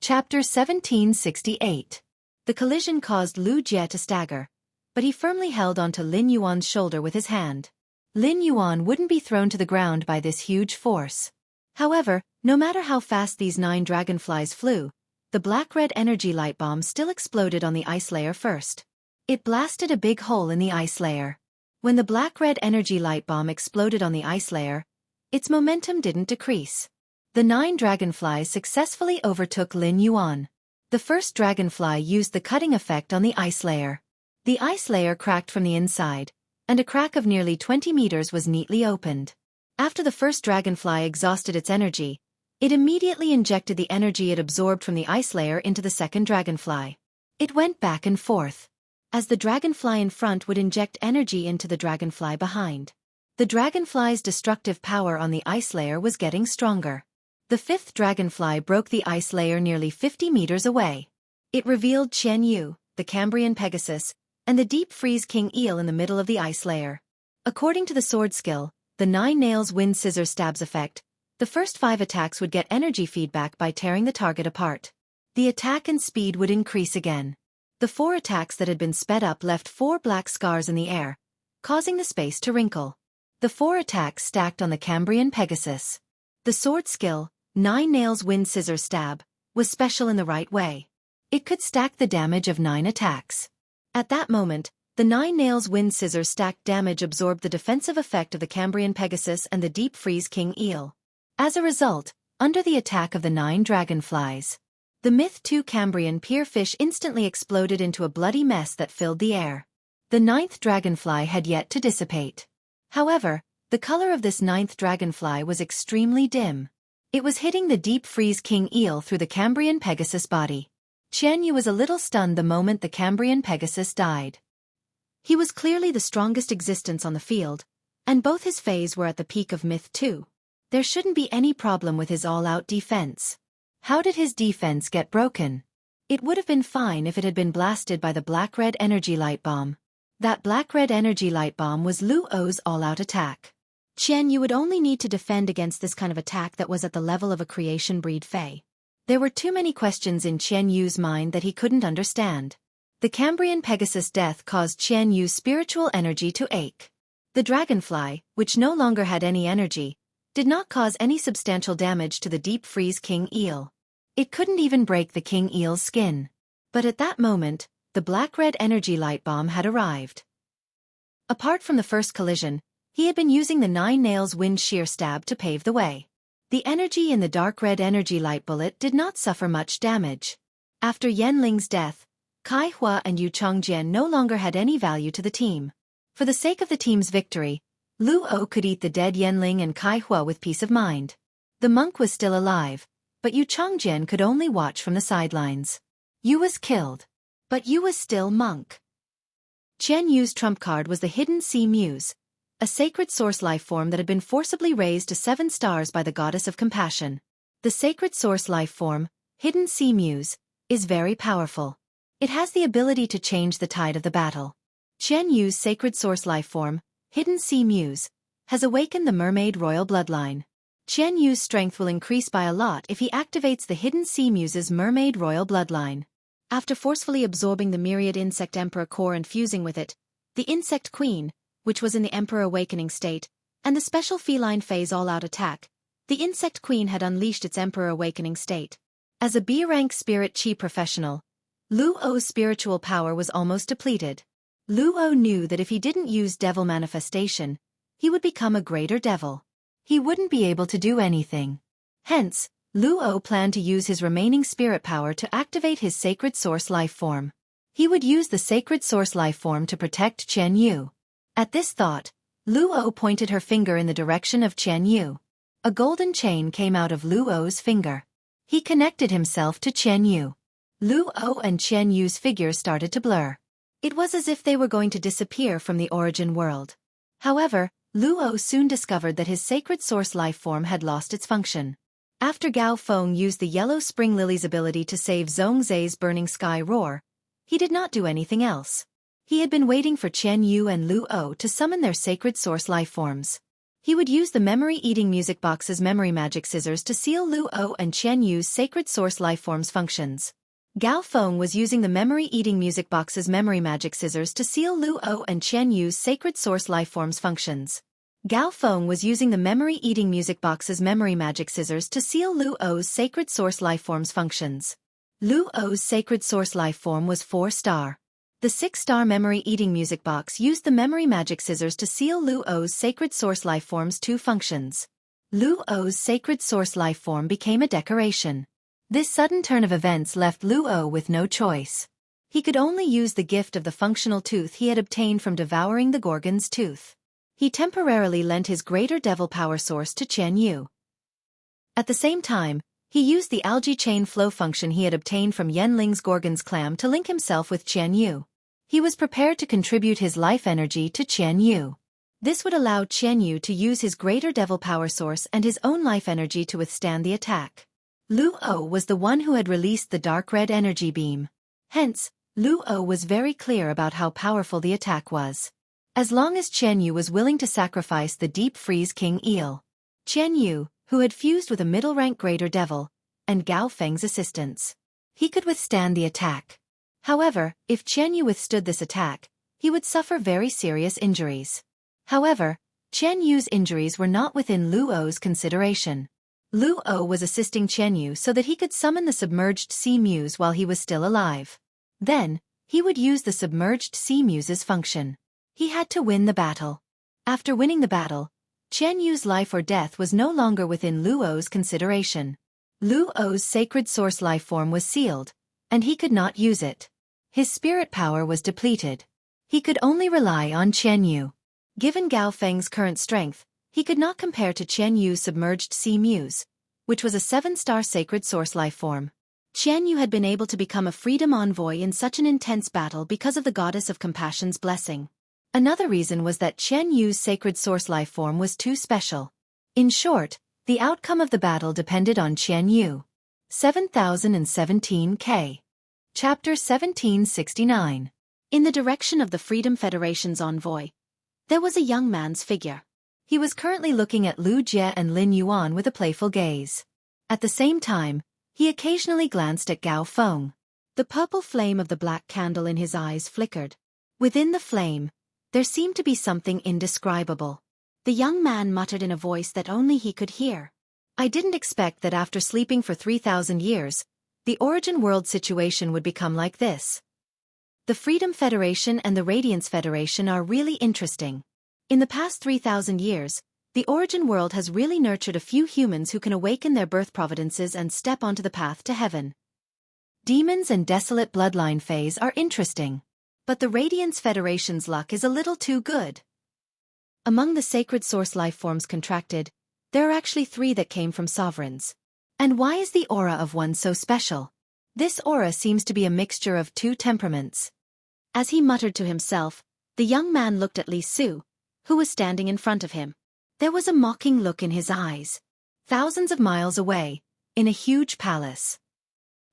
Chapter 1768. The collision caused Lu Jie to stagger, but he firmly held onto Lin Yuan's shoulder with his hand. Lin Yuan wouldn't be thrown to the ground by this huge force. However, no matter how fast these 9 dragonflies flew, the black-red energy light bomb still exploded on the ice layer first. It blasted a big hole in the ice layer. When the black-red energy light bomb exploded on the ice layer, its momentum didn't decrease. The 9 dragonflies successfully overtook Lin Yuan. The first dragonfly used the cutting effect on the ice layer. The ice layer cracked from the inside, and a crack of nearly 20 meters was neatly opened. After the first dragonfly exhausted its energy, it immediately injected the energy it absorbed from the ice layer into the second dragonfly. It went back and forth, as the dragonfly in front would inject energy into the dragonfly behind. The dragonfly's destructive power on the ice layer was getting stronger. The 5th dragonfly broke the ice layer nearly 50 meters away. It revealed Qian Yu, the Cambrian Pegasus, and the deep freeze king eel in the middle of the ice layer. According to the sword skill, the 9 nails wind scissor stabs effect, the first 5 attacks would get energy feedback by tearing the target apart. The attack and speed would increase again. The 4 attacks that had been sped up left 4 black scars in the air, causing the space to wrinkle. The 4 attacks stacked on the Cambrian Pegasus. The sword skill, 9 nails wind scissor stab, was special in the right way. It could stack the damage of 9 attacks. At that moment, the 9 nails wind scissor stacked damage absorbed the defensive effect of the Cambrian Pegasus and the deep freeze king eel. As a result, under the attack of the 9 dragonflies, the Myth 2 Cambrian pierfish instantly exploded into a bloody mess that filled the air. The 9th dragonfly had yet to dissipate. However, the color of this 9th dragonfly was extremely dim. It was hitting the deep freeze king eel through the Cambrian Pegasus body. Qian Yu was a little stunned the moment the Cambrian Pegasus died. He was clearly the strongest existence on the field, and both his phase were at the peak of Myth 2. There shouldn't be any problem with his all-out defense. How did his defense get broken? It would have been fine if it had been blasted by the black-red energy light bomb. That black-red energy light bomb was Lu O's all-out attack. Qian Yu would only need to defend against this kind of attack that was at the level of a creation breed Fey. There were too many questions in Qian Yu's mind that he couldn't understand. The Cambrian Pegasus death caused Qian Yu's spiritual energy to ache. The dragonfly, which no longer had any energy, did not cause any substantial damage to the deep freeze king eel. It couldn't even break the king eel's skin. But at that moment, the black-red energy light bomb had arrived. Apart from the first collision, he had been using the 9 nails wind shear stab to pave the way. The energy in the dark red energy light bullet did not suffer much damage. After Yanling's death, Kai Hua and Yu Chongjian no longer had any value to the team. For the sake of the team's victory, Lu O could eat the dead Yanling and Kai Hua with peace of mind. The monk was still alive, but Yu Chongjian could only watch from the sidelines. Yu was killed, but Yu was still monk. Qian Yu's trump card was the Hidden Sea Muse, a sacred source life form that had been forcibly raised to 7 stars by the goddess of compassion. The sacred source life form, Hidden Sea Muse, is very powerful. It has the ability to change the tide of the battle. Qian Yu's sacred source life form, Hidden Sea Muse, has awakened the mermaid royal bloodline. Qian Yu's strength will increase by a lot if he activates the Hidden Sea Muse's mermaid royal bloodline. After forcefully absorbing the myriad insect emperor core and fusing with it, the insect queen, which was in the Emperor Awakening state, and the special feline phase all-out attack, the Insect Queen had unleashed its Emperor Awakening state. As a B-rank spirit chi professional, Lu O's spiritual power was almost depleted. Lu O knew that if he didn't use devil manifestation, he would become a greater devil. He wouldn't be able to do anything. Hence, Lu O planned to use his remaining spirit power to activate his sacred source life form. He would use the sacred source life form to protect Qian Yu. At this thought, Lu O pointed her finger in the direction of Qian Yu. A golden chain came out of Lu O's finger. He connected himself to Qian Yu. Lu O and Qian Yu's figures started to blur. It was as if they were going to disappear from the origin world. However, Lu O soon discovered that his sacred source life form had lost its function. After Gao Feng used the Yellow Spring Lily's ability to save Zhongzai's Burning Sky Roar, he did not do anything else. He had been waiting for Qian Yu and Lu O to summon their sacred source life forms. He would use the memory-eating music box's memory magic scissors to seal Luo and Qian Yu's sacred source lifeforms functions. Gao Feng was using the memory-eating music box's memory magic scissors to seal Luo and Qian Yu's sacred source lifeforms functions. Gao Feng was using the memory-eating music box's memory magic scissors to seal Luo's sacred source lifeforms functions. Luo's sacred source lifeform was 4-star. The 6-star memory-eating music box used the memory magic scissors to seal Luo's sacred source lifeform's 2 functions. Luo's sacred source lifeform became a decoration. This sudden turn of events left Luo with no choice. He could only use the gift of the functional tooth he had obtained from devouring the Gorgon's tooth. He temporarily lent his greater devil power source to Qian Yu. At the same time, he used the algae chain flow function he had obtained from Yenling's Gorgon's clam to link himself with Qian Yu. He was prepared to contribute his life energy to Qian Yu. This would allow Qian Yu to use his greater devil power source and his own life energy to withstand the attack. Luo was the one who had released the dark red energy beam. Hence, Luo was very clear about how powerful the attack was. As long as Qian Yu was willing to sacrifice the deep freeze king eel. Qian Yu, who had fused with a middle-rank greater devil, and Gao Feng's assistance. He could withstand the attack. However, if Qian Yu withstood this attack, he would suffer very serious injuries. However, Qian Yu's injuries were not within Luo's consideration. Luo was assisting Qian Yu so that he could summon the submerged sea muse while he was still alive. Then, he would use the submerged sea muse's function. He had to win the battle. After winning the battle, Qian Yu's life or death was no longer within Luo's consideration. Luo's sacred source lifeform was sealed, and he could not use it. His spirit power was depleted. He could only rely on Qian Yu. Given Gao Feng's current strength, he could not compare to Qian Yu's submerged sea muse, which was a 7-star sacred source lifeform. Qian Yu had been able to become a freedom envoy in such an intense battle because of the Goddess of Compassion's blessing. Another reason was that Qian Yu's sacred source lifeform was too special. In short, the outcome of the battle depended on Qian Yu. 7017K. Chapter 1769. In the direction of the Freedom Federation's envoy, there was a young man's figure. He was currently looking at Lu Jie and Lin Yuan with a playful gaze. At the same time, he occasionally glanced at Gao Feng. The purple flame of the black candle in his eyes flickered. Within the flame, there seemed to be something indescribable. The young man muttered in a voice that only he could hear. I didn't expect that after sleeping for 3,000 years, the Origin World situation would become like this. The Freedom Federation and the Radiance Federation are really interesting. In the past 3,000 years, the Origin World has really nurtured a few humans who can awaken their birth providences and step onto the path to heaven. Demons and desolate bloodline phase are interesting. But the Radiance Federation's luck is a little too good. Among the sacred source lifeforms contracted, there are actually 3 that came from sovereigns. And why is the aura of one so special? This aura seems to be a mixture of 2 temperaments. As he muttered to himself, the young man looked at Li Su, who was standing in front of him. There was a mocking look in his eyes. Thousands of miles away, in a huge palace.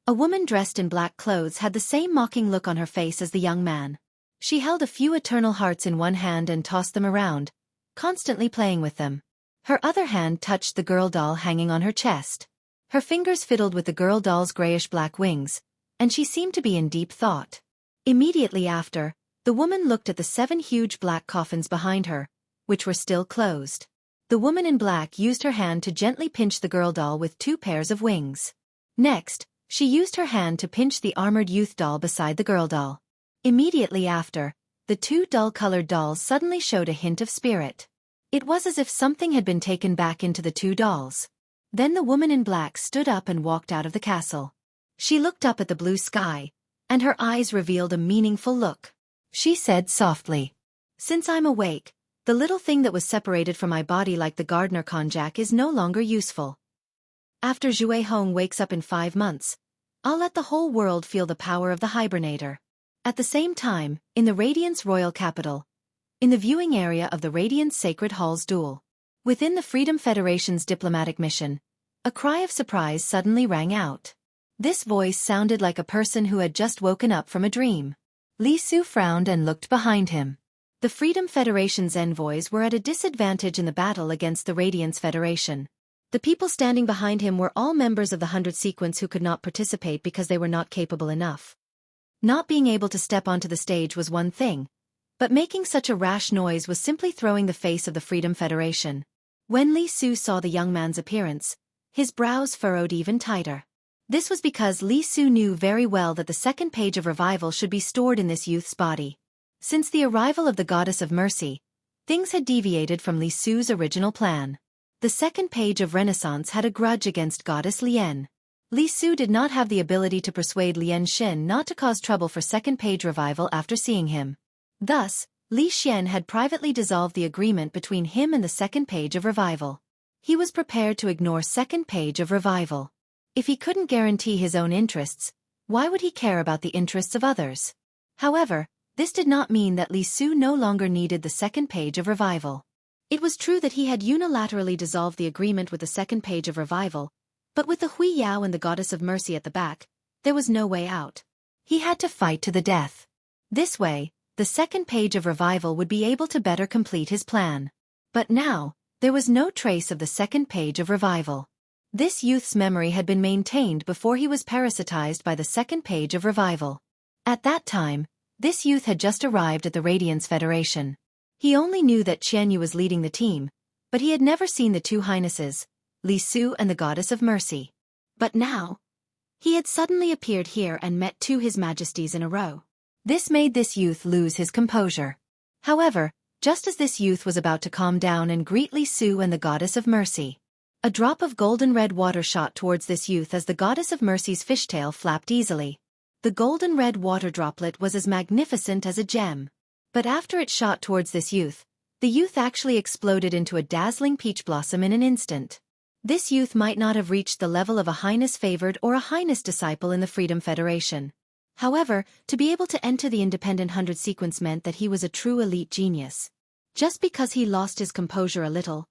A woman dressed in black clothes had the same mocking look on her face as the young man. She held a few eternal hearts in one hand and tossed them around, constantly playing with them. Her other hand touched the girl doll hanging on her chest. Her fingers fiddled with the girl doll's grayish-black wings, and she seemed to be in deep thought. Immediately after, the woman looked at the 7 huge black coffins behind her, which were still closed. The woman in black used her hand to gently pinch the girl doll with 2 pairs of wings. Next, she used her hand to pinch the armored youth doll beside the girl doll. Immediately after, the 2 dull-colored dolls suddenly showed a hint of spirit. It was as if something had been taken back into the 2 dolls. Then the woman in black stood up and walked out of the castle. She looked up at the blue sky, and her eyes revealed a meaningful look. She said softly, "Since I'm awake, the little thing that was separated from my body like the gardener konjac is no longer useful. After Zhui Hong wakes up in 5 months, I'll let the whole world feel the power of the hibernator." At the same time, in the Radiance Royal Capital, in the viewing area of the Radiance Sacred Hall's duel, within the Freedom Federation's diplomatic mission, a cry of surprise suddenly rang out. This voice sounded like a person who had just woken up from a dream. Li Su frowned and looked behind him. The Freedom Federation's envoys were at a disadvantage in the battle against the Radiance Federation. The people standing behind him were all members of the 100 sequence who could not participate because they were not capable enough. Not being able to step onto the stage was one thing, but making such a rash noise was simply throwing the face of the Freedom Federation. When Li Su saw the young man's appearance, his brows furrowed even tighter. This was because Li Su knew very well that the second page of revival should be stored in this youth's body. Since the arrival of the Goddess of Mercy, things had deviated from Li Su's original plan. The second page of Renaissance had a grudge against Goddess Lian. Li Su did not have the ability to persuade Lian Xin not to cause trouble for second page revival after seeing him. Thus, Li Xian had privately dissolved the agreement between him and the second page of revival. He was prepared to ignore second page of revival. If he couldn't guarantee his own interests, why would he care about the interests of others? However, this did not mean that Li Su no longer needed the second page of revival. It was true that he had unilaterally dissolved the agreement with the second page of revival, but with the Hui Yao and the Goddess of Mercy at the back, there was no way out. He had to fight to the death. This way, the second page of revival would be able to better complete his plan. But now, there was no trace of the second page of revival. This youth's memory had been maintained before he was parasitized by the second page of revival. At that time, this youth had just arrived at the Radiance Federation. He only knew that Qianyu was leading the team, but he had never seen the two highnesses, Li Su and the Goddess of Mercy. But now, he had suddenly appeared here and met two His Majesties in a row. This made this youth lose his composure. However, just as this youth was about to calm down and greet Li Su and the Goddess of Mercy, a drop of golden red water shot towards this youth as the Goddess of Mercy's fishtail flapped easily. The golden red water droplet was as magnificent as a gem. But after it shot towards this youth, the youth actually exploded into a dazzling peach blossom in an instant. This youth might not have reached the level of a Highness favored or a Highness disciple in the Freedom Federation. However, to be able to enter the Independent 100 sequence meant that he was a true elite genius. Just because he lost his composure a little,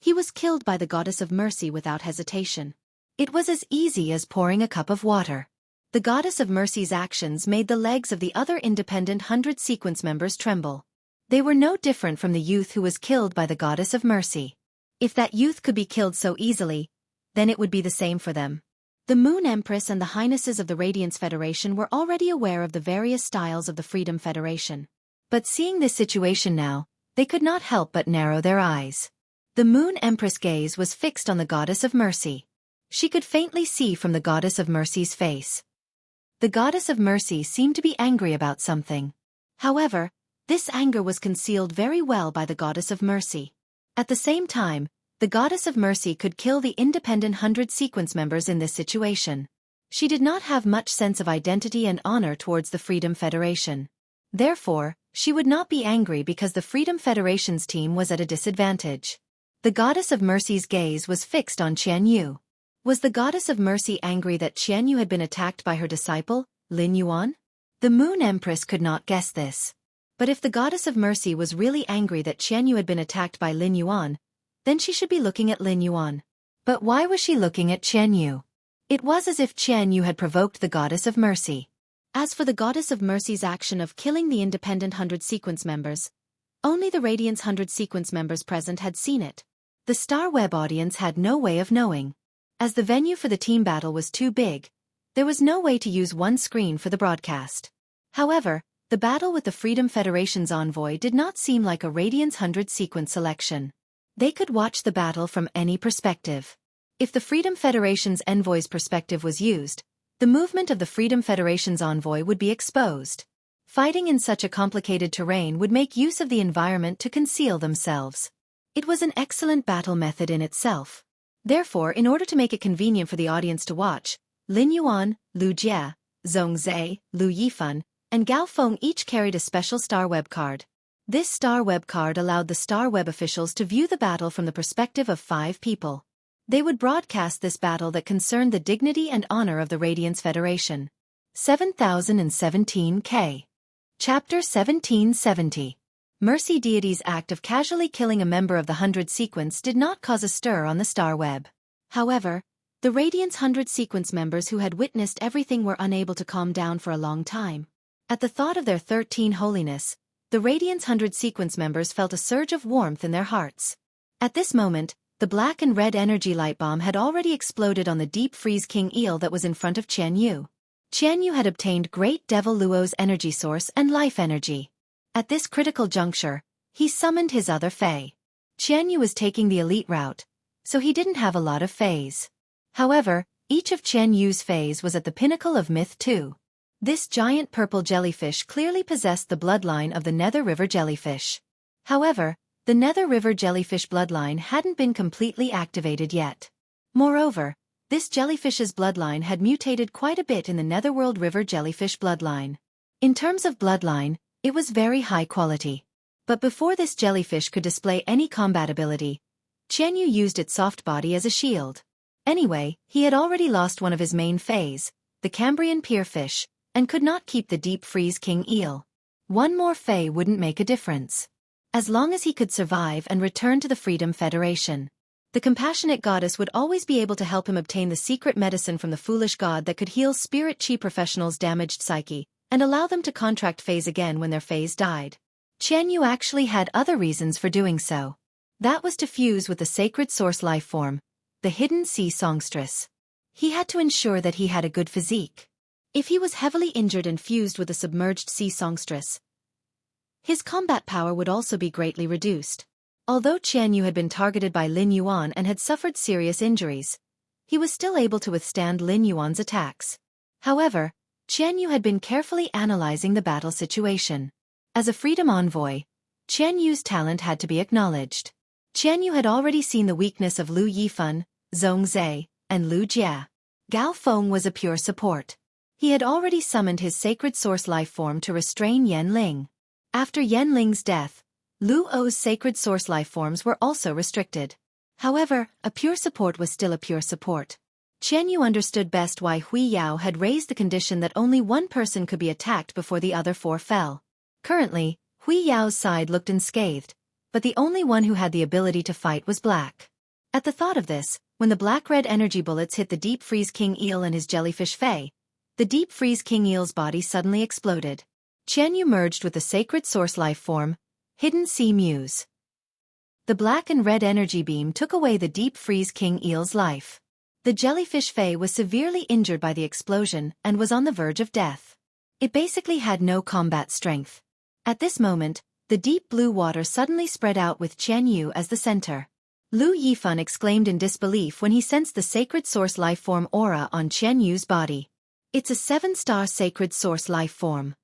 he was killed by the Goddess of Mercy without hesitation. It was as easy as pouring a cup of water. The Goddess of Mercy's actions made the legs of the other Independent 100 sequence members tremble. They were no different from the youth who was killed by the Goddess of Mercy. If that youth could be killed so easily, then it would be the same for them. The Moon Empress and the Highnesses of the Radiance Federation were already aware of the various styles of the Freedom Federation. But seeing this situation now, they could not help but narrow their eyes. The Moon Empress' gaze was fixed on the Goddess of Mercy. She could faintly see from the Goddess of Mercy's face. The Goddess of Mercy seemed to be angry about something. However, this anger was concealed very well by the Goddess of Mercy. At the same time, the Goddess of Mercy could kill the Independent 100 sequence members in this situation. She did not have much sense of identity and honor towards the Freedom Federation. Therefore, she would not be angry because the Freedom Federation's team was at a disadvantage. The Goddess of Mercy's gaze was fixed on Qianyu. Was the Goddess of Mercy angry that Qianyu had been attacked by her disciple, Lin Yuan? The Moon Empress could not guess this. But if the Goddess of Mercy was really angry that Qianyu had been attacked by Lin Yuan, then she should be looking at Lin Yuan. But why was she looking at Qianyu? It was as if Qianyu had provoked the Goddess of Mercy. As for the Goddess of Mercy's action of killing the Independent 100 sequence members, only the Radiance 100 sequence members present had seen it. The Star Web audience had no way of knowing. As the venue for the team battle was too big, there was no way to use one screen for the broadcast. However, the battle with the Freedom Federation's envoy did not seem like a Radiance 100 sequence selection. They could watch the battle from any perspective. If the Freedom Federation's envoy's perspective was used, the movement of the Freedom Federation's envoy would be exposed. Fighting in such a complicated terrain would make use of the environment to conceal themselves. It was an excellent battle method in itself. Therefore, in order to make it convenient for the audience to watch, Lin Yuan, Lu Jie, Zhong Zhe, Lu Yifan, and Gao Feng each carried a special Star Web card. This Star Web card allowed the Star Web officials to view the battle from the perspective of 5 people. They would broadcast this battle that concerned the dignity and honor of the Radiance Federation. 7017 K. Chapter 1770. Mercy Deity's act of casually killing a member of the 100 sequence did not cause a stir on the Star Web. However, the Radiance 100 sequence members who had witnessed everything were unable to calm down for a long time. At the thought of their 13 holiness, the Radiance 100 sequence members felt a surge of warmth in their hearts. At this moment, the black and red energy light bomb had already exploded on the deep freeze king eel that was in front of Qian Yu. Qian Yu had obtained Great Devil Luo's energy source and life energy. At this critical juncture, he summoned his other Fae. Qian Yu was taking the elite route, so he didn't have a lot of Faes. However, each of Qian Yu's Faes was at the pinnacle of myth too. This giant purple jellyfish clearly possessed the bloodline of the Nether River jellyfish. However, the Nether River jellyfish bloodline hadn't been completely activated yet. Moreover, this jellyfish's bloodline had mutated quite a bit in the Netherworld River jellyfish bloodline. In terms of bloodline, it was very high quality. But before this jellyfish could display any combat ability, Qian Yu used its soft body as a shield. Anyway, he had already lost one of his main Faes, the Cambrian Pierfish, and could not keep the deep freeze king eel. One more Fae wouldn't make a difference. As long as he could survive and return to the Freedom Federation, the compassionate goddess would always be able to help him obtain the secret medicine from the foolish god that could heal spirit chi professionals' damaged psyche, and allow them to contract Faes again when their Faes died. Qian Yu actually had other reasons for doing so. That was to fuse with the sacred source life form, the hidden sea songstress. He had to ensure that he had a good physique. If he was heavily injured and fused with a submerged sea songstress, his combat power would also be greatly reduced. Although Qian Yu had been targeted by Lin Yuan and had suffered serious injuries, he was still able to withstand Lin Yuan's attacks. However, Qian Yu had been carefully analyzing the battle situation. As a freedom envoy, Qian Yu's talent had to be acknowledged. Qian Yu had already seen the weakness of Lu Yifan, Zhong Zhe, and Lu Jia. Gao Feng was a pure support. He had already summoned his sacred source life form to restrain Yan Ling. After Yan Ling's death, Lu O's sacred source life forms were also restricted. However, a pure support was still a pure support. Qian Yu understood best why Hui Yao had raised the condition that only one person could be attacked before the other four fell. Currently, Hui Yao's side looked unscathed, but the only one who had the ability to fight was black. At the thought of this, when the black-red energy bullets hit the deep freeze king eel and his jellyfish Fae, the deep freeze king eel's body suddenly exploded. Qian Yu merged with the sacred source life form, Hidden Sea Muse. The black and red energy beam took away the deep freeze king eel's life. The jellyfish Fae was severely injured by the explosion and was on the verge of death. It basically had no combat strength. At this moment, the deep blue water suddenly spread out with Qian Yu as the center. Lu Yifan exclaimed in disbelief when he sensed the sacred source life form aura on Qian Yu's body. It's a 7-star sacred source life form.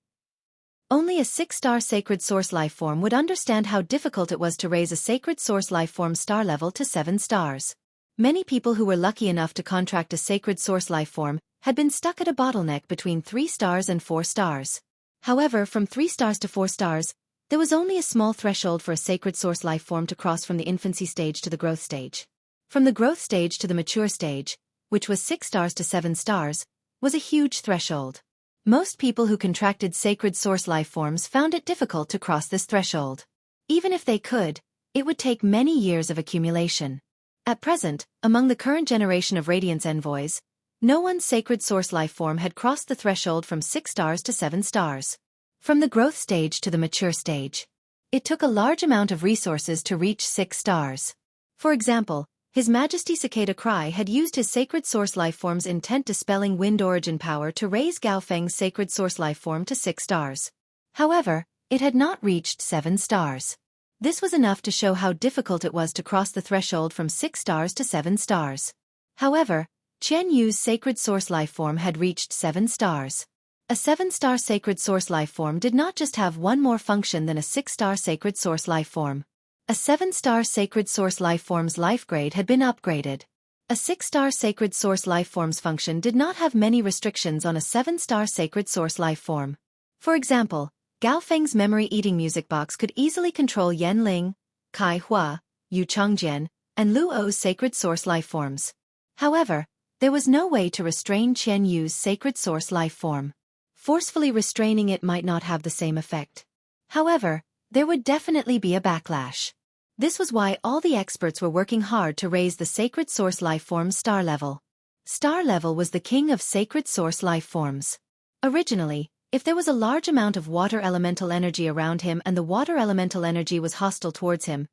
Only a 6-star sacred source life form would understand how difficult it was to raise a sacred source life form star level to 7 stars. Many people who were lucky enough to contract a sacred source life form had been stuck at a bottleneck between 3 stars and 4 stars. However, from 3 stars to 4 stars, there was only a small threshold for a sacred source life form to cross from the infancy stage to the growth stage. From the growth stage to the mature stage, which was 6 stars to 7 stars, was a huge threshold. Most people who contracted sacred source life forms found it difficult to cross this threshold. Even if they could, it would take many years of accumulation. At present, among the current generation of Radiance envoys, no one's sacred source life form had crossed the threshold from 6 stars to 7 stars. From the growth stage to the mature stage, it took a large amount of resources to reach 6 stars. For example, His Majesty Cicada Cry had used his sacred source life form's intent-dispelling wind origin power to raise Gao Feng's sacred source life form to 6 stars. However, it had not reached 7 stars. This was enough to show how difficult it was to cross the threshold from 6 stars to 7 stars. However, Qian Yu's sacred source life form had reached 7 stars. A 7-star sacred source life form did not just have one more function than a 6-star sacred source life form. A 7-star sacred source life form's life grade had been upgraded. A 6-star sacred source life form's function did not have many restrictions on a 7-star sacred source life form. For example, Gao Feng's memory-eating music box could easily control Yan Ling, Kai Hua, Yu Changjian, and Lu O's sacred source life forms. However, there was no way to restrain Qian Yu's sacred source life form. Forcefully restraining it might not have the same effect. However, there would definitely be a backlash. This was why all the experts were working hard to raise the sacred source life form's star level. Star level was the king of sacred source life forms. Originally, If there was a large amount of water elemental energy around him and the water elemental energy was hostile towards him,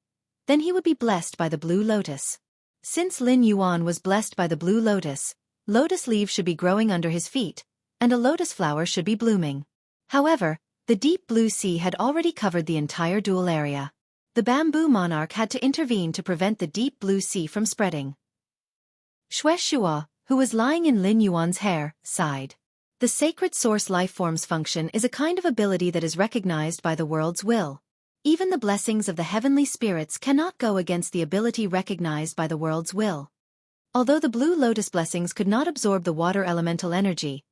then he would be blessed by the blue lotus. Since Lin Yuan was blessed by the blue lotus, lotus leaves should be growing under his feet, and a lotus flower should be blooming. However, the deep blue sea had already covered the entire dual area. The bamboo monarch had to intervene to prevent the deep blue sea from spreading. Xueqi, who was lying in Lin Yuan's hair, sighed. The sacred source lifeform's function is a kind of ability that is recognized by the world's will. Even the blessings of the heavenly spirits cannot go against the ability recognized by the world's will. Although the blue lotus blessings could not absorb the water elemental energy,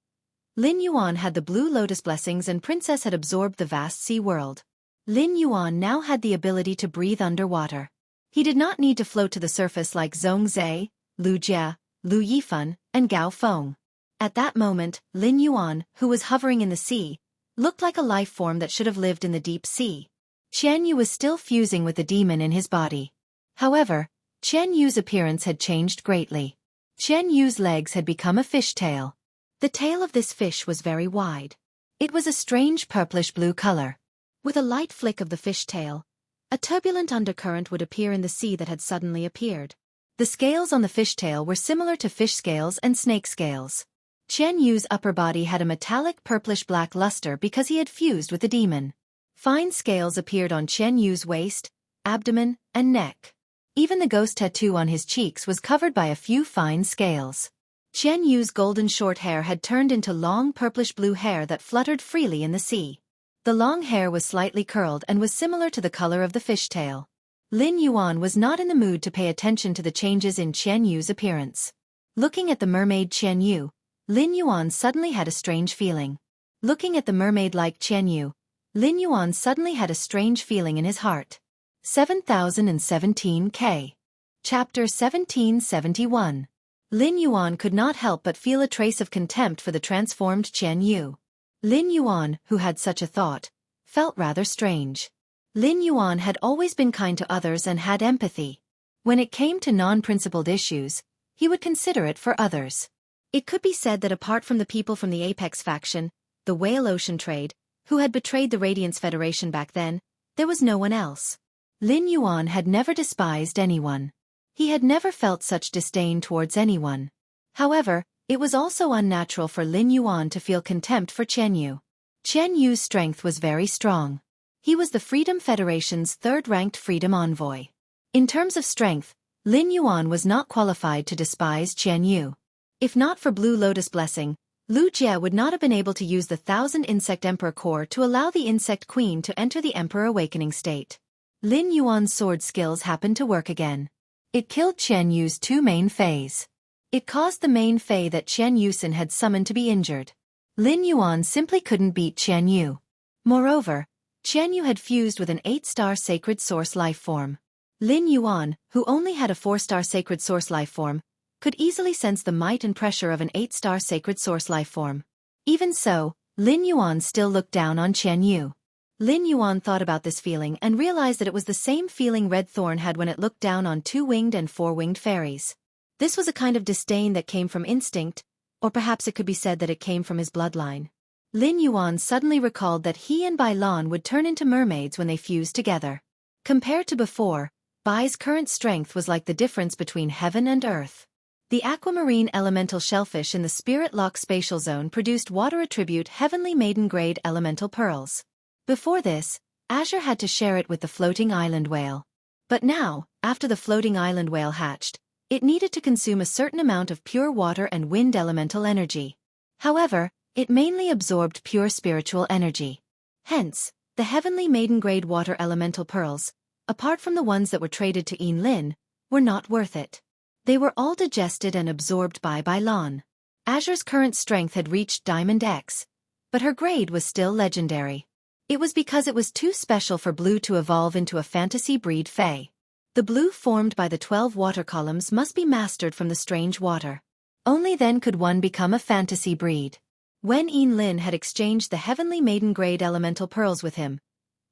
Lin Yuan had the blue lotus blessings and Princess had absorbed the vast sea world. Lin Yuan now had the ability to breathe underwater. He did not need to float to the surface like Zhongzhe, Lu Jie, Lu Yifan, and Gao Feng. At that moment, Lin Yuan, who was hovering in the sea, looked like a life form that should have lived in the deep sea. Qian Yu was still fusing with the demon in his body. However, Qian Yu's appearance had changed greatly. Qian Yu's legs had become a fishtail. The tail of this fish was very wide. It was a strange purplish-blue color. With a light flick of the fishtail, a turbulent undercurrent would appear in the sea that had suddenly appeared. The scales on the fishtail were similar to fish scales and snake scales. Qian Yu's upper body had a metallic purplish-black luster because he had fused with the demon. Fine scales appeared on Qian Yu's waist, abdomen, and neck. Even the ghost tattoo on his cheeks was covered by a few fine scales. Qian Yu's golden short hair had turned into long purplish-blue hair that fluttered freely in the sea. The long hair was slightly curled and was similar to the color of the fishtail. Lin Yuan was not in the mood to pay attention to the changes in Qian Yu's appearance. Looking at the mermaid Qian Yu, Lin Yuan suddenly had a strange feeling. Looking at the mermaid-like Qian Yu, Lin Yuan suddenly had a strange feeling in his heart. 7017 K. Chapter 1771. Lin Yuan could not help but feel a trace of contempt for the transformed Qian Yu. Lin Yuan, who had such a thought, felt rather strange. Lin Yuan had always been kind to others and had empathy. When it came to non-principled issues, he would consider it for others. It could be said that apart from the people from the Apex faction, the Whale Ocean Trade, who had betrayed the Radiance Federation back then, there was no one else. Lin Yuan had never despised anyone. He had never felt such disdain towards anyone. However, it was also unnatural for Lin Yuan to feel contempt for Qian Yu. Qian Yu's strength was very strong. He was the Freedom Federation's third-ranked freedom envoy. In terms of strength, Lin Yuan was not qualified to despise Qian Yu. If not for Blue Lotus Blessing, Lu Jie would not have been able to use the 1000 Insect Emperor Core to allow the Insect Queen to enter the Emperor Awakening state. Lin Yuan's sword skills happened to work again. It killed Qian Yu's two main fays. It caused the main fey that Qian Yusin had summoned to be injured. Lin Yuan simply couldn't beat Qian Yu. Moreover, Qian Yu had fused with an 8-star sacred source life form. Lin Yuan, who only had a 4-star sacred source life form, could easily sense the might and pressure of an 8-star sacred source life form. Even so, Lin Yuan still looked down on Qian Yu. Lin Yuan thought about this feeling and realized that it was the same feeling Red Thorn had when it looked down on 2-winged and 4-winged fairies. This was a kind of disdain that came from instinct, or perhaps it could be said that it came from his bloodline. Lin Yuan suddenly recalled that he and Bai Lan would turn into mermaids when they fused together. Compared to before, Bai's current strength was like the difference between heaven and earth. The aquamarine elemental shellfish in the Spirit Lock spatial zone produced water attribute heavenly maiden grade elemental pearls. Before this, Azure had to share it with the floating island whale. But now, after the floating island whale hatched, it needed to consume a certain amount of pure water and wind elemental energy. However, it mainly absorbed pure spiritual energy. Hence, the heavenly maiden grade water elemental pearls, apart from the ones that were traded to Lin, were not worth it. They were all digested and absorbed by Bai Lan. Azure's current strength had reached Diamond X, but her grade was still legendary. It was because it was too special for Blue to evolve into a fantasy breed Fae. The blue formed by the 12 water columns must be mastered from the strange water. Only then could one become a fantasy breed. When Lin had exchanged the heavenly maiden grade elemental pearls with him,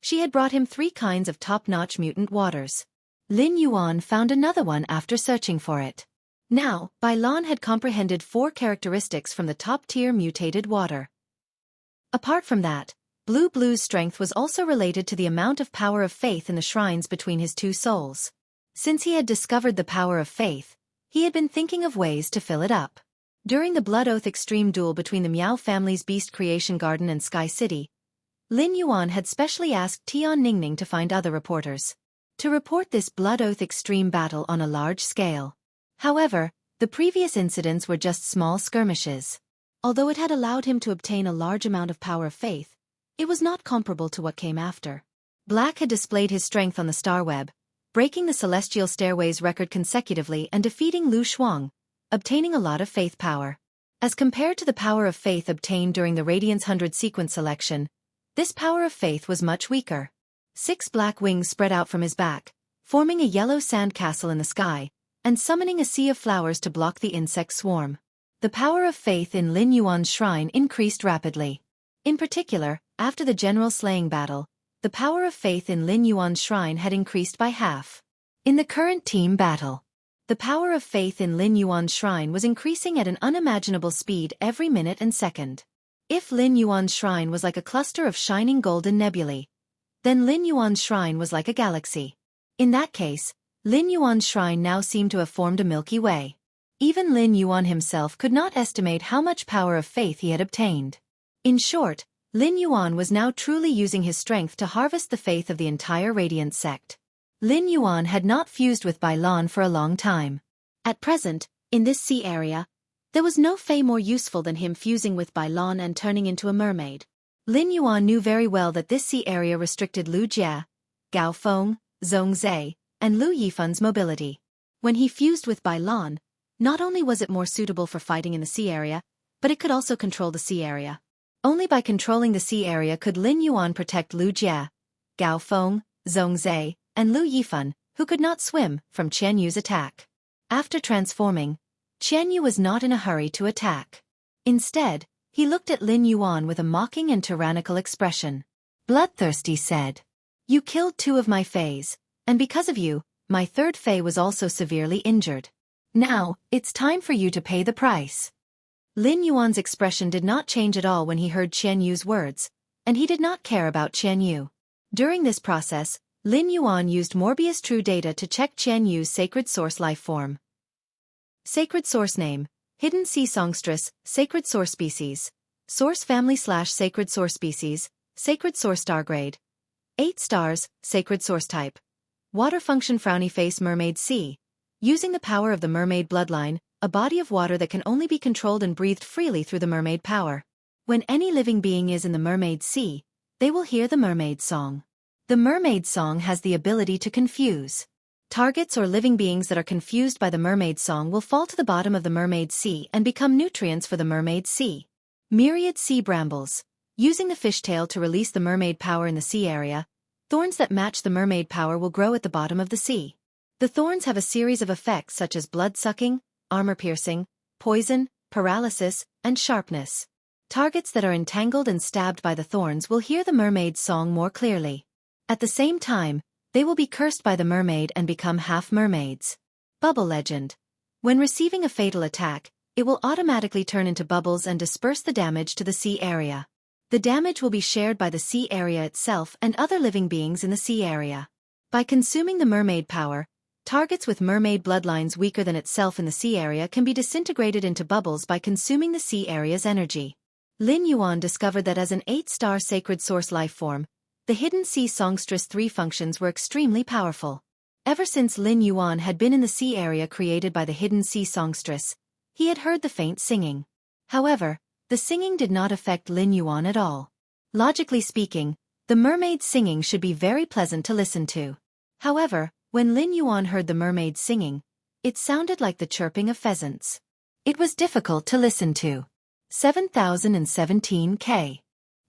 she had brought him 3 kinds of top-notch mutant waters. Lin Yuan found another one after searching for it. Now, Bai Lan had comprehended 4 characteristics from the top-tier mutated water. Apart from that, Blue's strength was also related to the amount of power of faith in the shrines between his two souls. Since he had discovered the power of faith, he had been thinking of ways to fill it up. During the Blood Oath Extreme duel between the Miao family's Beast Creation Garden and Sky City, Lin Yuan had specially asked Tian Ningning to find other reporters to report this Blood Oath Extreme battle on a large scale. However, the previous incidents were just small skirmishes. Although it had allowed him to obtain a large amount of power of faith, it was not comparable to what came after. Black had displayed his strength on the star web, breaking the Celestial Stairways record consecutively and defeating Lu Shuang, obtaining a lot of faith power. As compared to the power of faith obtained during the Radiance 100 sequence selection, this power of faith was much weaker. 6 black wings spread out from his back, forming a yellow sand castle in the sky, and summoning a sea of flowers to block the insect swarm. The power of faith in Lin Yuan's shrine increased rapidly. In particular, after the general slaying battle, the power of faith in Lin Yuan's shrine had increased by half. In the current team battle, the power of faith in Lin Yuan's shrine was increasing at an unimaginable speed every minute and second. If Lin Yuan's shrine was like a cluster of shining golden nebulae, then Lin Yuan's shrine was like a galaxy. In that case, Lin Yuan's shrine now seemed to have formed a Milky Way. Even Lin Yuan himself could not estimate how much power of faith he had obtained. In short, Lin Yuan was now truly using his strength to harvest the faith of the entire Radiant sect. Lin Yuan had not fused with Bai Lan for a long time. At present, in this sea area, there was no Fae more useful than him fusing with Bai Lan and turning into a mermaid. Lin Yuan knew very well that this sea area restricted Lu Jie, Gao Feng, Zhong Zhe, and Lu Yifan's mobility. When he fused with Bai Lan, not only was it more suitable for fighting in the sea area, but it could also control the sea area. Only by controlling the sea area could Lin Yuan protect Lu Jie, Gao Feng, Zhong Zhe, and Lu Yifan, who could not swim, from Qian Yu's attack. After transforming, Qian Yu was not in a hurry to attack. Instead, he looked at Lin Yuan with a mocking and tyrannical expression. Bloodthirsty said, "You killed 2 of my fays, and because of you, my 3rd fay was also severely injured. Now, it's time for you to pay the price." Lin Yuan's expression did not change at all when he heard Qian Yu's words, and he did not care about Qian Yu. During this process, Lin Yuan used Morbius True Data to check Qian Yu's sacred source life form. Sacred source name, Hidden Sea Songstress, Sacred Source Species, Source Family / Sacred Source Species, Sacred Source Star Grade, 8 stars, Sacred Source Type. Water Function Frowny Face Mermaid Sea. Using the power of the mermaid bloodline, a body of water that can only be controlled and breathed freely through the mermaid power. When any living being is in the mermaid sea, they will hear the mermaid song. The mermaid song has the ability to confuse. Targets or living beings that are confused by the mermaid song will fall to the bottom of the mermaid sea and become nutrients for the mermaid sea. Myriad Sea Brambles. Using the fishtail to release the mermaid power in the sea area, thorns that match the mermaid power will grow at the bottom of the sea. The thorns have a series of effects such as blood-sucking, armor-piercing, poison, paralysis, and sharpness. Targets that are entangled and stabbed by the thorns will hear the mermaid's song more clearly. At the same time, they will be cursed by the mermaid and become half-mermaids. Bubble Legend. When receiving a fatal attack, it will automatically turn into bubbles and disperse the damage to the sea area. The damage will be shared by the sea area itself and other living beings in the sea area. By consuming the mermaid power, targets with mermaid bloodlines weaker than itself in the sea area can be disintegrated into bubbles by consuming the sea area's energy. Lin Yuan discovered that as an 8-star sacred source life form, the Hidden Sea Songstress 3 functions were extremely powerful. Ever since Lin Yuan had been in the sea area created by the Hidden Sea Songstress, he had heard the faint singing. However, the singing did not affect Lin Yuan at all. Logically speaking, the mermaid singing should be very pleasant to listen to. However, when Lin Yuan heard the mermaid singing, it sounded like the chirping of pheasants. It was difficult to listen to. 7017K.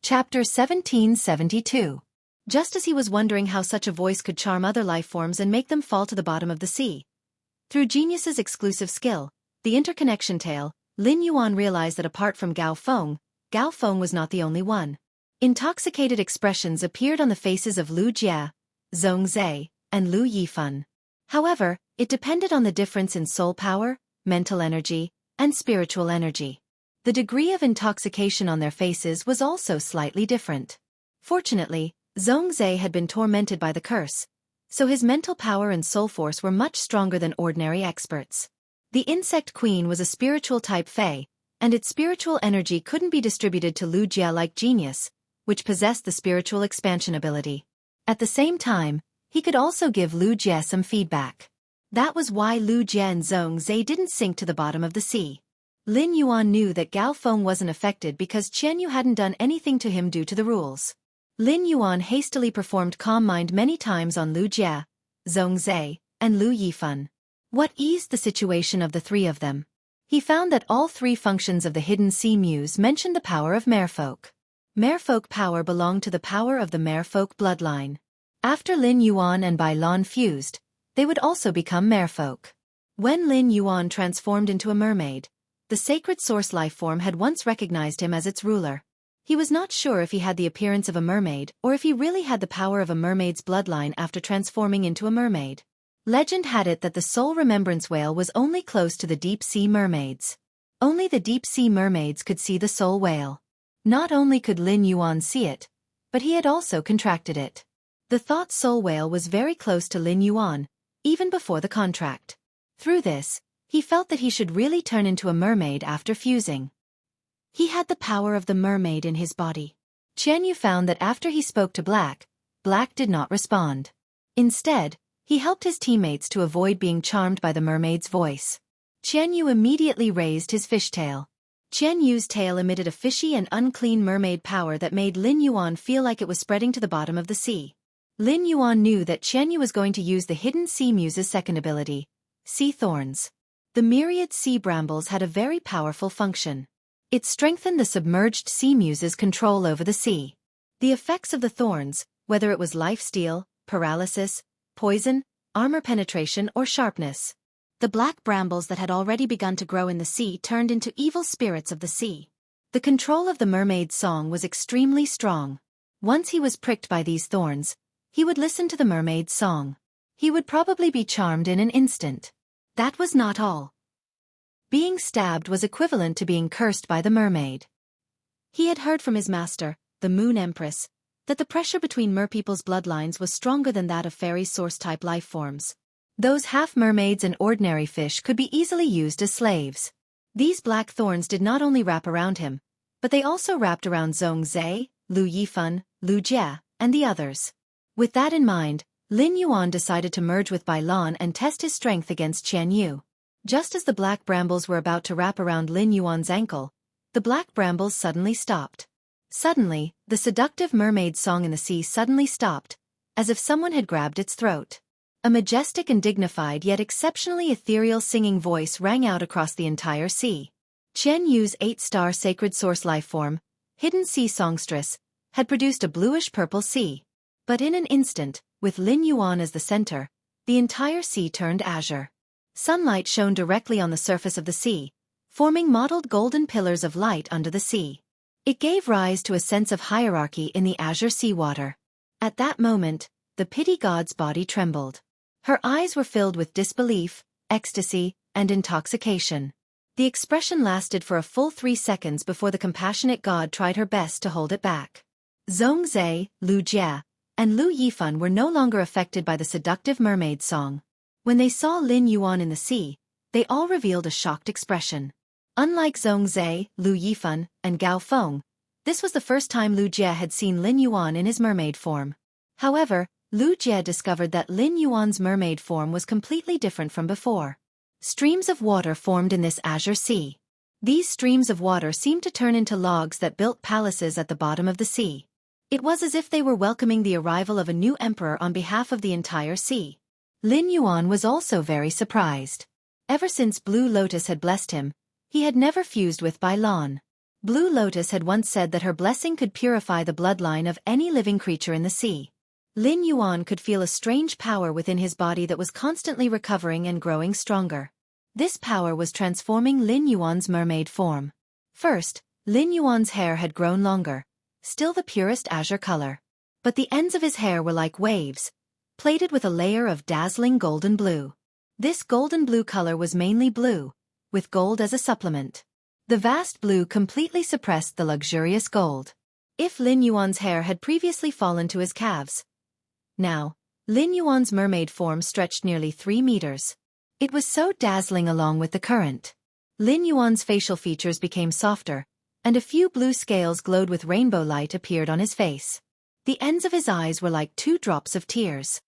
Chapter 1772. Just as he was wondering how such a voice could charm other life forms and make them fall to the bottom of the sea. Through Genius's exclusive skill, the interconnection tale, Lin Yuan realized that apart from Gao Feng was not the only one. Intoxicated expressions appeared on the faces of Lu Jie, Zhong Zhe, and Lu Yifan. However, it depended on the difference in soul power, mental energy, and spiritual energy. The degree of intoxication on their faces was also slightly different. Fortunately, Zhongzhe had been tormented by the curse, so his mental power and soul force were much stronger than ordinary experts. The insect queen was a spiritual type fae, and its spiritual energy couldn't be distributed to Lu Jie like genius, which possessed the spiritual expansion ability. At the same time, he could also give Lu Jie some feedback. That was why Lu Jie and Zhongzhe didn't sink to the bottom of the sea. Lin Yuan knew that Gao Feng wasn't affected because Qian Yu hadn't done anything to him due to the rules. Lin Yuan hastily performed Calm Mind many times on Lu Jie, Zhongzhe, and Lu Yifan. What eased the situation of the three of them? He found that all three functions of the hidden sea muse mentioned the power of merfolk. Merfolk power belonged to the power of the merfolk bloodline. After Lin Yuan and Bai Lan fused, they would also become merfolk. When Lin Yuan transformed into a mermaid, the sacred source life form had once recognized him as its ruler. He was not sure if he had the appearance of a mermaid or if he really had the power of a mermaid's bloodline after transforming into a mermaid. Legend had it that the soul remembrance whale was only close to the deep-sea mermaids. Only the deep-sea mermaids could see the soul whale. Not only could Lin Yuan see it, but he had also contracted it. The thought soul whale was very close to Lin Yuan, even before the contract. Through this, he felt that he should really turn into a mermaid after fusing. He had the power of the mermaid in his body. Qian Yu found that after he spoke to Black, Black did not respond. Instead, he helped his teammates to avoid being charmed by the mermaid's voice. Qian Yu immediately raised his fishtail. Qian Yu's tail emitted a fishy and unclean mermaid power that made Lin Yuan feel like it was spreading to the bottom of the sea. Lin Yuan knew that Qian Yu was going to use the hidden sea muse's second ability, Sea Thorns. The myriad sea brambles had a very powerful function. It strengthened the submerged sea muse's control over the sea. The effects of the thorns, whether it was lifesteal, paralysis, poison, armor penetration or sharpness. The black brambles that had already begun to grow in the sea turned into evil spirits of the sea. The control of the mermaid's song was extremely strong. Once he was pricked by these thorns, he would listen to the mermaid's song. He would probably be charmed in an instant. That was not all. Being stabbed was equivalent to being cursed by the mermaid. He had heard from his master, the Moon Empress, that the pressure between merpeople's bloodlines was stronger than that of fairy source-type life forms. Those half-mermaids and ordinary fish could be easily used as slaves. These black thorns did not only wrap around him, but they also wrapped around Zhongzhe, Lu Yifan, Lu Jie, and the others. With that in mind, Lin Yuan decided to merge with Bai Lan and test his strength against Qian Yu. Just as the black brambles were about to wrap around Lin Yuan's ankle, the black brambles suddenly stopped. Suddenly, the seductive mermaid song in the sea suddenly stopped, as if someone had grabbed its throat. A majestic and dignified yet exceptionally ethereal singing voice rang out across the entire sea. Qian Yu's 8-star sacred source life form, hidden sea songstress, had produced a bluish-purple sea. But in an instant, with Lin Yuan as the center, the entire sea turned azure. Sunlight shone directly on the surface of the sea, forming mottled golden pillars of light under the sea. It gave rise to a sense of hierarchy in the azure seawater. At that moment, the pity god's body trembled. Her eyes were filled with disbelief, ecstasy, and intoxication. The expression lasted for a full 3 seconds before the compassionate god tried her best to hold it back. Zhongzhe, Lu Jie, and Lu Yifan were no longer affected by the seductive mermaid song. When they saw Lin Yuan in the sea, they all revealed a shocked expression. Unlike Zhongzhe, Lu Yifan, and Gao Feng, this was the first time Lu Jie had seen Lin Yuan in his mermaid form. However, Lu Jie discovered that Lin Yuan's mermaid form was completely different from before. Streams of water formed in this azure sea. These streams of water seemed to turn into logs that built palaces at the bottom of the sea. It was as if they were welcoming the arrival of a new emperor on behalf of the entire sea. Lin Yuan was also very surprised. Ever since Blue Lotus had blessed him, he had never fused with Bai Lan. Blue Lotus had once said that her blessing could purify the bloodline of any living creature in the sea. Lin Yuan could feel a strange power within his body that was constantly recovering and growing stronger. This power was transforming Lin Yuan's mermaid form. First, Lin Yuan's hair had grown longer, still the purest azure color. But the ends of his hair were like waves, plated with a layer of dazzling golden blue. This golden blue color was mainly blue, with gold as a supplement. The vast blue completely suppressed the luxurious gold. If Lin Yuan's hair had previously fallen to his calves, now, Lin Yuan's mermaid form stretched nearly 3 meters. It was so dazzling along with the current. Lin Yuan's facial features became softer, and a few blue scales glowed with rainbow light appeared on his face. The ends of his eyes were like 2 drops of tears.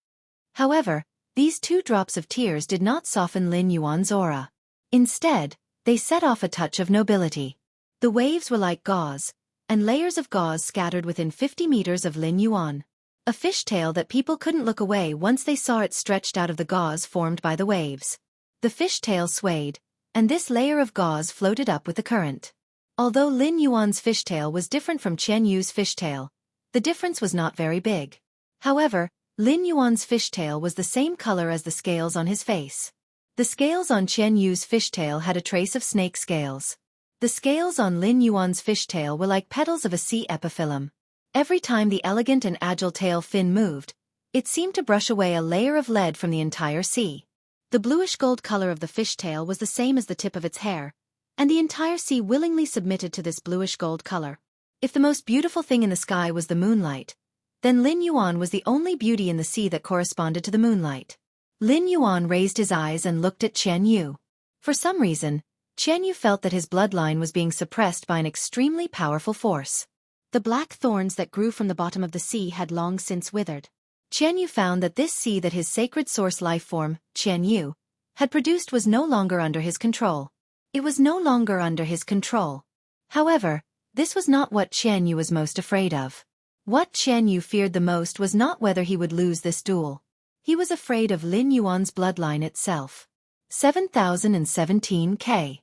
However, these 2 drops of tears did not soften Lin Yuan's aura. Instead, they set off a touch of nobility. The waves were like gauze, and layers of gauze scattered within 50 meters of Lin Yuan. A fishtail that people couldn't look away once they saw it stretched out of the gauze formed by the waves. The fishtail swayed, and this layer of gauze floated up with the current. Although Lin Yuan's fishtail was different from Qian Yu's fishtail, the difference was not very big. However, Lin Yuan's fishtail was the same color as the scales on his face. The scales on Qian Yu's fishtail had a trace of snake scales. The scales on Lin Yuan's fishtail were like petals of a sea epiphyllum. Every time the elegant and agile tail fin moved, it seemed to brush away a layer of lead from the entire sea. The bluish-gold color of the fishtail was the same as the tip of its hair, and the entire sea willingly submitted to this bluish-gold color. If the most beautiful thing in the sky was the moonlight, then Lin Yuan was the only beauty in the sea that corresponded to the moonlight. Lin Yuan raised his eyes and looked at Qian Yu. For some reason, Qian Yu felt that his bloodline was being suppressed by an extremely powerful force. The black thorns that grew from the bottom of the sea had long since withered. Qian Yu found that this sea that his sacred source life form, Qian Yu, had produced was no longer under his control. It was no longer under his control. However, this was not what Qian Yu was most afraid of. What Qian Yu feared the most was not whether he would lose this duel. He was afraid of Lin Yuan's bloodline itself. 7017K.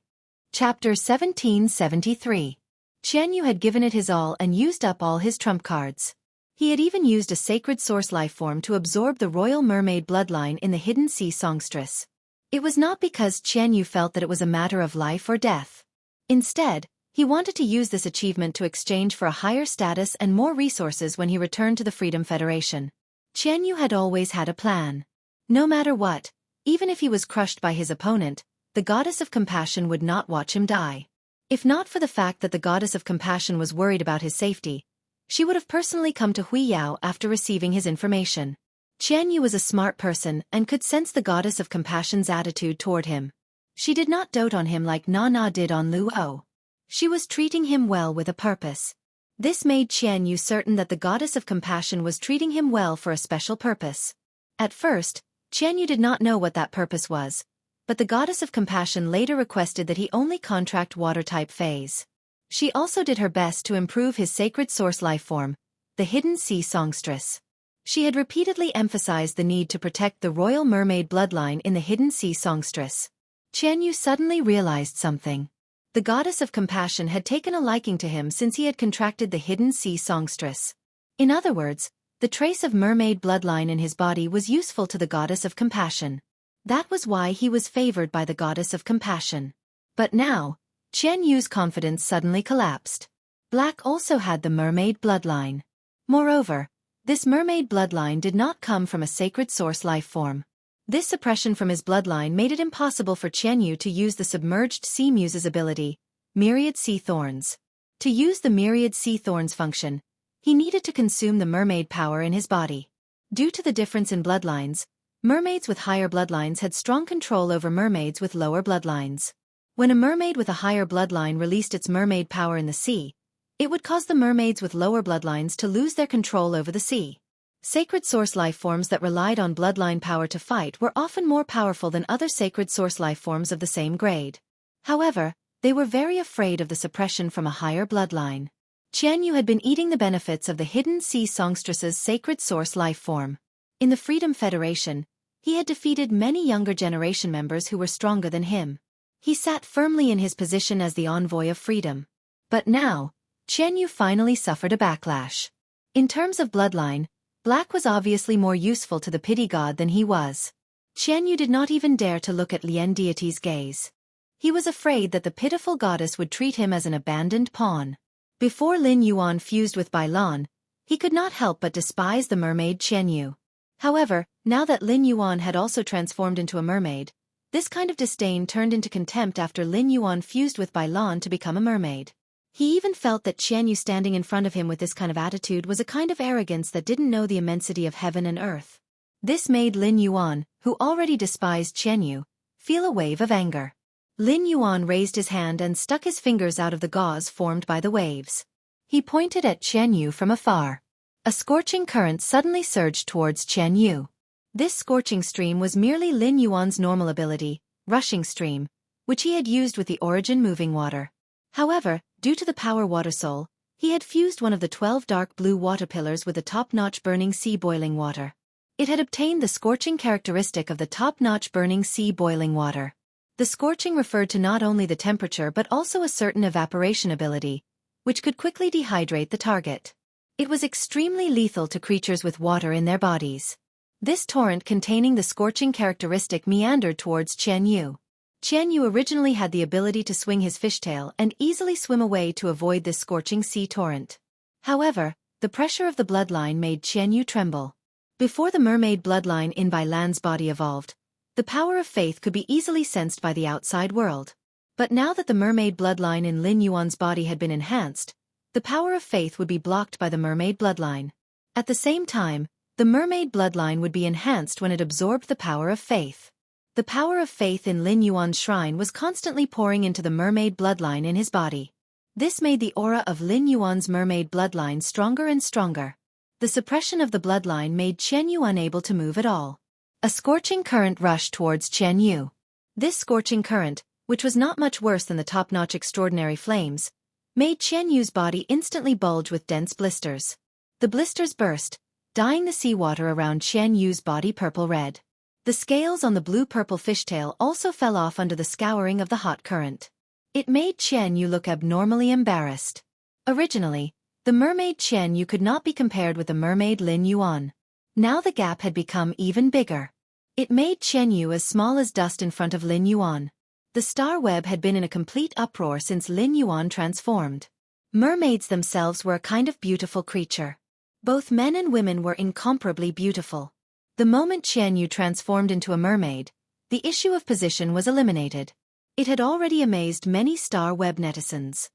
Chapter 1773. Qian Yu had given it his all and used up all his trump cards. He had even used a sacred source lifeform to absorb the royal mermaid bloodline in the hidden sea songstress. It was not because Qian Yu felt that it was a matter of life or death. Instead, he wanted to use this achievement to exchange for a higher status and more resources when he returned to the Freedom Federation. Qian Yu had always had a plan. No matter what, even if he was crushed by his opponent, the goddess of compassion would not watch him die. If not for the fact that the goddess of compassion was worried about his safety, she would have personally come to Huiyao after receiving his information. Qian Yu was a smart person and could sense the goddess of compassion's attitude toward him. She did not dote on him like Nana did on Luo. She was treating him well with a purpose. This made Qian Yu certain that the goddess of compassion was treating him well for a special purpose. At first, Qian Yu did not know what that purpose was, but the goddess of compassion later requested that he only contract water-type phase. She also did her best to improve his sacred source lifeform, the hidden sea songstress. She had repeatedly emphasized the need to protect the royal mermaid bloodline in the hidden sea songstress. Qian Yu suddenly realized something. The goddess of compassion had taken a liking to him since he had contracted the hidden sea songstress. In other words, the trace of mermaid bloodline in his body was useful to the goddess of compassion. That was why he was favored by the goddess of compassion. But now, Qian Yu's confidence suddenly collapsed. Black also had the mermaid bloodline. Moreover, this mermaid bloodline did not come from a sacred source life form. This suppression from his bloodline made it impossible for Qian Yu to use the submerged sea muse's ability, Myriad Sea Thorns. To use the Myriad Sea Thorns function, he needed to consume the mermaid power in his body. Due to the difference in bloodlines, mermaids with higher bloodlines had strong control over mermaids with lower bloodlines. When a mermaid with a higher bloodline released its mermaid power in the sea, it would cause the mermaids with lower bloodlines to lose their control over the sea. Sacred source life forms that relied on bloodline power to fight were often more powerful than other sacred source life forms of the same grade. However, they were very afraid of the suppression from a higher bloodline. Qian Yu had been eating the benefits of the hidden sea songstress's sacred source life form. In the Freedom Federation, he had defeated many younger generation members who were stronger than him. He sat firmly in his position as the envoy of freedom. But now, Qian Yu finally suffered a backlash. In terms of bloodline, Black was obviously more useful to the pity god than he was. Qian Yu did not even dare to look at Lian deity's gaze. He was afraid that the pitiful goddess would treat him as an abandoned pawn. Before Lin Yuan fused with Bailan, he could not help but despise the mermaid Qian Yu. However, now that Lin Yuan had also transformed into a mermaid, This kind of disdain turned into contempt after Lin Yuan fused with Bai Lan to become a mermaid. He even felt that Qian Yu standing in front of him with this kind of attitude was a kind of arrogance that didn't know the immensity of heaven and earth. This made Lin Yuan, who already despised Qian Yu, feel a wave of anger. Lin Yuan raised his hand and stuck his fingers out of the gauze formed by the waves. He pointed at Qian Yu from afar. A scorching current suddenly surged towards Qian Yu. This scorching stream was merely Lin Yuan's normal ability, rushing stream, which he had used with the origin moving water. However, due to the power water soul, he had fused one of the 12 dark blue water pillars with the top-notch burning sea boiling water. It had obtained the scorching characteristic of the top-notch burning sea boiling water. The scorching referred to not only the temperature but also a certain evaporation ability, which could quickly dehydrate the target. It was extremely lethal to creatures with water in their bodies. This torrent containing the scorching characteristic meandered towards Qian Yu. Qian Yu originally had the ability to swing his fishtail and easily swim away to avoid this scorching sea torrent. However, the pressure of the bloodline made Qian Yu tremble. Before the mermaid bloodline in Bai Lan's body evolved, the power of faith could be easily sensed by the outside world. But now that the mermaid bloodline in Lin Yuan's body had been enhanced, the power of faith would be blocked by the mermaid bloodline. At the same time, the mermaid bloodline would be enhanced when it absorbed the power of faith. The power of faith in Lin Yuan's shrine was constantly pouring into the mermaid bloodline in his body. This made the aura of Lin Yuan's mermaid bloodline stronger and stronger. The suppression of the bloodline made Qian Yu unable to move at all. A scorching current rushed towards Qian Yu. This scorching current, which was not much worse than the top-notch extraordinary flames, made Qian Yu's body instantly bulge with dense blisters. The blisters burst, dyeing the seawater around Qian Yu's body purple-red. The scales on the blue-purple fishtail also fell off under the scouring of the hot current. It made Qian Yu look abnormally embarrassed. Originally, the mermaid Qian Yu could not be compared with the mermaid Lin Yuan. Now the gap had become even bigger. It made Qian Yu as small as dust in front of Lin Yuan. The star web had been in a complete uproar since Lin Yuan transformed. Mermaids themselves were a kind of beautiful creature. Both men and women were incomparably beautiful. The moment Qian Yu transformed into a mermaid, the issue of position was eliminated. It had already amazed many star web netizens.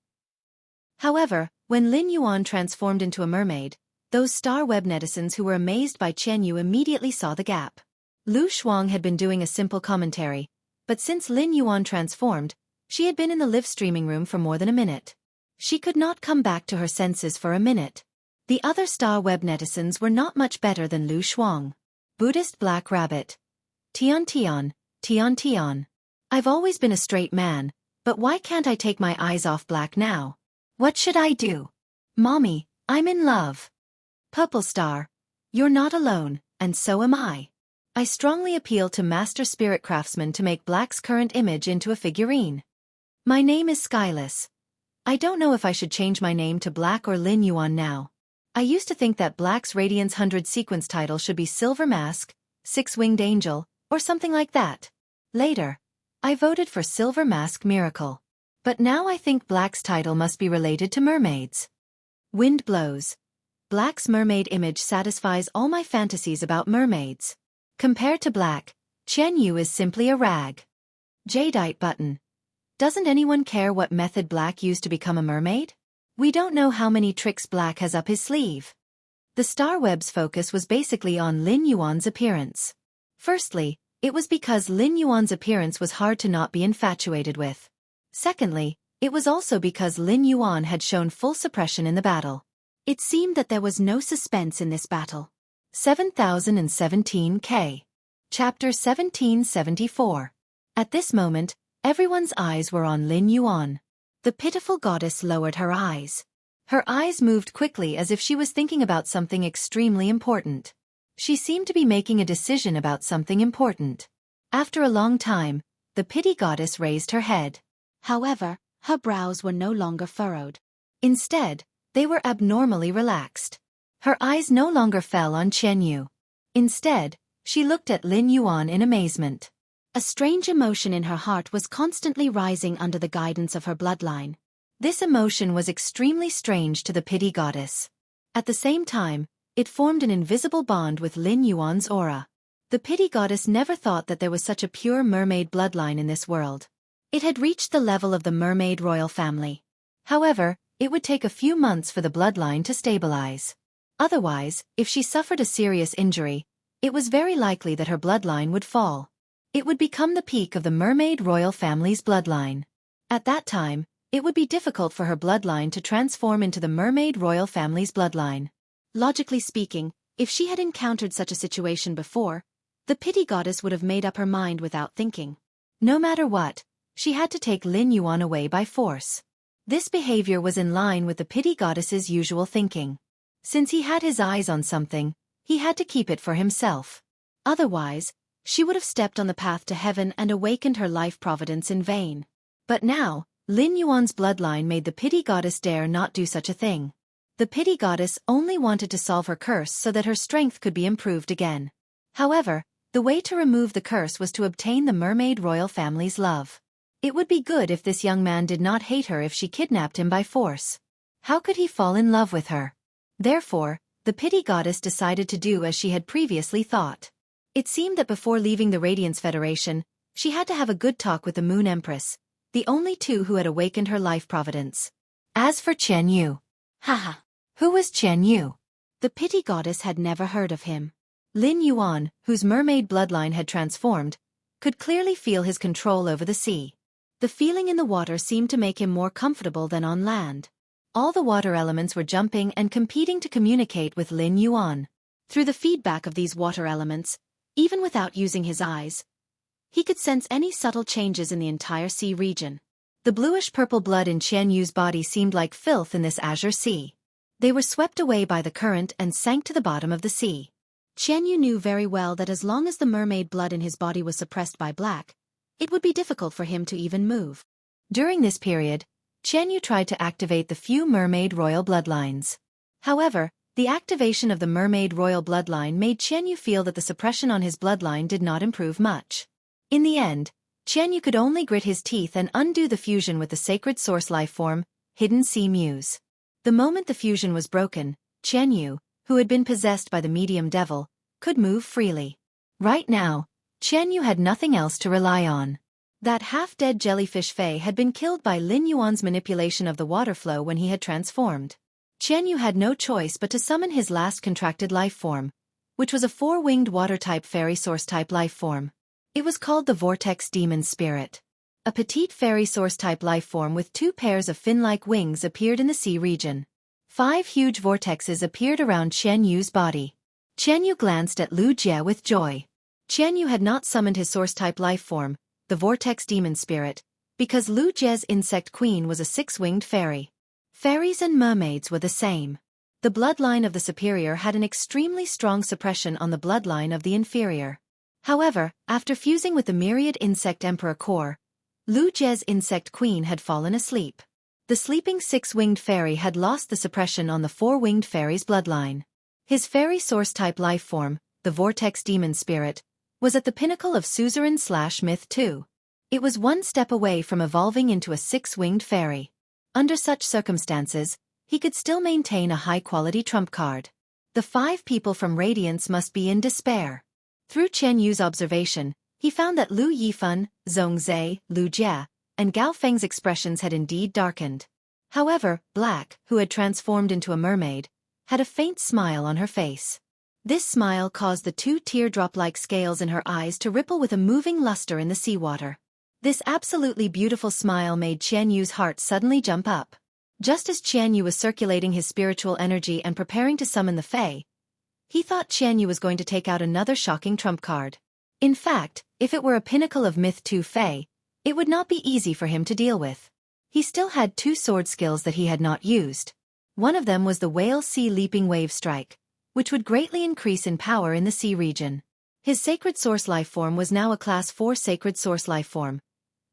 However, when Lin Yuan transformed into a mermaid, those star web netizens who were amazed by Qian Yu immediately saw the gap. Lu Shuang had been doing a simple commentary, but since Lin Yuan transformed, she had been in the live streaming room for more than a minute. She could not come back to her senses for a minute. The other star web netizens were not much better than Lu Shuang. Buddhist Black Rabbit. Tian Tian, Tian Tian. I've always been a straight man, but why can't I take my eyes off black now? What should I do? Mommy, I'm in love. Purple Star. You're not alone, and so am I. I strongly appeal to Master Spirit Craftsman to make Black's current image into a figurine. My name is Skyless. I don't know if I should change my name to Black or Lin Yuan now. I used to think that Black's Radiance 100 sequence title should be Silver Mask, Six-Winged Angel, or something like that. Later, I voted for Silver Mask Miracle. But now I think Black's title must be related to mermaids. Wind Blows. Black's mermaid image satisfies all my fantasies about mermaids. Compared to Black, Qian Yu is simply a rag. Jadeite Button. Doesn't anyone care what method Black used to become a mermaid? We don't know how many tricks Black has up his sleeve. The Star Web's focus was basically on Lin Yuan's appearance. Firstly, it was because Lin Yuan's appearance was hard to not be infatuated with. Secondly, it was also because Lin Yuan had shown full suppression in the battle. It seemed that there was no suspense in this battle. 7017K. Chapter 1774. At this moment, everyone's eyes were on Lin Yuan. The pitiful goddess lowered her eyes. Her eyes moved quickly as if she was thinking about something extremely important. She seemed to be making a decision about something important. After a long time, the pity goddess raised her head. However, her brows were no longer furrowed. Instead, they were abnormally relaxed. Her eyes no longer fell on Qian Yu. Instead, she looked at Lin Yuan in amazement. A strange emotion in her heart was constantly rising under the guidance of her bloodline. This emotion was extremely strange to the pity goddess. At the same time, it formed an invisible bond with Lin Yuan's aura. The pity goddess never thought that there was such a pure mermaid bloodline in this world. It had reached the level of the mermaid royal family. However, it would take a few months for the bloodline to stabilize. Otherwise, if she suffered a serious injury, it was very likely that her bloodline would fall. It would become the peak of the mermaid royal family's bloodline. At that time, it would be difficult for her bloodline to transform into the mermaid royal family's bloodline. Logically speaking, if she had encountered such a situation before, the pity goddess would have made up her mind without thinking. No matter what, she had to take Lin Yuan away by force. This behavior was in line with the pity goddess's usual thinking. Since he had his eyes on something, he had to keep it for himself. Otherwise, she would have stepped on the path to heaven and awakened her life providence in vain. But now, Lin Yuan's bloodline made the pity goddess dare not do such a thing. The pity goddess only wanted to solve her curse so that her strength could be improved again. However, the way to remove the curse was to obtain the mermaid royal family's love. It would be good if this young man did not hate her if she kidnapped him by force. How could he fall in love with her? Therefore, the pity goddess decided to do as she had previously thought. It seemed that before leaving the Radiance Federation, she had to have a good talk with the Moon Empress, the only two who had awakened her life providence. As for Chen Yu. Haha. Who was Chen Yu? The pity goddess had never heard of him. Lin Yuan, whose mermaid bloodline had transformed, could clearly feel his control over the sea. The feeling in the water seemed to make him more comfortable than on land. All the water elements were jumping and competing to communicate with Lin Yuan. Through the feedback of these water elements, even without using his eyes, he could sense any subtle changes in the entire sea region. The bluish-purple blood in Chen Yu's body seemed like filth in this azure sea. They were swept away by the current and sank to the bottom of the sea. Chen Yu knew very well that as long as the mermaid blood in his body was suppressed by black, it would be difficult for him to even move. During this period, Chen Yu tried to activate the few mermaid royal bloodlines. However, the activation of the mermaid royal bloodline made Chen Yu feel that the suppression on his bloodline did not improve much. In the end, Chen Yu could only grit his teeth and undo the fusion with the sacred source lifeform, Hidden Sea Muse. The moment the fusion was broken, Chen Yu, who had been possessed by the medium devil, could move freely. Right now, Chen Yu had nothing else to rely on. That half-dead jellyfish Fei had been killed by Lin Yuan's manipulation of the water flow when he had transformed. Chen Yu had no choice but to summon his last contracted life form, which was a four-winged water-type fairy source-type life form. It was called the Vortex Demon Spirit. A petite fairy source-type life form with two pairs of fin-like wings appeared in the sea region. 5 huge vortexes appeared around Chen Yu's body. Chen Yu glanced at Lu Jie with joy. Chen Yu had not summoned his source-type life form, the Vortex Demon Spirit, because Lu Jie's insect queen was a 6-winged fairy. Fairies and mermaids were the same. The bloodline of the superior had an extremely strong suppression on the bloodline of the inferior. However, after fusing with the myriad insect emperor core, Lu Jie's insect queen had fallen asleep. The sleeping 6-winged fairy had lost the suppression on the 4-winged fairy's bloodline. His fairy source-type life form, the Vortex Demon Spirit, was at the pinnacle of suzerain/myth 2. It was one step away from evolving into a 6-winged fairy. Under such circumstances, he could still maintain a high-quality trump card. The 5 people from Radiance must be in despair. Through Chen Yu's observation, he found that Lu Yifan, Zhongzhe, Lu Jie, and Gao Feng's expressions had indeed darkened. However, Black, who had transformed into a mermaid, had a faint smile on her face. This smile caused the 2 teardrop-like scales in her eyes to ripple with a moving luster in the seawater. This absolutely beautiful smile made Chen Yu's heart suddenly jump up. Just as Chen Yu was circulating his spiritual energy and preparing to summon the Fae, he thought Chen Yu was going to take out another shocking trump card. In fact, if it were a pinnacle of Myth 2 Fae, it would not be easy for him to deal with. He still had 2 sword skills that he had not used. One of them was the Whale Sea Leaping Wave Strike, which would greatly increase in power in the sea region. His Sacred Source Lifeform was now a Class 4 Sacred Source Lifeform,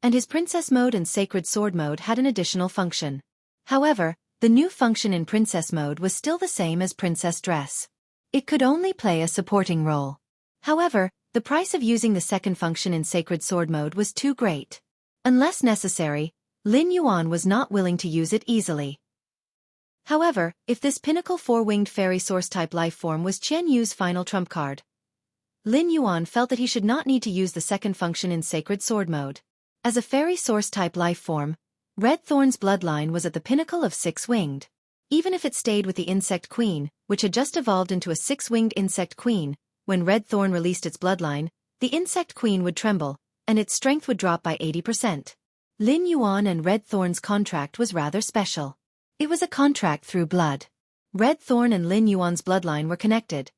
and his Princess Mode and Sacred Sword Mode had an additional function. However, the new function in Princess Mode was still the same as Princess Dress. It could only play a supporting role. However, the price of using the second function in Sacred Sword Mode was too great. Unless necessary, Lin Yuan was not willing to use it easily. However, if this pinnacle 4-winged fairy source-type life form was Chen Yu's final trump card, Lin Yuan felt that he should not need to use the second function in Sacred Sword mode. As a fairy source-type life form, Red Thorn's bloodline was at the pinnacle of six-winged. Even if it stayed with the Insect Queen, which had just evolved into a six-winged Insect Queen, when Red Thorn released its bloodline, the Insect Queen would tremble, and its strength would drop by 80%. Lin Yuan and Red Thorn's contract was rather special. It was a contract through blood. Red Thorn and Lin Yuan's bloodline were connected,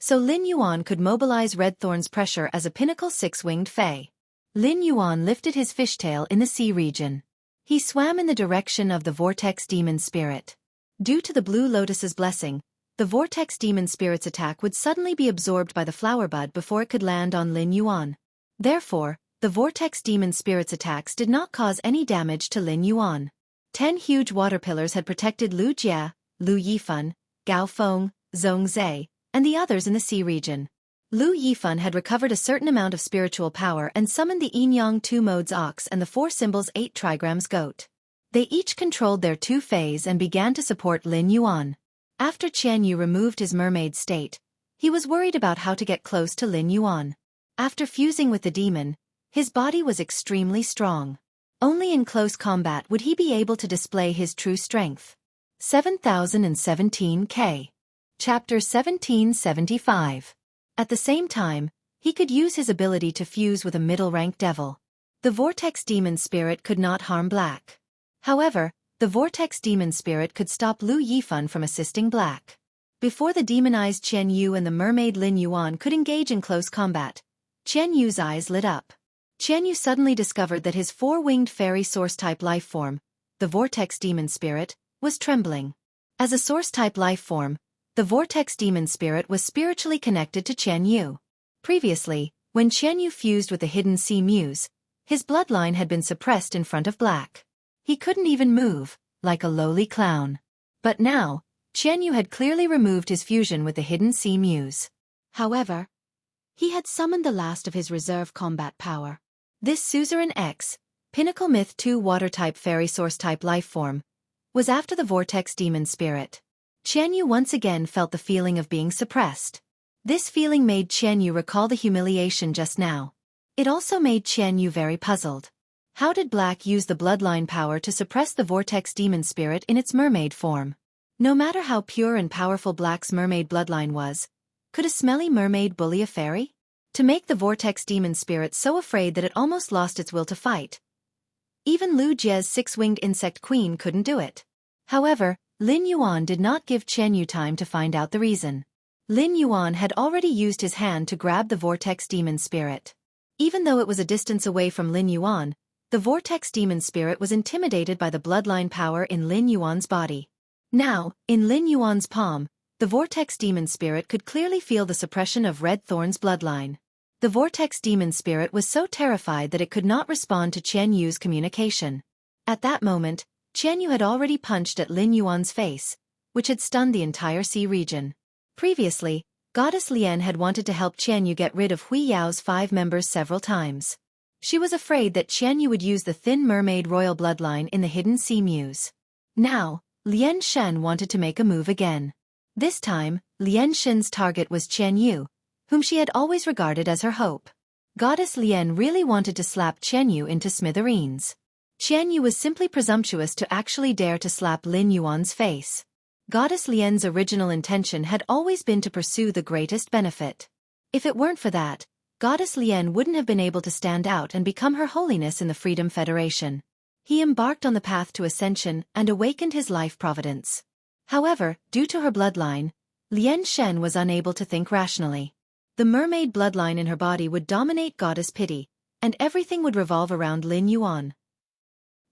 so Lin Yuan could mobilize Red Thorn's pressure as a pinnacle six-winged fae. Lin Yuan lifted his fishtail in the sea region. He swam in the direction of the Vortex Demon Spirit. Due to the Blue Lotus's blessing, the Vortex Demon Spirit's attack would suddenly be absorbed by the flower bud before it could land on Lin Yuan. Therefore, the Vortex Demon Spirit's attacks did not cause any damage to Lin Yuan. 10 huge water pillars had protected Lu Jie, Lu Yifan, Gao Feng, Zhong Zhe, and the others in the sea region. Lu Yifan had recovered a certain amount of spiritual power and summoned the Yin-Yang 2 modes ox and the 4 symbols 8 trigrams goat. They each controlled their 2 fays and began to support Lin Yuan. After Qian Yu removed his mermaid state, he was worried about how to get close to Lin Yuan. After fusing with the demon, his body was extremely strong. Only in close combat would he be able to display his true strength. 7017K. Chapter 1775. At the same time, he could use his ability to fuse with a middle-rank devil. The Vortex Demon Spirit could not harm Black. However, the Vortex Demon Spirit could stop Lu Yifan from assisting Black. Before the demonized Qian Yu and the mermaid Lin Yuan could engage in close combat, Qian Yu's eyes lit up. Qian Yu suddenly discovered that his 4-winged fairy source-type life form, the Vortex Demon Spirit, was trembling. As a source-type life form, the Vortex Demon Spirit was spiritually connected to Qian Yu. Previously, when Qian Yu fused with the hidden sea muse, his bloodline had been suppressed in front of Black. He couldn't even move, like a lowly clown. But now, Qian Yu had clearly removed his fusion with the hidden sea muse. However, he had summoned the last of his reserve combat power. This Suzerain X, Pinnacle Myth 2 water-type fairy source-type life form, was after the Vortex Demon Spirit. Qian Yu once again felt the feeling of being suppressed. This feeling made Qian Yu recall the humiliation just now. It also made Qian Yu very puzzled. How did Black use the bloodline power to suppress the Vortex Demon Spirit in its mermaid form? No matter how pure and powerful Black's mermaid bloodline was, could a smelly mermaid bully a fairy? To make the Vortex Demon Spirit so afraid that it almost lost its will to fight. Even Lu Jie's 6-winged Insect Queen couldn't do it. However, Lin Yuan did not give Qian Yu time to find out the reason. Lin Yuan had already used his hand to grab the Vortex Demon Spirit. Even though it was a distance away from Lin Yuan, the Vortex Demon Spirit was intimidated by the bloodline power in Lin Yuan's body. Now, in Lin Yuan's palm, the Vortex Demon Spirit could clearly feel the suppression of Red Thorn's bloodline. The Vortex Demon Spirit was so terrified that it could not respond to Qian Yu's communication. At that moment, Qian Yu had already punched at Lin Yuan's face, which had stunned the entire sea region. Previously, Goddess Lian had wanted to help Qian Yu get rid of Hui Yao's 5 members several times. She was afraid that Qian Yu would use the thin mermaid royal bloodline in the hidden sea muse. Now, Lian Shen wanted to make a move again. This time, Lian Shen's target was Qian Yu, whom she had always regarded as her hope. Goddess Lian really wanted to slap Qian Yu into smithereens. Qian Yu was simply presumptuous to actually dare to slap Lin Yuan's face. Goddess Lian's original intention had always been to pursue the greatest benefit. If it weren't for that, Goddess Lian wouldn't have been able to stand out and become Her Holiness in the Freedom Federation. He embarked on the path to ascension and awakened his life providence. However, due to her bloodline, Lian Shen was unable to think rationally. The mermaid bloodline in her body would dominate Goddess Pity, and everything would revolve around Lin Yuan.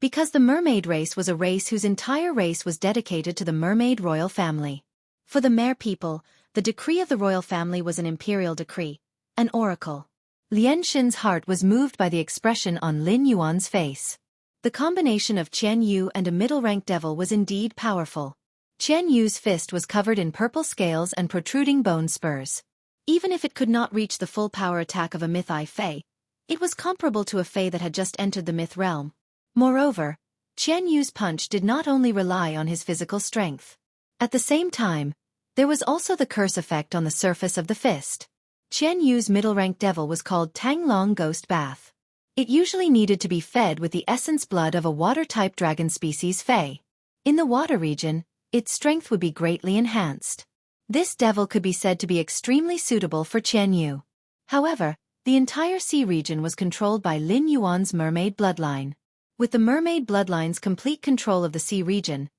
Because the mermaid race was a race whose entire race was dedicated to the mermaid royal family. For the Mer people, the decree of the royal family was an imperial decree, an oracle. Lian Shen's heart was moved by the expression on Lin Yuan's face. The combination of Qian Yu and a middle-rank devil was indeed powerful. Qian Yu's fist was covered in purple scales and protruding bone spurs. Even if it could not reach the full power attack of a myth-eye fae, it was comparable to a fae that had just entered the myth realm. Moreover, Qian Yu's punch did not only rely on his physical strength. At the same time, there was also the curse effect on the surface of the fist. Qian Yu's middle-rank devil was called Tanglong Ghost Bath. It usually needed to be fed with the essence blood of a water-type dragon species Fey. In the water region, its strength would be greatly enhanced. This devil could be said to be extremely suitable for Qian Yu. However, the entire sea region was controlled by Lin Yuan's mermaid bloodline. With the mermaid bloodline's complete control of the sea region,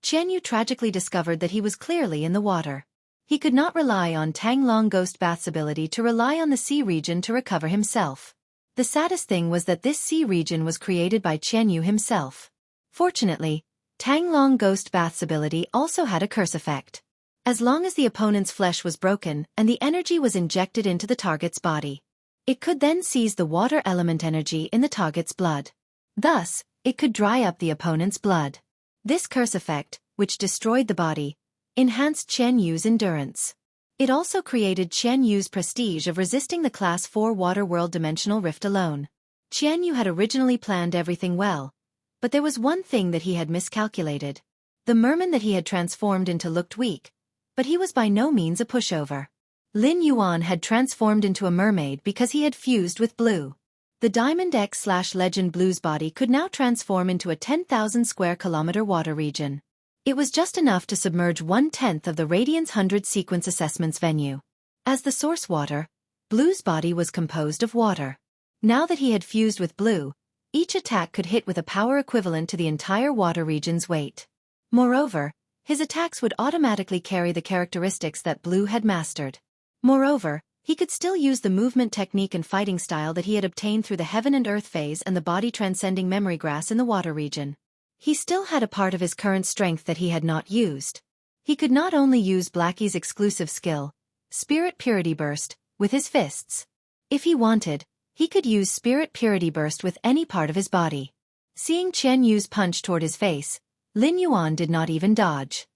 Qian Yu tragically discovered that he was clearly in the water. He could not rely on Tanglong Ghost Bath's ability to rely on the sea region to recover himself. The saddest thing was that this sea region was created by Qian Yu himself. Fortunately, Tanglong Ghost Bath's ability also had a curse effect. As long as the opponent's flesh was broken and the energy was injected into the target's body, it could then seize the water element energy in the target's blood. Thus, it could dry up the opponent's blood. This curse effect, which destroyed the body, enhanced Qian Yu's endurance. It also created Qian Yu's prestige of resisting the Class 4 Water World Dimensional Rift alone. Qian Yu had originally planned everything well, but there was one thing that he had miscalculated. The merman that he had transformed into looked weak, but he was by no means a pushover. Lin Yuan had transformed into a mermaid because he had fused with blue. The Diamond X/Legend Blue's body could now transform into a 10,000 square kilometer water region. It was just enough to submerge 1/10 of the Radiance 100 sequence assessments venue. As the source water, Blue's body was composed of water. Now that he had fused with Blue, each attack could hit with a power equivalent to the entire water region's weight. Moreover, his attacks would automatically carry the characteristics that Blue had mastered. Moreover, he could still use the movement technique and fighting style that he had obtained through the Heaven and Earth phase and the body-transcending memory grass in the water region. He still had a part of his current strength that he had not used. He could not only use Blackie's exclusive skill, Spirit Purity Burst, with his fists. If he wanted, he could use Spirit Purity Burst with any part of his body. Seeing Qian Yu's punch toward his face, Lin Yuan did not even dodge.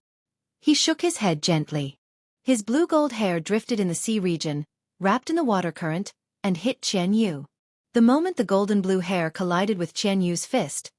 He shook his head gently. His blue-gold hair drifted in the sea region, wrapped in the water current, and hit Qian Yu. The moment the golden blue hair collided with Qian Yu's fist,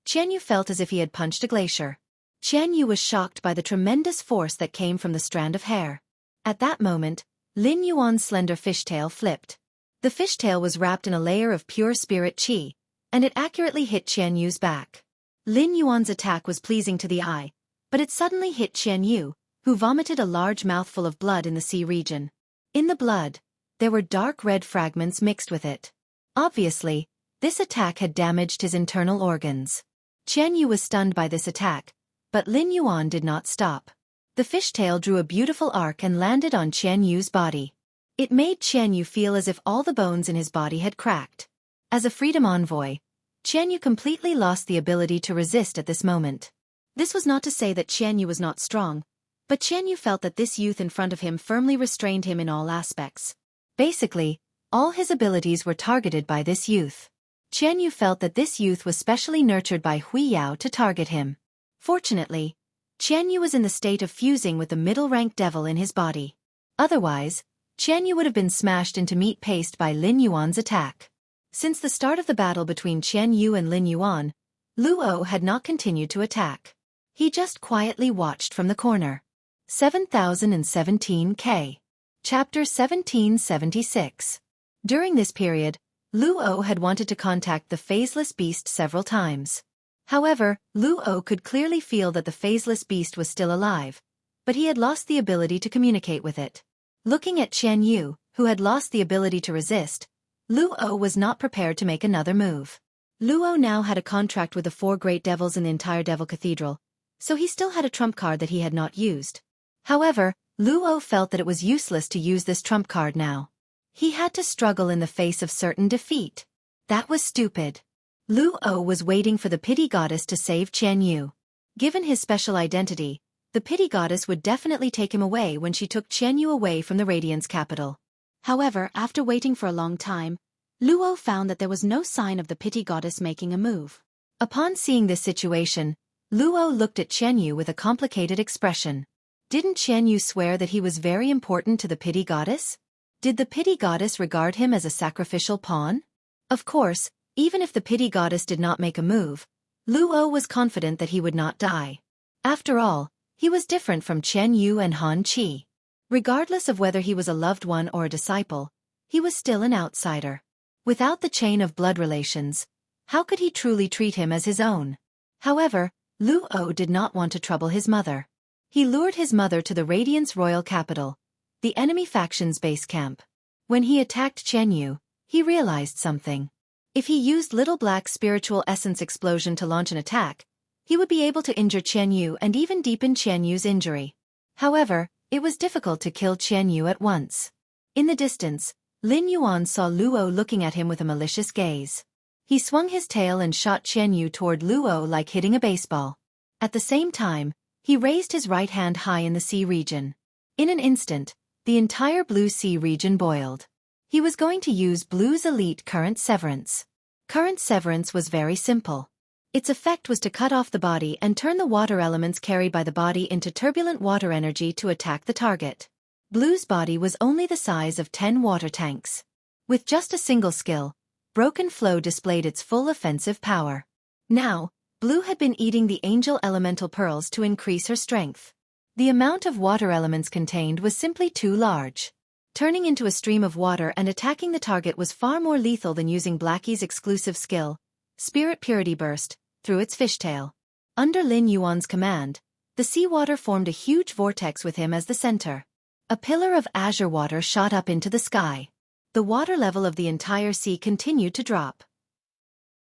Qian Yu felt as if he had punched a glacier. Qian Yu was shocked by the tremendous force that came from the strand of hair. At that moment, Lin Yuan's slender fishtail flipped. The fishtail was wrapped in a layer of pure spirit qi, and it accurately hit Qian Yu's back. Lin Yuan's attack was pleasing to the eye, but it suddenly hit Qian Yu, who vomited a large mouthful of blood in the sea region. In the blood, there were dark red fragments mixed with it. Obviously, this attack had damaged his internal organs. Qian Yu was stunned by this attack, but Lin Yuan did not stop. The fishtail drew a beautiful arc and landed on Qian Yu's body. It made Qian Yu feel as if all the bones in his body had cracked. As a freedom envoy, Qian Yu completely lost the ability to resist at this moment. This was not to say that Qian Yu was not strong, but Qian Yu felt that this youth in front of him firmly restrained him in all aspects. Basically, all his abilities were targeted by this youth. Qian Yu felt that this youth was specially nurtured by Hui Yao to target him. Fortunately, Qian Yu was in the state of fusing with the middle-rank devil in his body. Otherwise, Qian Yu would have been smashed into meat paste by Lin Yuan's attack. Since the start of the battle between Qian Yu and Lin Yuan, Luo had not continued to attack. He just quietly watched from the corner. 7017K. Chapter 1776. During this period, Luo had wanted to contact the phaseless beast several times. However, Luo could clearly feel that the phaseless beast was still alive, but he had lost the ability to communicate with it. Looking at Qian Yu, who had lost the ability to resist, Luo was not prepared to make another move. Luo now had a contract with the 4 great devils in the entire Devil Cathedral, so he still had a trump card that he had not used. However, Luo felt that it was useless to use this trump card now. He had to struggle in the face of certain defeat. That was stupid. Luo was waiting for the pity goddess to save Qian Yu. Given his special identity, the pity goddess would definitely take him away when she took Qian Yu away from the Radiance capital. However, after waiting for a long time, Luo found that there was no sign of the pity goddess making a move. Upon seeing this situation, Luo looked at Qian Yu with a complicated expression. Didn't Qian Yu swear that he was very important to the pity goddess? Did the pity goddess regard him as a sacrificial pawn? Of course, even if the pity goddess did not make a move, Luo was confident that he would not die. After all, he was different from Qian Yu and Han Qi. Regardless of whether he was a loved one or a disciple, he was still an outsider. Without the chain of blood relations, how could he truly treat him as his own? However, Luo did not want to trouble his mother. He lured his mother to the Radiant's royal capital, the enemy faction's base camp. When he attacked Qianyu, he realized something. If he used Little Black's spiritual essence explosion to launch an attack, he would be able to injure Qianyu and even deepen Qianyu's injury. However, it was difficult to kill Qianyu at once. In the distance, Lin Yuan saw Luo looking at him with a malicious gaze. He swung his tail and shot Qianyu toward Luo like hitting a baseball. At the same time, he raised his right hand high in the sea region. In an instant, the entire Blue Sea region boiled. He was going to use Blue's elite Current Severance. Current Severance was very simple. Its effect was to cut off the body and turn the water elements carried by the body into turbulent water energy to attack the target. Blue's body was only the size of 10 water tanks. With just a single skill, Broken Flow displayed its full offensive power. Now, Blue had been eating the angel elemental pearls to increase her strength. The amount of water elements contained was simply too large. Turning into a stream of water and attacking the target was far more lethal than using Blackie's exclusive skill, Spirit Purity Burst, through its fishtail. Under Lin Yuan's command, the seawater formed a huge vortex with him as the center. A pillar of azure water shot up into the sky. The water level of the entire sea continued to drop.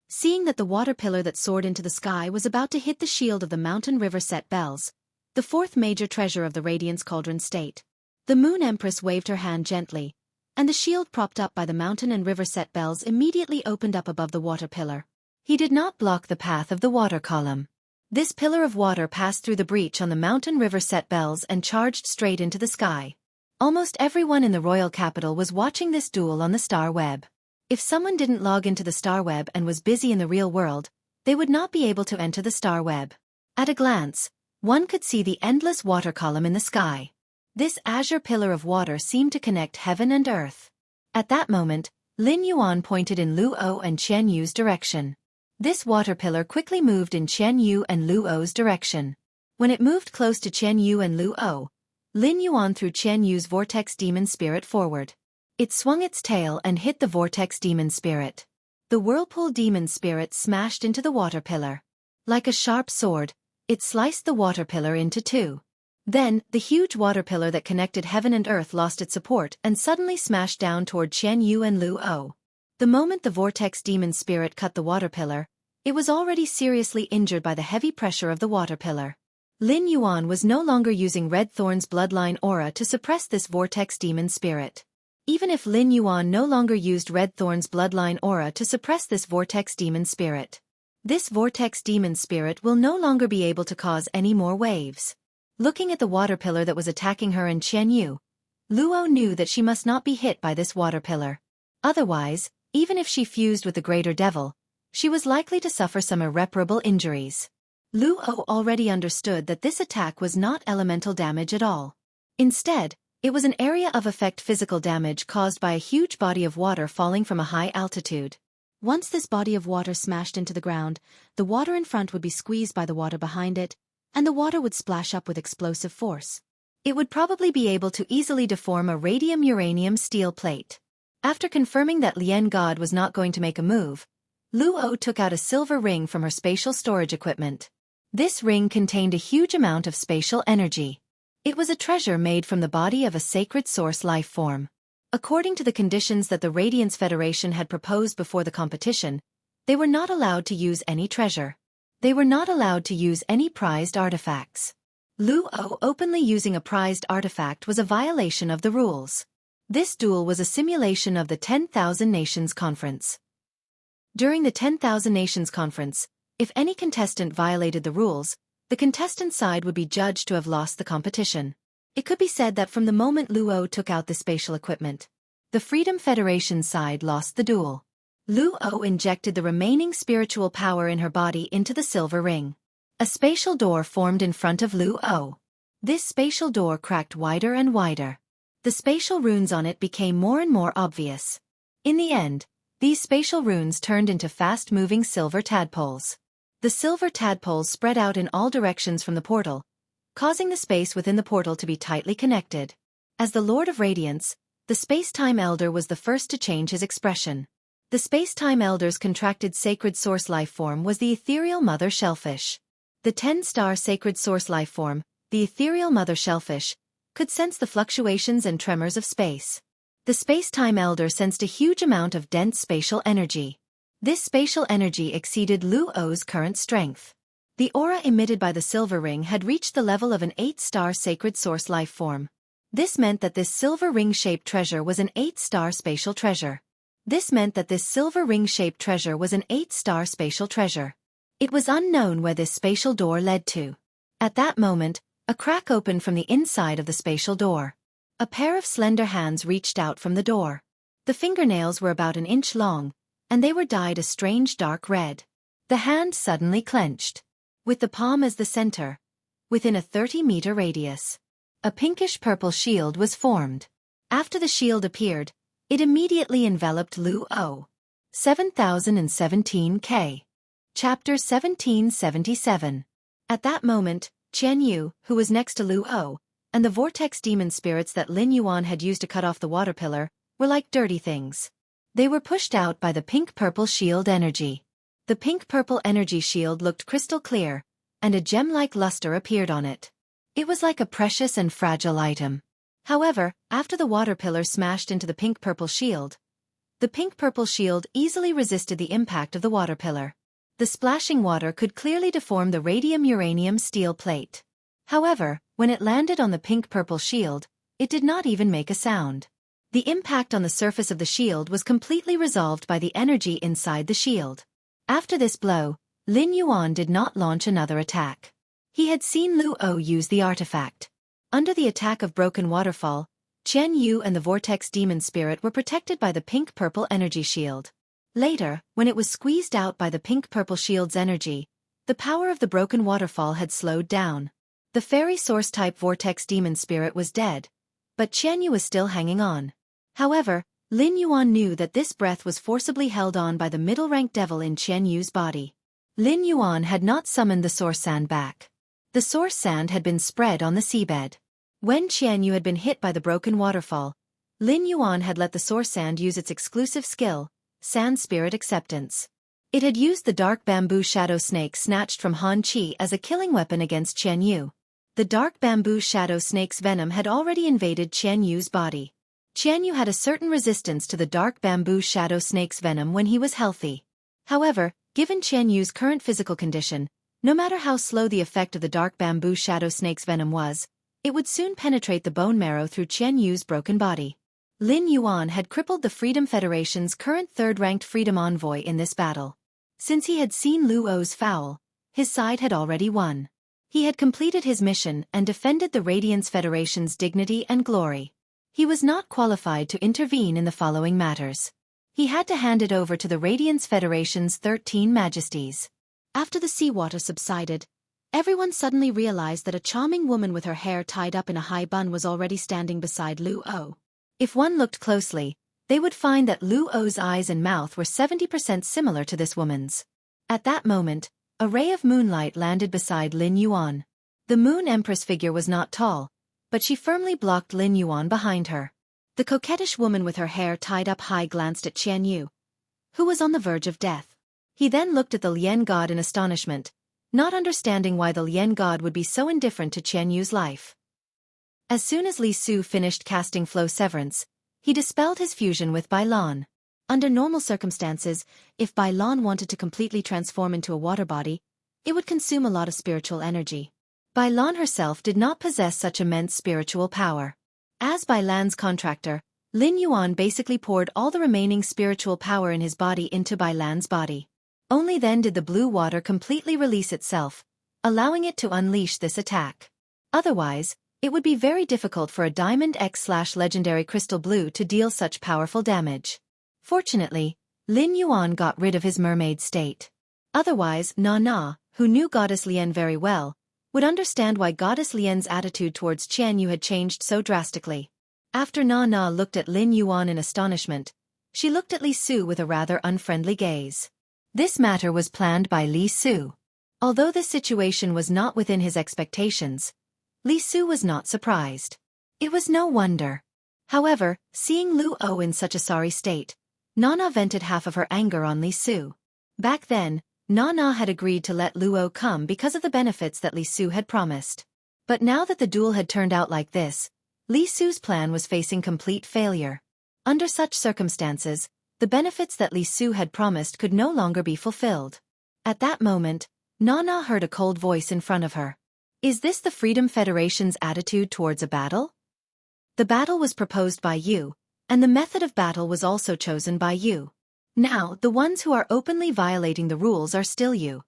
Seeing that the water pillar that soared into the sky was about to hit the shield of the mountain river set bells, the fourth major treasure of the Radiance Cauldron state, the Moon Empress waved her hand gently, and the shield propped up by the mountain and river set bells immediately opened up above the water pillar. He did not block the path of the water column. This pillar of water passed through the breach on the mountain river set bells and charged straight into the sky. Almost everyone in the royal capital was watching this duel on the star web. If someone didn't log into the star web and was busy in the real world, they would not be able to enter the star web. At a glance, one could see the endless water column in the sky. This azure pillar of water seemed to connect heaven and earth. At that moment, Lin Yuan pointed in Luo and Qianyu's direction. This water pillar quickly moved in Qianyu and Luo's direction. When it moved close to Qianyu and Luo, Lin Yuan threw Qianyu's vortex demon spirit forward. It swung its tail and hit the vortex demon spirit. The whirlpool demon spirit smashed into the water pillar. Like a sharp sword, it sliced the water pillar into two. Then, the huge water pillar that connected heaven and earth lost its support and suddenly smashed down toward Qianyu and Luo. The moment the vortex demon spirit cut the water pillar, it was already seriously injured by the heavy pressure of the water pillar. Lin Yuan was no longer using Red Thorn's bloodline aura to suppress this vortex demon spirit. Even if Lin Yuan no longer used Red Thorn's bloodline aura to suppress this vortex demon spirit, this vortex demon spirit will no longer be able to cause any more waves. Looking at the water pillar that was attacking her and Qianyu, Luo knew that she must not be hit by this water pillar. Otherwise, even if she fused with the greater devil, she was likely to suffer some irreparable injuries. Luo already understood that this attack was not elemental damage at all. Instead, it was an area of effect physical damage caused by a huge body of water falling from a high altitude. Once this body of water smashed into the ground, the water in front would be squeezed by the water behind it, and the water would splash up with explosive force. It would probably be able to easily deform a radium-uranium steel plate. After confirming that Lien God was not going to make a move, Luo took out a silver ring from her spatial storage equipment. This ring contained a huge amount of spatial energy. It was a treasure made from the body of a sacred source life form. According to the conditions that the Radiance Federation had proposed before the competition, they were not allowed to use any treasure. They were not allowed to use any prized artifacts. Luo openly using a prized artifact was a violation of the rules. This duel was a simulation of the 10,000 Nations Conference. During the 10,000 Nations Conference, if any contestant violated the rules, the contestant side would be judged to have lost the competition. It could be said that from the moment Luo took out the spatial equipment, the Freedom Federation side lost the duel. Luo injected the remaining spiritual power in her body into the silver ring. A spatial door formed in front of Luo. This spatial door cracked wider and wider. The spatial runes on it became more and more obvious. In the end, these spatial runes turned into fast-moving silver tadpoles. The silver tadpoles spread out in all directions from the portal, causing the space within the portal to be tightly connected. As the Lord of Radiance, the Space-Time Elder was the first to change his expression. The Space-Time Elder's contracted sacred source lifeform was the ethereal mother shellfish. The 10-star sacred source lifeform, the ethereal mother shellfish, could sense the fluctuations and tremors of space. The Space-Time Elder sensed a huge amount of dense spatial energy. This spatial energy exceeded Luo's current strength. The aura emitted by the silver ring had reached the level of an 8-star sacred source lifeform. This meant that this silver ring-shaped treasure was an 8-star spatial treasure. It was unknown where this spatial door led to. At that moment, a crack opened from the inside of the spatial door. A pair of slender hands reached out from the door. The fingernails were about an inch long, and they were dyed a strange dark red. The hand suddenly clenched. With the palm as the center, within a 30-meter radius, a pinkish-purple shield was formed. After the shield appeared, it immediately enveloped Luo. 7017 K. Chapter 1777. At that moment, Qian Yu, who was next to Luo, and the vortex demon spirits that Lin Yuan had used to cut off the water pillar, were like dirty things. They were pushed out by the pink-purple shield energy. The pink-purple energy shield looked crystal clear, and a gem-like luster appeared on it. It was like a precious and fragile item. However, after the water pillar smashed into the pink-purple shield, the pink-purple shield easily resisted the impact of the water pillar. The splashing water could clearly deform the radium-uranium steel plate. However, when it landed on the pink-purple shield, it did not even make a sound. The impact on the surface of the shield was completely resolved by the energy inside the shield. After this blow, Lin Yuan did not launch another attack. He had seen Luo use the artifact. Under the attack of Broken Waterfall, Qian Yu and the Vortex Demon Spirit were protected by the pink-purple energy shield. Later, when it was squeezed out by the pink-purple shield's energy, the power of the Broken Waterfall had slowed down. The Fairy Source-type Vortex Demon Spirit was dead, but Qian Yu was still hanging on. However, Lin Yuan knew that this breath was forcibly held on by the middle-ranked devil in Qian Yu's body. Lin Yuan had not summoned the source sand back. The source sand had been spread on the seabed. When Qian Yu had been hit by the Broken Waterfall, Lin Yuan had let the source sand use its exclusive skill, Sand Spirit Acceptance. It had used the dark bamboo shadow snake snatched from Han Qi as a killing weapon against Qian Yu. The dark bamboo shadow snake's venom had already invaded Qian Yu's body. Qian Yu had a certain resistance to the dark bamboo shadow snake's venom when he was healthy. However, given Qian Yu's current physical condition, no matter how slow the effect of the dark bamboo shadow snake's venom was, it would soon penetrate the bone marrow through Qian Yu's broken body. Lin Yuan had crippled the Freedom Federation's current third-ranked Freedom Envoy in this battle. Since he had seen Luo's foul, his side had already won. He had completed his mission and defended the Radiance Federation's dignity and glory. He was not qualified to intervene in the following matters. He had to hand it over to the Radiance Federation's 13 Majesties. After the seawater subsided, everyone suddenly realized that a charming woman with her hair tied up in a high bun was already standing beside Luo. If one looked closely, they would find that Luo's eyes and mouth were 70% similar to this woman's. At that moment, a ray of moonlight landed beside Lin Yuan. The Moon Empress figure was not tall, but she firmly blocked Lin Yuan behind her. The coquettish woman with her hair tied up high glanced at Qian Yu, who was on the verge of death. He then looked at the Lien God in astonishment, not understanding why the Lien God would be so indifferent to Qian Yu's life. As soon as Li Su finished casting Flow Severance, he dispelled his fusion with Bailan. Under normal circumstances, if Bailan wanted to completely transform into a water body, it would consume a lot of spiritual energy. Bailan herself did not possess such immense spiritual power. As Bailan's contractor, Lin Yuan basically poured all the remaining spiritual power in his body into Bailan's body. Only then did the blue water completely release itself, allowing it to unleash this attack. Otherwise, it would be very difficult for a Diamond X/Legendary Crystal Blue to deal such powerful damage. Fortunately, Lin Yuan got rid of his mermaid state. Otherwise, Na, who knew Goddess Lien very well, would understand why Goddess Lien's attitude towards Qian Yu had changed so drastically. After Na looked at Lin Yuan in astonishment, she looked at Li Su with a rather unfriendly gaze. This matter was planned by Li Su. Although this situation was not within his expectations, Li Su was not surprised. It was no wonder. However, seeing Lu O in such a sorry state, Nana vented half of her anger on Li Su. Back then, Nana had agreed to let Lu O come because of the benefits that Li Su had promised. But now that the duel had turned out like this, Li Su's plan was facing complete failure. Under such circumstances, the benefits that Li Su had promised could no longer be fulfilled. At that moment, Nana heard a cold voice in front of her. Is this the Freedom Federation's attitude towards a battle? The battle was proposed by you, and the method of battle was also chosen by you. Now, the ones who are openly violating the rules are still you.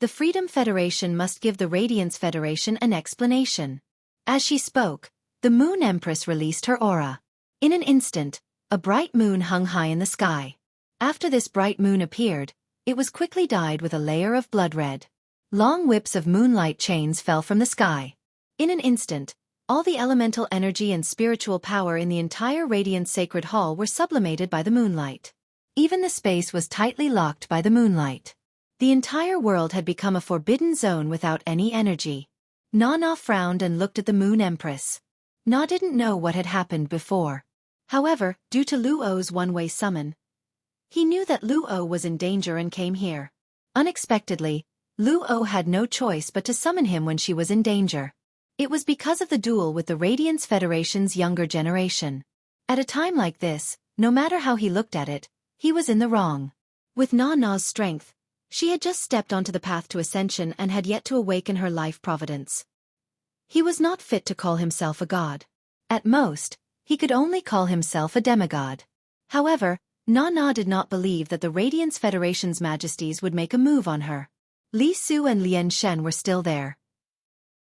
The Freedom Federation must give the Radiance Federation an explanation. As she spoke, the Moon Empress released her aura. In an instant, a bright moon hung high in the sky. After this bright moon appeared, it was quickly dyed with a layer of blood red. Long whips of moonlight chains fell from the sky. In an instant, all the elemental energy and spiritual power in the entire Radiant Sacred Hall were sublimated by the moonlight. Even the space was tightly locked by the moonlight. The entire world had become a forbidden zone without any energy. Na frowned and looked at the Moon Empress. Na didn't know what had happened before. However, due to Lu O's one-way summon, he knew that Lu O was in danger and came here. Unexpectedly, Lu O had no choice but to summon him when she was in danger. It was because of the duel with the Radiance Federation's younger generation. At a time like this, no matter how he looked at it, he was in the wrong. With Na's strength, she had just stepped onto the path to ascension and had yet to awaken her life providence. He was not fit to call himself a god. At most, he could only call himself a demigod. However, Na did not believe that the Radiance Federation's majesties would make a move on her. Li Su and Lian Shen were still there.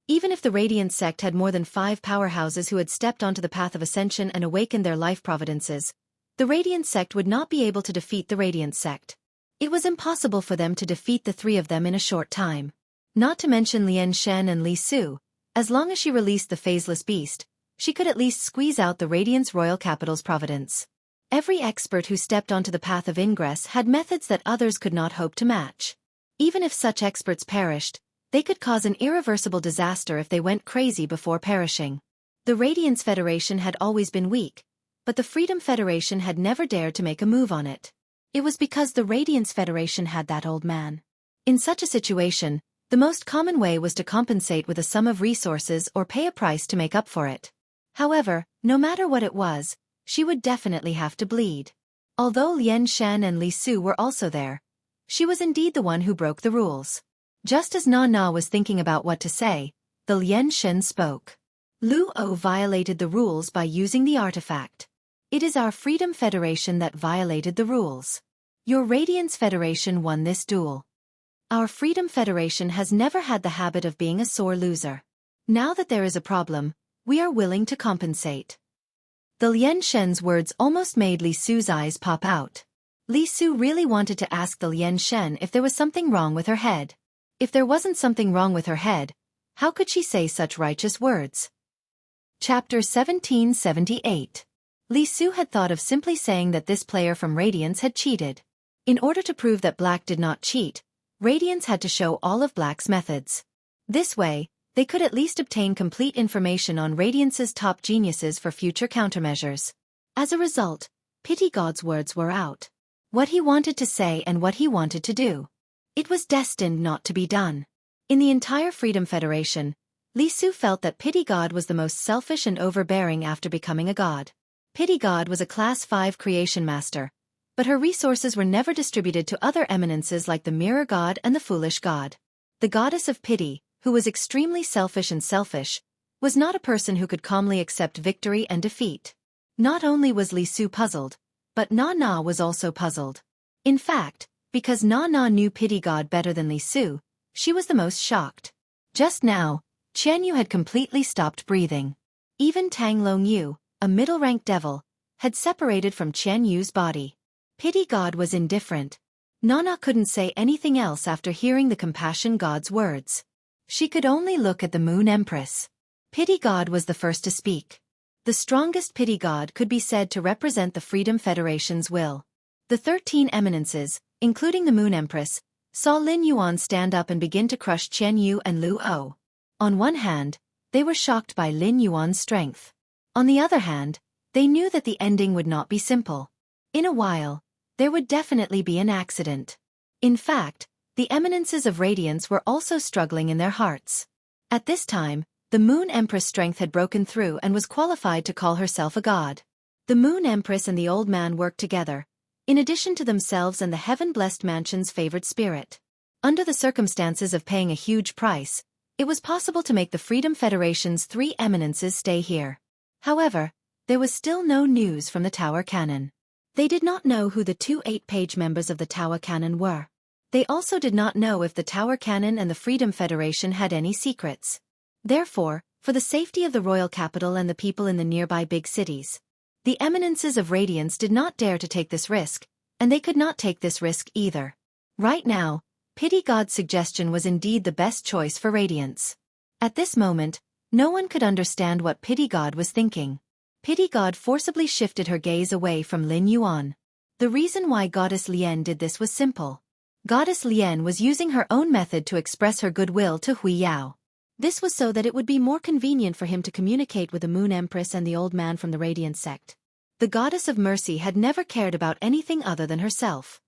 Even if the Radiant sect had more than 5 powerhouses who had stepped onto the path of ascension and awakened their life providences, the Radiant sect would not be able to defeat the Radiant sect. It was impossible for them to defeat the 3 of them in a short time. Not to mention Lian Shen and Li Su, as long as she released the phaseless beast, she could at least squeeze out the Radiance Royal Capital's providence. Every expert who stepped onto the path of ingress had methods that others could not hope to match. Even if such experts perished, they could cause an irreversible disaster if they went crazy before perishing. The Radiance Federation had always been weak, but the Freedom Federation had never dared to make a move on it. It was because the Radiance Federation had that old man. In such a situation, the most common way was to compensate with a sum of resources or pay a price to make up for it. However, no matter what it was, she would definitely have to bleed. Although Lian Shen and Li Su were also there, she was indeed the one who broke the rules. Just as Na was thinking about what to say, the Lian Shen spoke. Lu O violated the rules by using the artifact. It is our Freedom Federation that violated the rules. Your Radiance Federation won this duel. Our Freedom Federation has never had the habit of being a sore loser. Now that there is a problem, we are willing to compensate. The Lian Shen's words almost made Li Su's eyes pop out. Li Su really wanted to ask the Lian Shen if there was something wrong with her head. If there wasn't something wrong with her head, how could she say such righteous words? Chapter 1778. Li Su had thought of simply saying that this player from Radiance had cheated. In order to prove that Black did not cheat, Radiance had to show all of Black's methods. This way, they could at least obtain complete information on Radiance's top geniuses for future countermeasures. As a result, Pity God's words were out. What he wanted to say and what he wanted to do. It was destined not to be done. In the entire Freedom Federation, Li Su felt that Pity God was the most selfish and overbearing after becoming a god. Pity God was a Class 5 creation master, but her resources were never distributed to other eminences like the Mirror God and the Foolish God. The Goddess of Pity, who was extremely selfish and selfish, was not a person who could calmly accept victory and defeat. Not only was Li Su puzzled, but Na was also puzzled. In fact, because Na knew Pity God better than Li Su, she was the most shocked. Just now, Qian Yu had completely stopped breathing. Even Tang Long Yu, a middle-ranked devil, had separated from Qian Yu's body. Pity God was indifferent. Na couldn't say anything else after hearing the Compassion God's words. She could only look at the Moon Empress. Pity God was the first to speak. The strongest Pity God could be said to represent the Freedom Federation's will. The 13 eminences, including the Moon Empress, saw Lin Yuan stand up and begin to crush Qian Yu and Lu O. On one hand, They were shocked by Lin Yuan's strength. On the other hand, they knew that the ending would not be simple. In a while, there would definitely be an accident. In fact, the eminences of radiance were also struggling in their hearts. At this time, the Moon Empress' strength had broken through and was qualified to call herself a god. The Moon Empress and the old man worked together, in addition to themselves and the heaven-blessed mansion's favored spirit. Under the circumstances of paying a huge price, it was possible to make the Freedom Federation's 3 eminences stay here. However, there was still no news from the Tower Cannon. They did not know who the 2 8-page members of the Tower Cannon were. They also did not know if the Tower Cannon and the Freedom Federation had any secrets. Therefore, for the safety of the royal capital and the people in the nearby big cities, the eminences of Radiance did not dare to take this risk, and they could not take this risk either. Right now, Pity God's suggestion was indeed the best choice for Radiance. At this moment, no one could understand what Pity God was thinking. Pity God forcibly shifted her gaze away from Lin Yuan. The reason why Goddess Lien did this was simple. Goddess Lien was using her own method to express her goodwill to Hui Yao. This was so that it would be more convenient for him to communicate with the Moon Empress and the old man from the Radiant sect. The Goddess of Mercy had never cared about anything other than herself.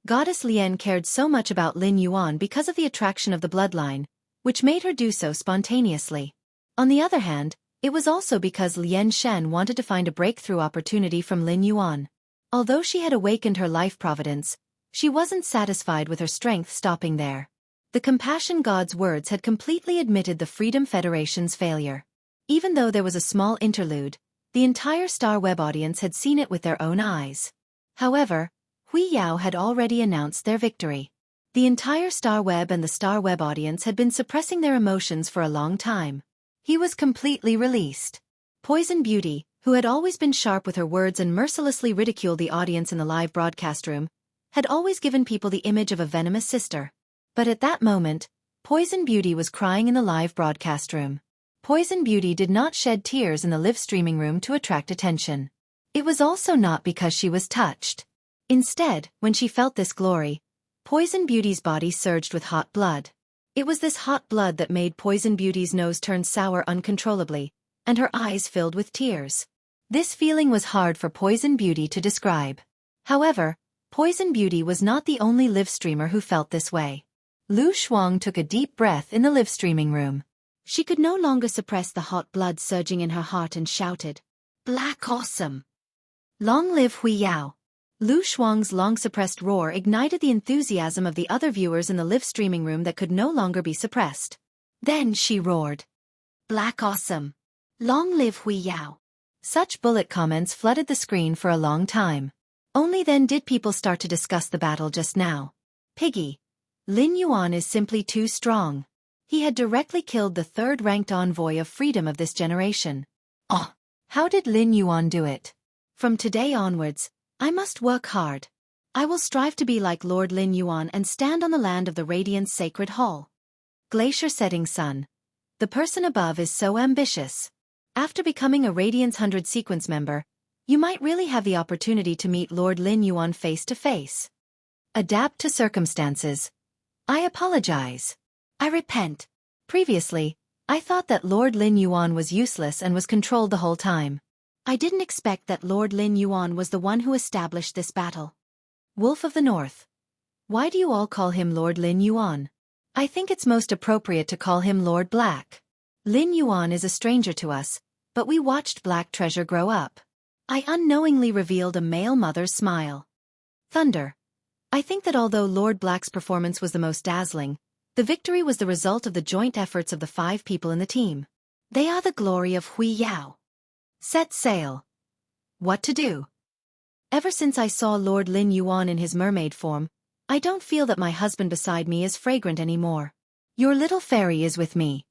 Goddess Lien cared so much about Lin Yuan because of the attraction of the bloodline, which made her do so spontaneously. On the other hand, it was also because Lien Shen wanted to find a breakthrough opportunity from Lin Yuan. Although she had awakened her life providence, she wasn't satisfied with her strength stopping there. The Compassion God's words had completely admitted the Freedom Federation's failure. Even though there was a small interlude, the entire Star Web audience had seen it with their own eyes. However, Hui Yao had already announced their victory. The entire Star Web and the Star Web audience had been suppressing their emotions for a long time. He was completely released. Poison Beauty, who had always been sharp with her words and mercilessly ridiculed the audience in the live broadcast room, had always given people the image of a venomous sister. But at that moment, Poison Beauty was crying in the live broadcast room. Poison Beauty did not shed tears in the live streaming room to attract attention. It was also not because she was touched. Instead, when she felt this glory, Poison Beauty's body surged with hot blood. It was this hot blood that made Poison Beauty's nose turn sour uncontrollably, and her eyes filled with tears. This feeling was hard for Poison Beauty to describe. However, Poison Beauty was not the only live streamer who felt this way. Lu Shuang took a deep breath in the live streaming room. She could no longer suppress the hot blood surging in her heart and shouted, "Black awesome! Long live Hui Yao!" Lu Shuang's long-suppressed roar ignited the enthusiasm of the other viewers in the live streaming room that could no longer be suppressed. Then she roared, "Black awesome! Long live Hui Yao!" Such bullet comments flooded the screen for a long time. Only then did people start to discuss the battle just now. Piggy, Lin Yuan is simply too strong. He had directly killed the 3rd-ranked envoy of freedom of this generation. Oh, how did Lin Yuan do it? From today onwards, I must work hard. I will strive to be like Lord Lin Yuan and stand on the land of the Radiance Sacred Hall. Glacier Setting Sun. The person above is so ambitious. After becoming a Radiance 100 sequence member, you might really have the opportunity to meet Lord Lin Yuan face to face. Adapt to circumstances. I apologize. I repent. Previously, I thought that Lord Lin Yuan was useless and was controlled the whole time. I didn't expect that Lord Lin Yuan was the one who established this battle. Wolf of the North. Why do you all call him Lord Lin Yuan? I think it's most appropriate to call him Lord Black. Lin Yuan is a stranger to us, but we watched Black Treasure grow up. I unknowingly revealed a male mother's smile. Thunder. I think that although Lord Black's performance was the most dazzling, the victory was the result of the joint efforts of the 5 people in the team. They are the glory of Hui Yao. Set sail. What to do? Ever since I saw Lord Lin Yuan in his mermaid form, I don't feel that my husband beside me is fragrant anymore. Your little fairy is with me.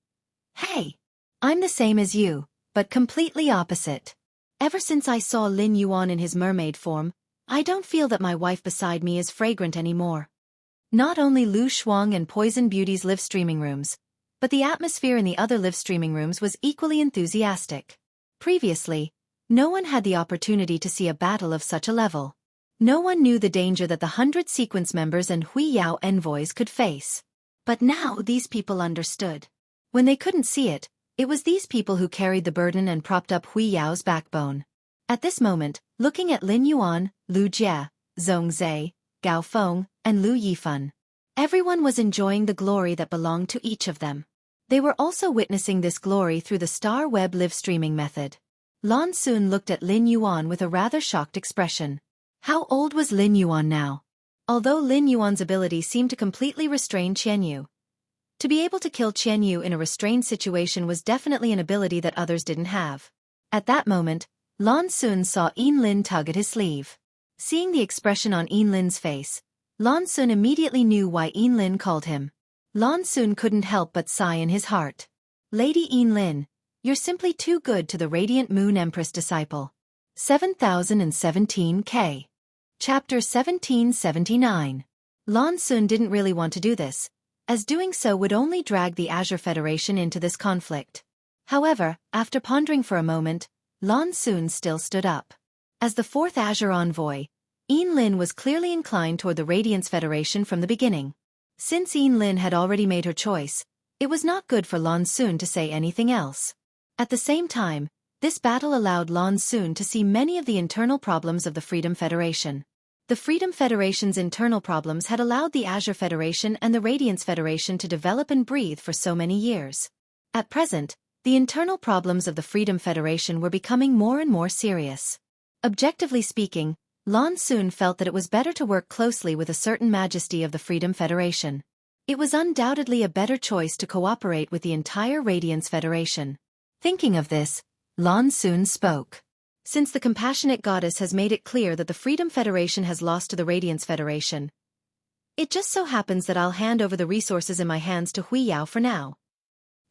Hey! I'm the same as you, but completely opposite. Ever since I saw Lin Yuan in his mermaid form, I don't feel that my wife beside me is fragrant anymore. Not only Lu Shuang and Poison Beauty's live streaming rooms, but the atmosphere in the other live streaming rooms was equally enthusiastic. Previously, no one had the opportunity to see a battle of such a level. No one knew the danger that the 100 sequence members and Hui Yao envoys could face. But now these people understood. When they couldn't see it, It was these people who carried the burden and propped up Hui Yao's backbone. At this moment, looking at Lin Yuan, Lu Jie, Zhong Zhe, Gao Feng, and Lu Yifan, everyone was enjoying the glory that belonged to each of them. They were also witnessing this glory through the Star Web live streaming method. Lan Xun looked at Lin Yuan with a rather shocked expression. How old was Lin Yuan now? Although Lin Yuan's ability seemed to completely restrain Qianyu, to be able to kill Qianyu in a restrained situation was definitely an ability that others didn't have. At that moment, Lan Xun saw Yin Lin tug at his sleeve. Seeing the expression on Yin Lin's face, Lan Xun immediately knew why Yin Lin called him. Lan Xun couldn't help but sigh in his heart. Lady Yin Lin, you're simply too good to the Radiant Moon Empress disciple. 7017K. Chapter 1779. Lan Xun didn't really want to do this, as doing so would only drag the Azure Federation into this conflict. However, after pondering for a moment, Lan Xun still stood up. As the fourth Azure envoy, Yin Lin was clearly inclined toward the Radiance Federation from the beginning. Since Yin Lin had already made her choice, it was not good for Lan Xun to say anything else. At the same time, this battle allowed Lan Xun to see many of the internal problems of the Freedom Federation. The Freedom Federation's internal problems had allowed the Azure Federation and the Radiance Federation to develop and breathe for so many years. At present, the internal problems of the Freedom Federation were becoming more and more serious. Objectively speaking, Lan Xun felt that it was better to work closely with a certain majesty of the Freedom Federation. It was undoubtedly a better choice to cooperate with the entire Radiance Federation. Thinking of this, Lan Xun spoke. Since the compassionate goddess has made it clear that the Freedom Federation has lost to the Radiance Federation, it just so happens that I'll hand over the resources in my hands to Hui Yao for now.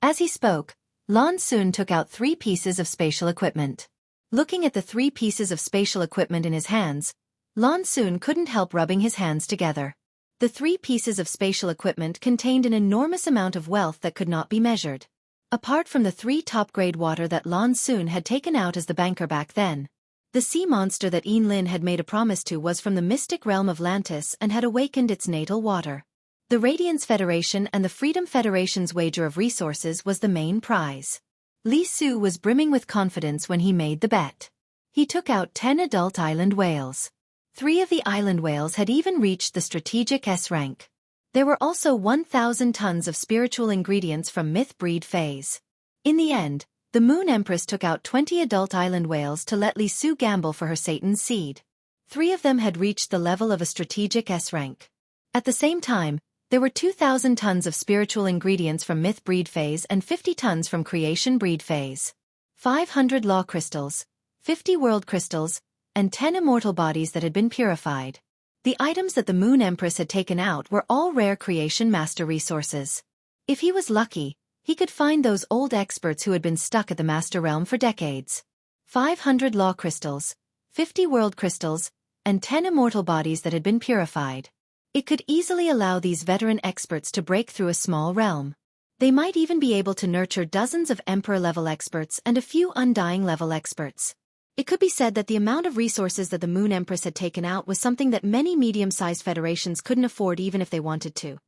As he spoke, Lan Xun took out 3 pieces of spatial equipment. Looking at the 3 pieces of spatial equipment in his hands, Lan Xun couldn't help rubbing his hands together. The 3 pieces of spatial equipment contained an enormous amount of wealth that could not be measured. Apart from the 3 top-grade water that Lan Xun had taken out as the banker back then, the sea monster that Yin Lin had made a promise to was from the mystic realm of Lantis and had awakened its natal water. The Radiance Federation and the Freedom Federation's wager of resources was the main prize. Li Su was brimming with confidence when he made the bet. He took out 10 adult island whales. 3 of the island whales had even reached the strategic S rank. There were also 1,000 tons of spiritual ingredients from myth breed phase. In the end, the Moon Empress took out 20 adult island whales to let Li Su gamble for her Satan's seed. 3 of them had reached the level of a strategic S rank. At the same time, there were 2,000 tons of spiritual ingredients from myth breed phase and 50 tons from creation breed phase. 500 law crystals, 50 world crystals, and 10 immortal bodies that had been purified. The items that the Moon Empress had taken out were all rare creation master resources. If he was lucky, he could find those old experts who had been stuck at the Master Realm for decades. 500 law crystals, 50 world crystals, and 10 immortal bodies that had been purified. It could easily allow these veteran experts to break through a small realm. They might even be able to nurture dozens of Emperor-level experts and a few Undying-level experts. It could be said that the amount of resources that the Moon Empress had taken out was something that many medium-sized federations couldn't afford even if they wanted to.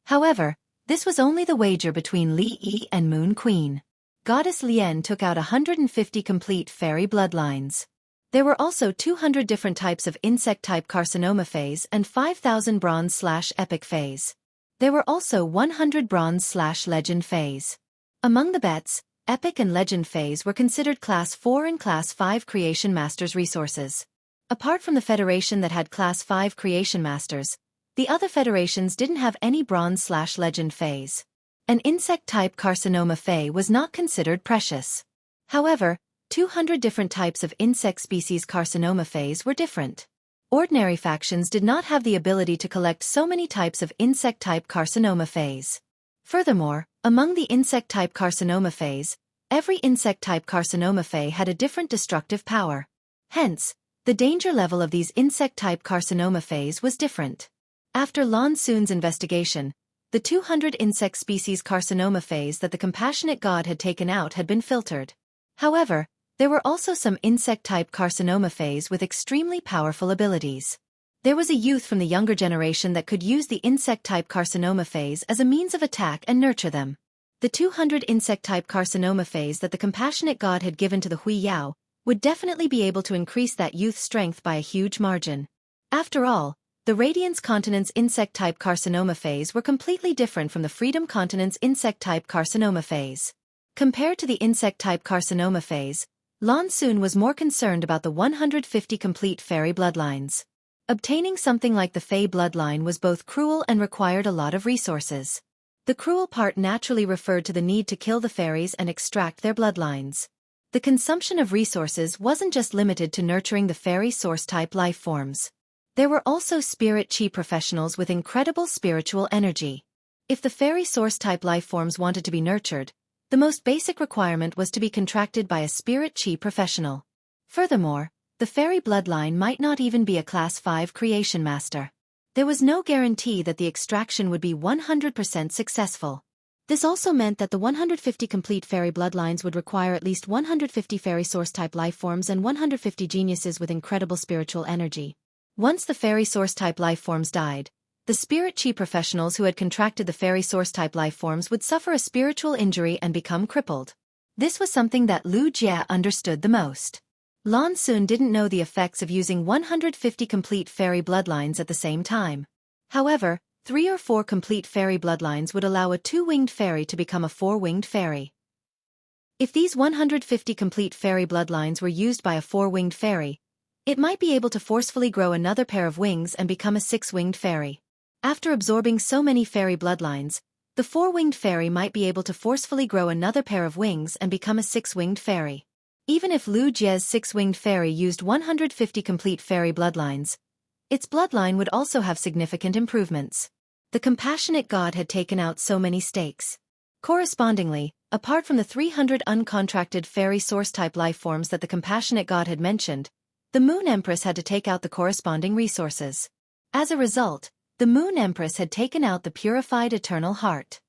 However, this was only the wager between Li Yi and Moon Queen. Goddess Lien took out 150 complete fairy bloodlines. There were also 200 different types of insect-type carcinoma phase and 5,000 bronze/epic phase. There were also 100 bronze/legend phase. Among the bets, Epic and Legend phase were considered Class 4 and Class 5 Creation Masters resources. Apart from the Federation that had Class 5 Creation Masters, the other federations didn't have any Bronze/Legend phase. An insect-type Carcinoma phase was not considered precious. However, 200 different types of insect species Carcinoma phase were different. Ordinary factions did not have the ability to collect so many types of insect-type Carcinoma phase. Furthermore, among the insect-type Carcinoma phase, every insect-type Carcinoma phase had a different destructive power. Hence, the danger level of these insect-type Carcinoma phase was different. After Lan Xun's investigation, the 200 insect species Carcinoma phase that the Compassionate God had taken out had been filtered. However, there were also some insect-type Carcinoma phase with extremely powerful abilities. There was a youth from the younger generation that could use the insect-type Carcinoma phase as a means of attack and nurture them. The 200 insect-type carcinoma phase that the compassionate god had given to the Hui Yao would definitely be able to increase that youth's strength by a huge margin. After all, the Radiance Continent's insect-type carcinoma phase were completely different from the Freedom Continent's insect-type carcinoma phase. Compared to the insect-type carcinoma phase, Lan Xun was more concerned about the 150 complete fairy bloodlines. Obtaining something like the Fey bloodline was both cruel and required a lot of resources. The cruel part naturally referred to the need to kill the fairies and extract their bloodlines. The consumption of resources wasn't just limited to nurturing the fairy source-type life forms. There were also spirit chi professionals with incredible spiritual energy. If the fairy source-type life forms wanted to be nurtured, the most basic requirement was to be contracted by a spirit chi professional. Furthermore, the fairy bloodline might not even be a Class 5 creation master. There was no guarantee that the extraction would be 100% successful. This also meant that the 150 complete fairy bloodlines would require at least 150 fairy source-type life forms and 150 geniuses with incredible spiritual energy. Once the fairy source-type life forms died, the spirit chi professionals who had contracted the fairy source-type life forms would suffer a spiritual injury and become crippled. This was something that Lu Jie understood the most. Lan Xun didn't know the effects of using 150 complete fairy bloodlines at the same time. However, 3 or 4 complete fairy bloodlines would allow a 2-winged fairy to become a 4-winged fairy. If these 150 complete fairy bloodlines were used by a 4-winged fairy, it might be able to forcefully grow another pair of wings and become a 6-winged fairy. After absorbing so many fairy bloodlines, the 4-winged fairy might be able to forcefully grow another pair of wings and become a 6-winged fairy. Even if Lu Jie's 6-winged fairy used 150 complete fairy bloodlines, its bloodline would also have significant improvements. The compassionate god had taken out so many stakes. Correspondingly, apart from the 300 uncontracted fairy source-type life forms that the compassionate god had mentioned, the Moon Empress had to take out the corresponding resources. As a result, the Moon Empress had taken out the purified eternal heart.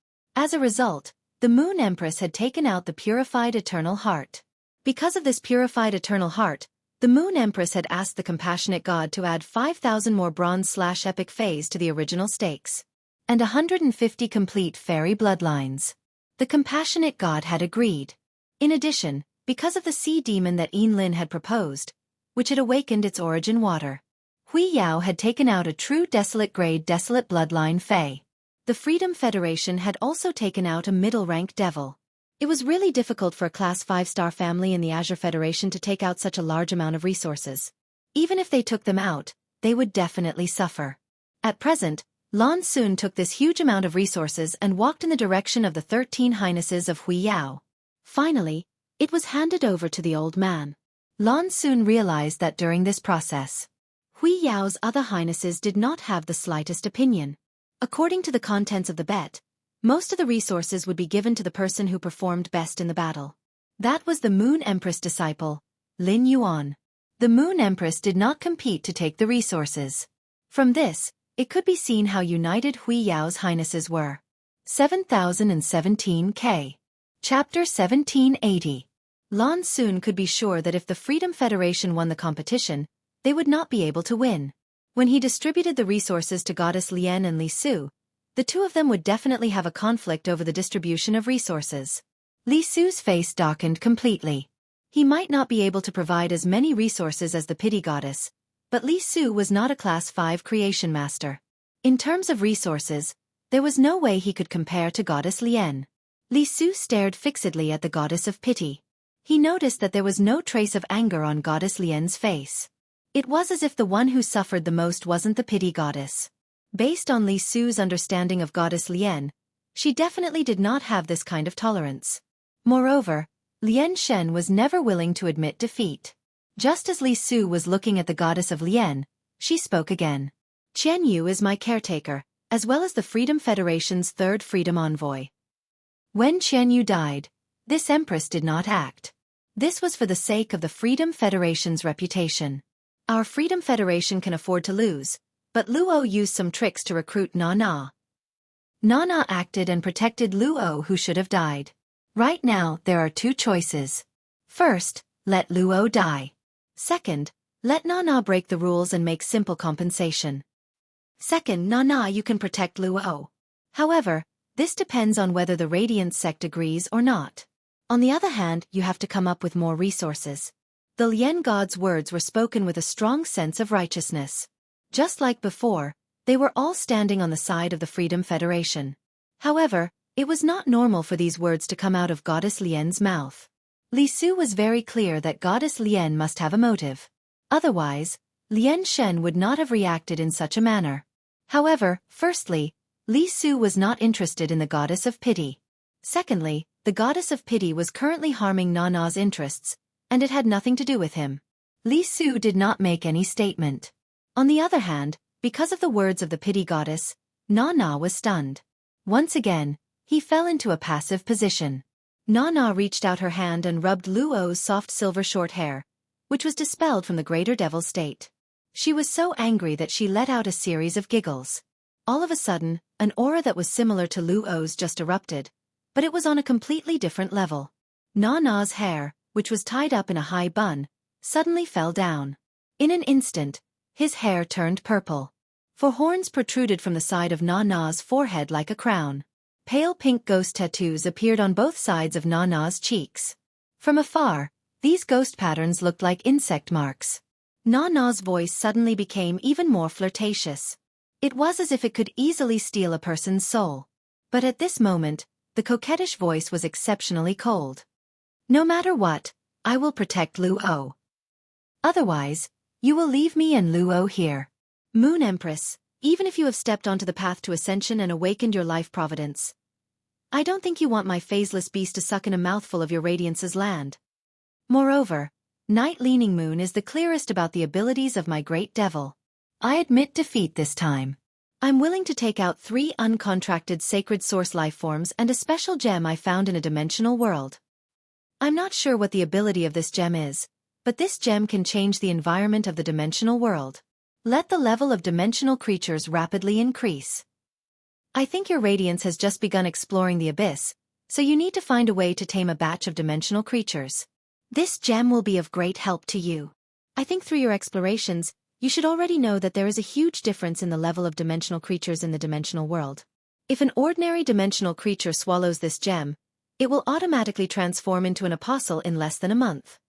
Because of this purified eternal heart, the Moon Empress had asked the compassionate god to add 5,000 more bronze/epic phase to the original stakes, and 150 complete fairy bloodlines. The compassionate god had agreed. In addition, because of the sea demon that Yin Lin had proposed, which had awakened its origin water, Hui Yao had taken out a true desolate grade desolate bloodline Fey. The Freedom Federation had also taken out a middle-rank devil. It was really difficult for a Class 5-star family in the Azure Federation to take out such a large amount of resources. Even if they took them out, they would definitely suffer. At present, Lan Xun took this huge amount of resources and walked in the direction of the 13 highnesses of Hui Yao. Finally, it was handed over to the old man. Lan Xun realized that during this process, Hui Yao's other highnesses did not have the slightest opinion. According to the contents of the bet, most of the resources would be given to the person who performed best in the battle. That was the Moon Empress disciple, Lin Yuan. The Moon Empress did not compete to take the resources. From this, it could be seen how united Hui Yao's highnesses were. 7017K. Chapter 1780. Lan Xun could be sure that if the Freedom Federation won the competition, they would not be able to win. When he distributed the resources to Goddess Lian and Li Su, the two of them would definitely have a conflict over the distribution of resources. Li Su's face darkened completely. He might not be able to provide as many resources as the Pity Goddess, but Li Su was not a Class 5 creation master. In terms of resources, there was no way he could compare to Goddess Lian. Li Su stared fixedly at the Goddess of Pity. He noticed that there was no trace of anger on Goddess Lian's face. It was as if the one who suffered the most wasn't the Pity Goddess. Based on Li Su's understanding of Goddess Lian, she definitely did not have this kind of tolerance. Moreover, Lian Shen was never willing to admit defeat. Just as Li Su was looking at the Goddess of Lian, she spoke again. Qian Yu is my caretaker, as well as the Freedom Federation's third Freedom Envoy. When Qian Yu died, this Empress did not act. This was for the sake of the Freedom Federation's reputation. Our Freedom Federation can afford to lose, but Luo used some tricks to recruit Nana. Nana acted and protected Luo, who should have died. Right now, there are two choices. First, let Luo die. Second, let Nana break the rules and make simple compensation. Second, Nana, you can protect Luo. However, This depends on whether the Radiance sect agrees or not. On the other hand, you have to come up with more resources. The Lien god's words were spoken with a strong sense of righteousness. Just like before, they were all standing on the side of the Freedom Federation. However, it was not normal for these words to come out of Goddess Lien's mouth. Li Su was very clear that Goddess Lien must have a motive. Otherwise, Lien Shen would not have reacted in such a manner. However, firstly, Li Su was not interested in the Goddess of Pity. Secondly, the Goddess of Pity was currently harming Nana's interests, and it had nothing to do with him. Li Su did not make any statement. On the other hand, because of the words of the Pity Goddess, Nana was stunned. Once again, he fell into a passive position. Nana reached out her hand and rubbed Luo's soft silver short hair, which was dispelled from the greater devil state. She was so angry that she let out a series of giggles. All of a sudden, an aura that was similar to Luo's just erupted, but it was on a completely different level. Nana's hair, which was tied up in a high bun, suddenly fell down. In an instant, his hair turned purple. Four horns protruded from the side of Nana's forehead like a crown. Pale pink ghost tattoos appeared on both sides of Nana's cheeks. From afar, these ghost patterns looked like insect marks. Nana's voice suddenly became even more flirtatious. It was as if it could easily steal a person's soul. But at this moment, the coquettish voice was exceptionally cold. No matter what, I will protect Luo. Otherwise, you will leave me and Luo here. Moon Empress, even if you have stepped onto the path to ascension and awakened your life providence, I don't think you want my phaseless beast to suck in a mouthful of your radiance's land. Moreover, Night Leaning Moon is the clearest about the abilities of my great devil. I admit defeat this time. I'm willing to take out 3 uncontracted sacred source lifeforms and a special gem I found in a dimensional world. I'm not sure what the ability of this gem is, but this gem can change the environment of the dimensional world. Let the level of dimensional creatures rapidly increase. I think your radiance has just begun exploring the abyss, so you need to find a way to tame a batch of dimensional creatures. This gem will be of great help to you. I think through your explorations, you should already know that there is a huge difference in the level of dimensional creatures in the dimensional world. If an ordinary dimensional creature swallows this gem, it will automatically transform into an apostle in less than a month.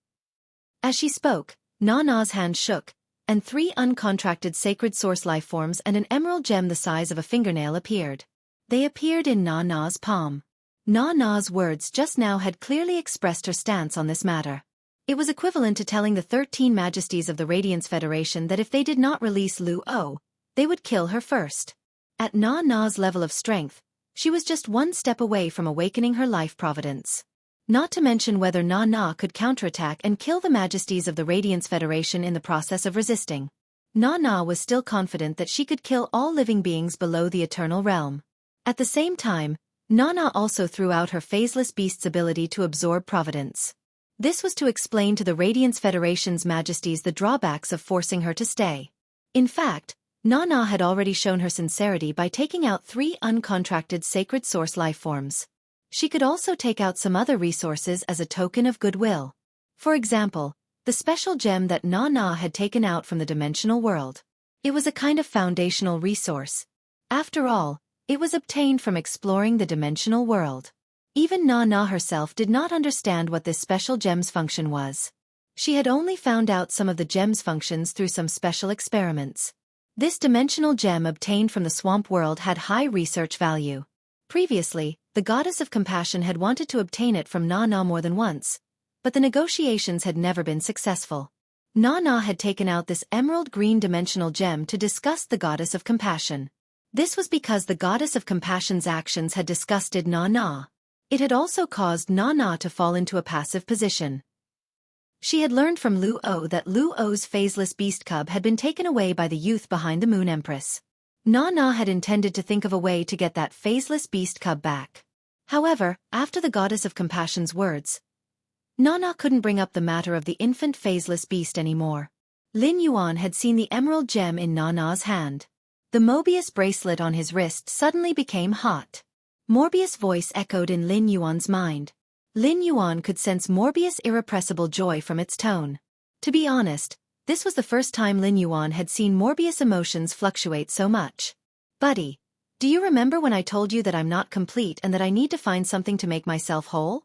As she spoke, Nana's hand shook, and 3 uncontracted sacred source lifeforms and an emerald gem the size of a fingernail appeared. They appeared in Nana's palm. Nana's words just now had clearly expressed her stance on this matter. It was equivalent to telling the 13 majesties of the Radiance Federation that if they did not release Luo, they would kill her first. At Nana's level of strength, she was just one step away from awakening her life providence. Not to mention whether Nana could counterattack and kill the majesties of the Radiance Federation in the process of resisting. Nana was still confident that she could kill all living beings below the Eternal Realm. At the same time, Nana also threw out her phaseless beast's ability to absorb providence. This was to explain to the Radiance Federation's majesties the drawbacks of forcing her to stay. In fact, Nana had already shown her sincerity by taking out 3 uncontracted sacred source lifeforms. She could also take out some other resources as a token of goodwill. For example, the special gem that Nana had taken out from the dimensional world. It was a kind of foundational resource. After all, it was obtained from exploring the dimensional world. Even Nana herself did not understand what this special gem's function was. She had only found out some of the gem's functions through some special experiments. This dimensional gem obtained from the swamp world had high research value. Previously, the Goddess of Compassion had wanted to obtain it from Nana more than once, but the negotiations had never been successful. Nana had taken out this emerald green dimensional gem to disgust the Goddess of Compassion. This was because the Goddess of Compassion's actions had disgusted Nana. It had also caused Nana to fall into a passive position. She had learned from Luo that Luo's phaseless beast cub had been taken away by the youth behind the Moon Empress. Nana had intended to think of a way to get that phaseless beast cub back. However, after the Goddess of Compassion's words, Nana couldn't bring up the matter of the infant phaseless beast anymore. Lin Yuan had seen the emerald gem in Nana's hand. The Mobius bracelet on his wrist suddenly became hot. Morbius' voice echoed in Lin Yuan's mind. Lin Yuan could sense Morbius' irrepressible joy from its tone. To be honest, this was the first time Lin Yuan had seen Morbius' emotions fluctuate so much. Buddy, Do you remember when I told you that I'm not complete and that I need to find something to make myself whole?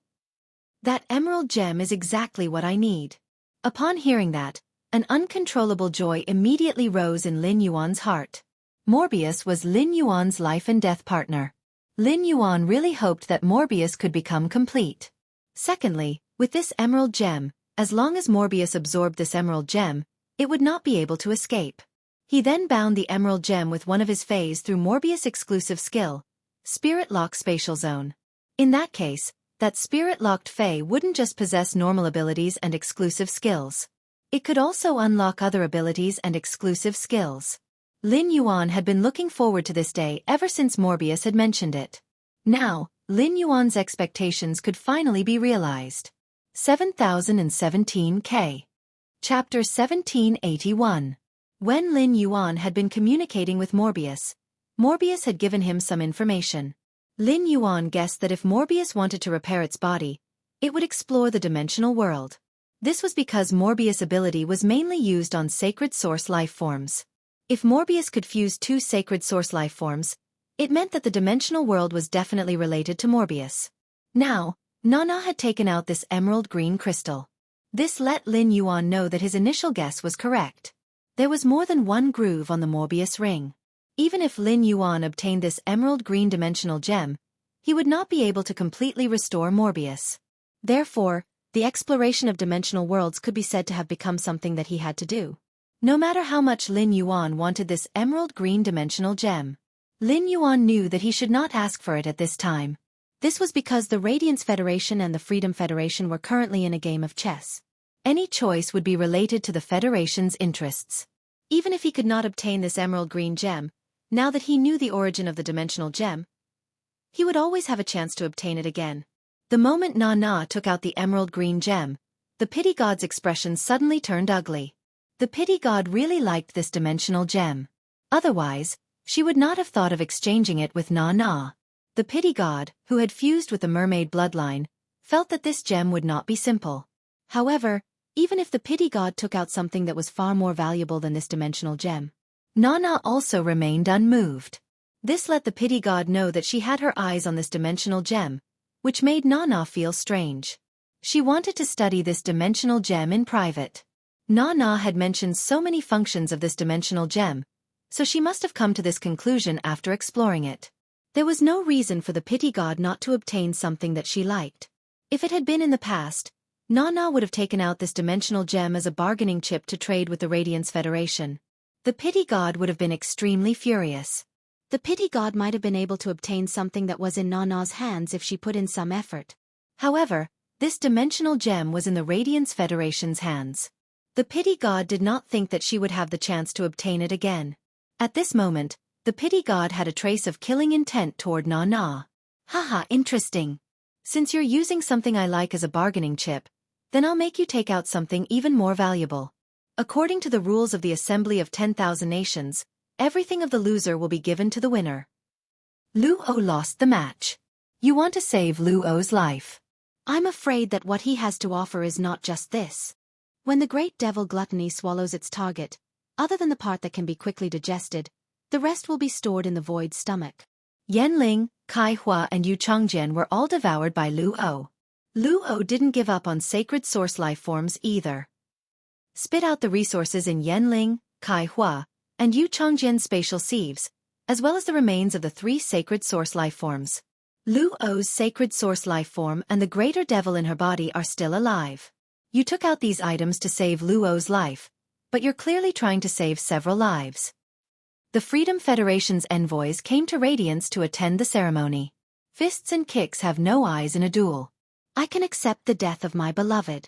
That emerald gem is exactly what I need. Upon hearing that, an uncontrollable joy immediately rose in Lin Yuan's heart. Morbius was Lin Yuan's life and death partner. Lin Yuan really hoped that Morbius could become complete. Secondly, with this emerald gem, as long as Morbius absorbed this emerald gem, it would not be able to escape. He then bound the emerald gem with one of his fays through Morbius' exclusive skill, Spirit Lock Spatial Zone. In that case, that spirit-locked fay wouldn't just possess normal abilities and exclusive skills. It could also unlock other abilities and exclusive skills. Lin Yuan had been looking forward to this day ever since Morbius had mentioned it. Now, Lin Yuan's expectations could finally be realized. 7017K. Chapter 1781. When Lin Yuan had been communicating with Morbius, Morbius had given him some information. Lin Yuan guessed that if Morbius wanted to repair its body, it would explore the dimensional world. This was because Morbius' ability was mainly used on sacred source life forms. If Morbius could fuse two sacred source life forms, it meant that the dimensional world was definitely related to Morbius. Now, Nana had taken out this emerald green crystal. This let Lin Yuan know that his initial guess was correct. There was more than one groove on the Morbius ring. Even if Lin Yuan obtained this emerald green dimensional gem, he would not be able to completely restore Morbius. Therefore, the exploration of dimensional worlds could be said to have become something that he had to do. No matter how much Lin Yuan wanted this emerald green dimensional gem, Lin Yuan knew that he should not ask for it at this time. This was because the Radiance Federation and the Freedom Federation were currently in a game of chess. Any choice would be related to the Federation's interests. Even if he could not obtain this emerald green gem, now that he knew the origin of the dimensional gem, he would always have a chance to obtain it again. The moment Nana took out the emerald green gem, the pity god's expression suddenly turned ugly. The pity god really liked this dimensional gem. Otherwise, she would not have thought of exchanging it with Nana. The pity god, who had fused with the mermaid bloodline, felt that this gem would not be simple. However, even if the pity god took out something that was far more valuable than this dimensional gem, Nana also remained unmoved. This let the pity god know that she had her eyes on this dimensional gem, which made Nana feel strange. She wanted to study this dimensional gem in private. Nana had mentioned so many functions of this dimensional gem, so she must have come to this conclusion after exploring it. There was no reason for the pity god not to obtain something that she liked. If it had been in the past, Nana would have taken out this dimensional gem as a bargaining chip to trade with the Radiance Federation. The pity god would have been extremely furious. The pity god might have been able to obtain something that was in Nana's hands if she put in some effort. However, this dimensional gem was in the Radiance Federation's hands. The pity god did not think that she would have the chance to obtain it again. At this moment, the pity god had a trace of killing intent toward Nana. Haha, interesting. Since you're using something I like as a bargaining chip, then I'll make you take out something even more valuable. According to the rules of the Assembly of 10,000 Nations, everything of the loser will be given to the winner. Luo lost the match. You want to save Luo's life. I'm afraid that what he has to offer is not just this. When the great devil gluttony swallows its target, other than the part that can be quickly digested, the rest will be stored in the void stomach. Yanling, Kai Hua and Yu Changjian were all devoured by Luo. Luo didn't give up on sacred source life forms either. Spit out the resources in Yanling, Kai Hua, and Yu Changjian's spatial sieves, as well as the remains of the 3 sacred source life forms. Luo's sacred source life form and the greater devil in her body are still alive. You took out these items to save Luo's life, but you're clearly trying to save several lives. The Freedom Federation's envoys came to Radiance to attend the ceremony. Fists and kicks have no eyes in a duel. I can accept the death of my beloved.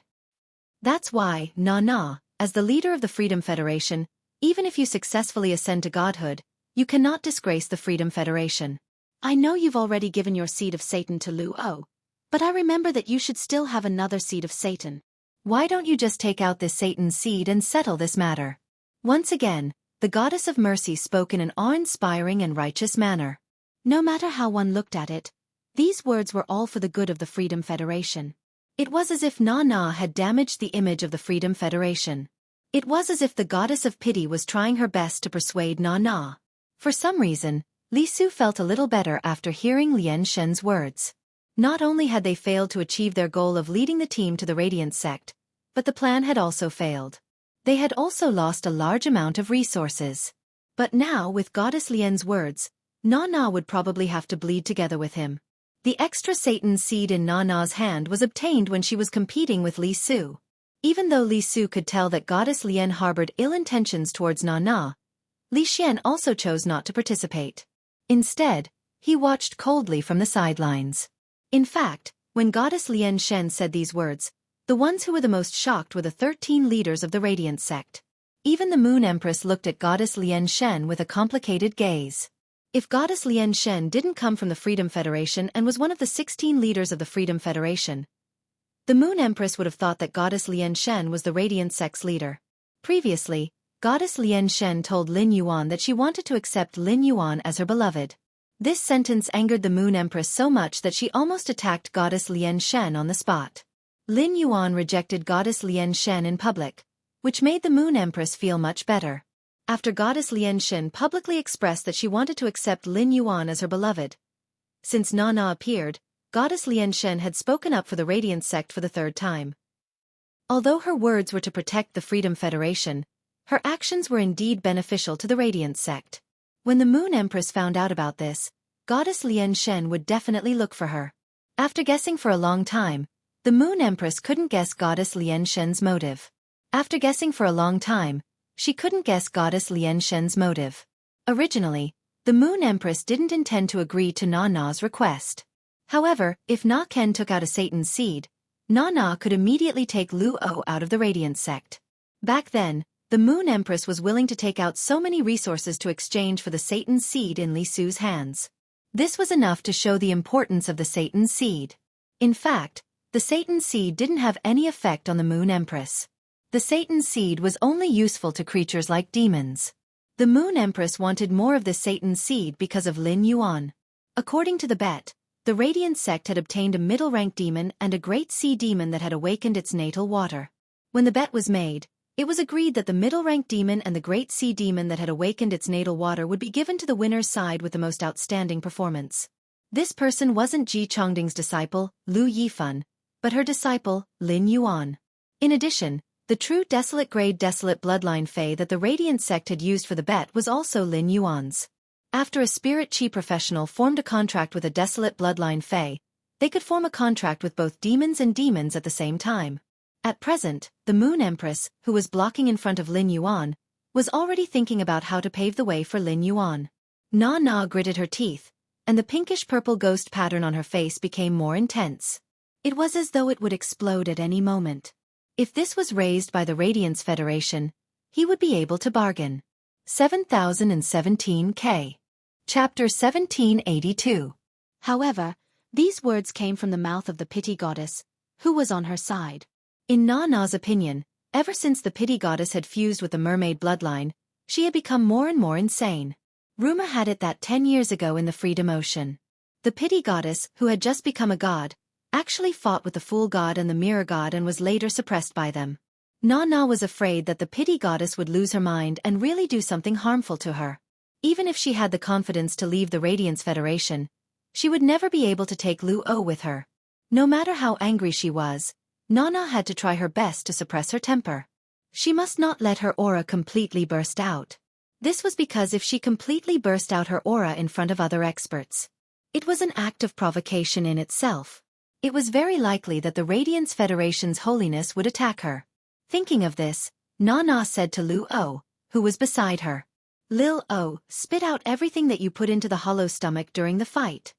That's why, Nana, as the leader of the Freedom Federation, even if you successfully ascend to godhood, you cannot disgrace the Freedom Federation. I know you've already given your seed of Satan to Luo, but I remember that you should still have another seed of Satan. Why don't you just take out this Satan's seed and settle this matter? Once again, the Goddess of Mercy spoke in an awe-inspiring and righteous manner. No matter how one looked at it, these words were all for the good of the Freedom Federation. It was as if Nana had damaged the image of the Freedom Federation. It was as if the Goddess of Pity was trying her best to persuade Nana. For some reason, Li Su felt a little better after hearing Lian Shen's words. Not only had they failed to achieve their goal of leading the team to the Radiance sect, but the plan had also failed. They had also lost a large amount of resources. But now, with Goddess Lian's words, Na would probably have to bleed together with him. The extra Satan seed in Na's hand was obtained when she was competing with Li Su. Even though Li Su could tell that Goddess Lian harbored ill intentions towards Na, Li Xian also chose not to participate. Instead, he watched coldly from the sidelines. In fact, when Goddess Lian Shen said these words, the ones who were the most shocked were the 13 leaders of the Radiant sect. Even the Moon Empress looked at Goddess Lian Shen with a complicated gaze. If Goddess Lian Shen didn't come from the Freedom Federation and was one of the 16 leaders of the Freedom Federation, the Moon Empress would have thought that Goddess Lian Shen was the Radiant sect's leader. Previously, Goddess Lian Shen told Lin Yuan that she wanted to accept Lin Yuan as her beloved. This sentence angered the Moon Empress so much that she almost attacked Goddess Lian Shen on the spot. Lin Yuan rejected Goddess Lian Shen in public, which made the Moon Empress feel much better. After Goddess Lian Shen publicly expressed that she wanted to accept Lin Yuan as her beloved. Since Na appeared, Goddess Lian Shen had spoken up for the Radiant sect for the third time. Although her words were to protect the Freedom Federation, her actions were indeed beneficial to the Radiant sect. When the Moon Empress found out about this, Goddess Lian Shen would definitely look for her. After guessing for a long time, the Moon Empress couldn't guess Goddess Lian Shen's motive. After guessing for a long time, she couldn't guess Goddess Lian Shen's motive. Originally, the Moon Empress didn't intend to agree to Na's request. However, if Na Ken took out a Satan seed, Na could immediately take Luo out of the Radiant sect. Back then, the Moon Empress was willing to take out so many resources to exchange for the Satan seed in Li Su's hands. This was enough to show the importance of the Satan seed. In fact, the Satan seed didn't have any effect on the Moon Empress. The Satan seed was only useful to creatures like demons. The Moon Empress wanted more of the Satan seed because of Lin Yuan. According to the bet, the Radiant sect had obtained a middle-rank demon and a great sea demon that had awakened its natal water. When the bet was made, it was agreed that the middle-rank demon and the great sea demon that had awakened its natal water would be given to the winner's side with the most outstanding performance. This person wasn't Ji Chongding's disciple, Lu Yifan, but her disciple, Lin Yuan. In addition, the true desolate-grade desolate bloodline Fae that the Radiant sect had used for the bet was also Lin Yuan's. After a spirit chi professional formed a contract with a desolate bloodline Fae, they could form a contract with both demons and demons at the same time. At present, the Moon Empress, who was blocking in front of Lin Yuan, was already thinking about how to pave the way for Lin Yuan. Na gritted her teeth, and the pinkish-purple ghost pattern on her face became more intense. It was as though it would explode at any moment. If this was raised by the Radiance Federation, he would be able to bargain. 7017K. Chapter 1782. However, these words came from the mouth of the Pity Goddess, who was on her side. In Na's opinion, ever since the Pity Goddess had fused with the mermaid bloodline, she had become more and more insane. Rumor had it that 10 years ago in the Freedom Ocean, the Pity Goddess, who had just become a god, actually fought with the Fool God and the Mirror God and was later suppressed by them. Na was afraid that the Pity Goddess would lose her mind and really do something harmful to her. Even if she had the confidence to leave the Radiance Federation, she would never be able to take Luo with her. No matter how angry she was, Na had to try her best to suppress her temper. She must not let her aura completely burst out. This was because if she completely burst out her aura in front of other experts, it was an act of provocation in itself. It was very likely that the Radiance Federation's holiness would attack her. Thinking of this, Na said to Luo, who was beside her, "Lil-O, spit out everything that you put into the hollow stomach during the fight."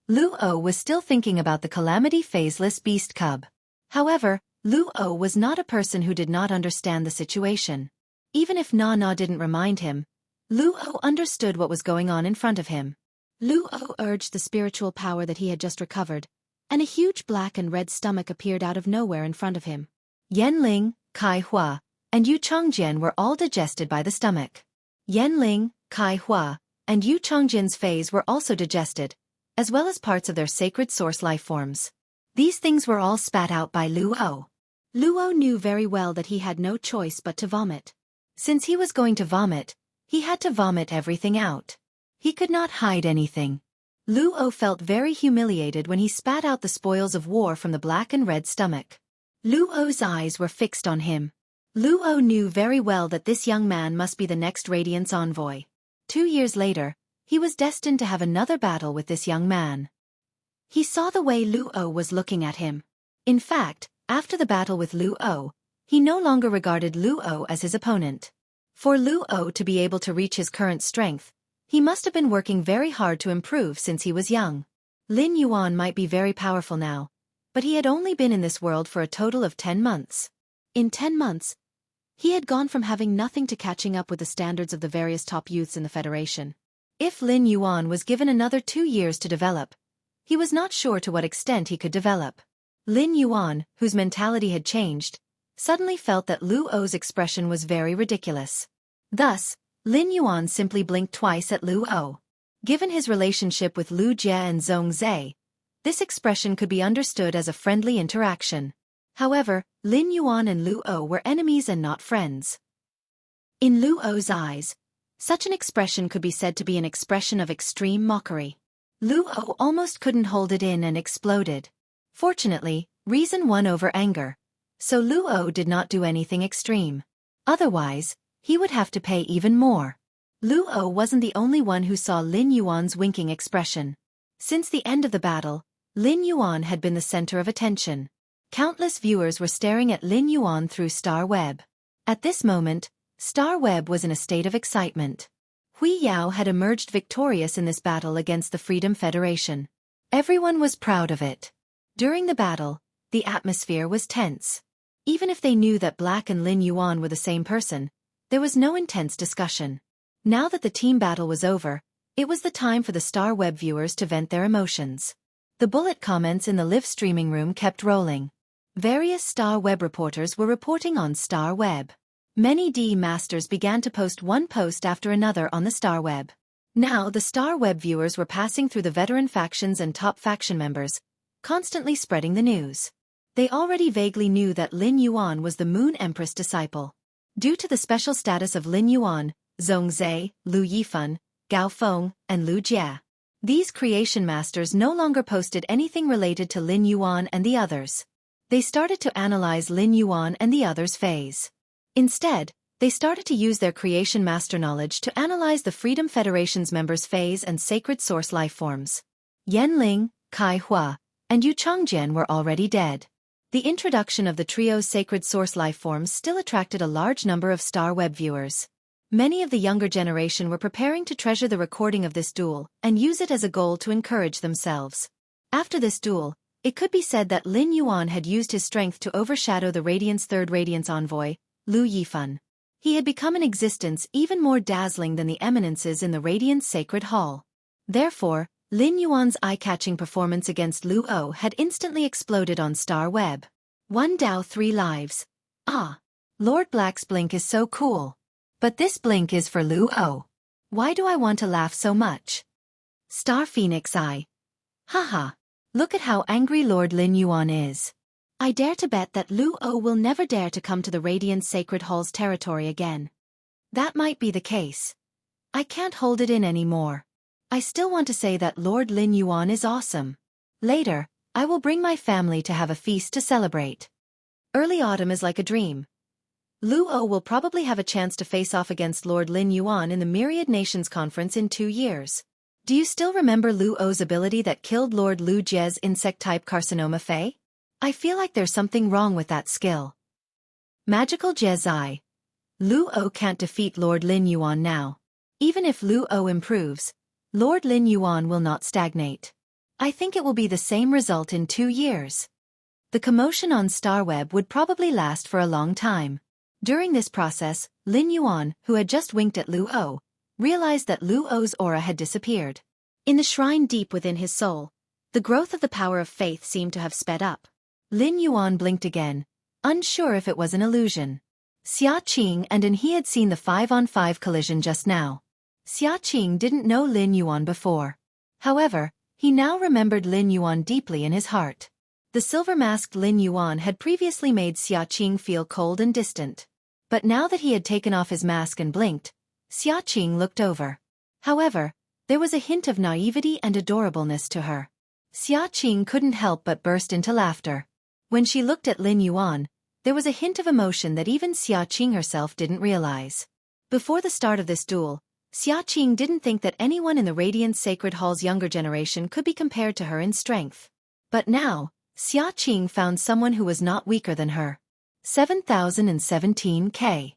Luo was still thinking about the Calamity Phaseless Beast Cub. However, Luo was not a person who did not understand the situation. Even if Na didn't remind him, Luo understood what was going on in front of him. Luo urged the spiritual power that he had just recovered, and a huge black and red stomach appeared out of nowhere in front of him. Yanling, Kai Hua, and Yu Chongjian were all digested by the stomach. Yanling, Kai Hua, and Yu Chongjian's phase were also digested, as well as parts of their sacred source life forms. These things were all spat out by Luo. Luo knew very well that he had no choice but to vomit. Since he was going to vomit, he had to vomit everything out. He could not hide anything. Luo felt very humiliated when he spat out the spoils of war from the black and red stomach. Luo's eyes were fixed on him. Luo knew very well that this young man must be the next Radiance envoy. 2 years later, he was destined to have another battle with this young man. He saw the way Luo was looking at him. In fact, after the battle with Luo, he no longer regarded Luo as his opponent. For Luo to be able to reach his current strength, he must have been working very hard to improve since he was young. Lin Yuan might be very powerful now, but he had only been in this world for a total of 10 months. In 10 months, he had gone from having nothing to catching up with the standards of the various top youths in the Federation. If Lin Yuan was given another 2 years to develop, he was not sure to what extent he could develop. Lin Yuan, whose mentality had changed, suddenly felt that Luo's expression was very ridiculous. Thus, Lin Yuan simply blinked twice at Luo. Given his relationship with Lu Jie and Zhongzhe, this expression could be understood as a friendly interaction. However, Lin Yuan and Luo were enemies and not friends. In Luo's eyes, such an expression could be said to be an expression of extreme mockery. Luo almost couldn't hold it in and exploded. Fortunately, reason won over anger, so Luo did not do anything extreme. Otherwise, he would have to pay even more. Luo wasn't the only one who saw Lin Yuan's winking expression. Since the end of the battle, Lin Yuan had been the center of attention. Countless viewers were staring at Lin Yuan through Star Web. At this moment, Star Web was in a state of excitement. Hui Yao had emerged victorious in this battle against the Freedom Federation. Everyone was proud of it. During the battle, the atmosphere was tense. Even if they knew that Black and Lin Yuan were the same person, there was no intense discussion. Now that the team battle was over, it was the time for the Star Web viewers to vent their emotions. The bullet comments in the live streaming room kept rolling. Various Star Web reporters were reporting on Star Web. Many D-Masters began to post one post after another on the Star Web. Now the Star Web viewers were passing through the veteran factions and top faction members, constantly spreading the news. They already vaguely knew that Lin Yuan was the Moon Empress disciple. Due to the special status of Lin Yuan, Zhongzhe, Lu Yifan, Gao Feng, and Lu Jie, these creation masters no longer posted anything related to Lin Yuan and the others. They started to analyze Lin Yuan and the others' phase. Instead, they started to use their creation master knowledge to analyze the Freedom Federation's members' phase and sacred source lifeforms. Yan Ling, Kai Hua, and Yu Changjian were already dead. The introduction of the trio's sacred source lifeforms still attracted a large number of Star Web viewers. Many of the younger generation were preparing to treasure the recording of this duel and use it as a goal to encourage themselves. After this duel, it could be said that Lin Yuan had used his strength to overshadow the Radiant's third Radiance envoy, Lu Yifan. He had become an existence even more dazzling than the eminences in the Radiant's Sacred Hall. Therefore, Lin Yuan's eye-catching performance against Luo had instantly exploded on Star Web. 1 Dao 3 lives. Ah! Lord Black's blink is so cool. But this blink is for Luo. Why do I want to laugh so much? Star Phoenix Eye. Haha. Look at how angry Lord Lin Yuan is. I dare to bet that Luo will never dare to come to the Radiant Sacred Hall's territory again. That might be the case. I can't hold it in anymore. I still want to say that Lord Lin Yuan is awesome. Later, I will bring my family to have a feast to celebrate. Early autumn is like a dream. Luo will probably have a chance to face off against Lord Lin Yuan in the Myriad Nations Conference in 2 years. Do you still remember Luo's ability that killed Lord Lu Jie's insect-type carcinoma Fei? I feel like there's something wrong with that skill. Magical Jie's Eye. Luo can't defeat Lord Lin Yuan now. Even if Luo improves, Lord Lin Yuan will not stagnate. I think it will be the same result in 2 years. The commotion on Starweb would probably last for a long time. During this process, Lin Yuan, who had just winked at Luo, realized that Luo's aura had disappeared. In the shrine deep within his soul, the growth of the power of faith seemed to have sped up. Lin Yuan blinked again, unsure if it was an illusion. Xia Qing and he had seen the 5-on-5 collision just now. Xia Qing didn't know Lin Yuan before. However, he now remembered Lin Yuan deeply in his heart. The silver-masked Lin Yuan had previously made Xia Qing feel cold and distant. But now that he had taken off his mask and blinked, Xia Qing looked over. However, There was a hint of naivety and adorableness to her. Xueqi couldn't help but burst into laughter. When she looked at Lin Yuan, there was a hint of emotion that even Xueqi herself didn't realize. Before the start of this duel, Xueqi didn't think that anyone in the Radiant Sacred Hall's younger generation could be compared to her in strength. But now, Xueqi found someone who was not weaker than her. 7017K.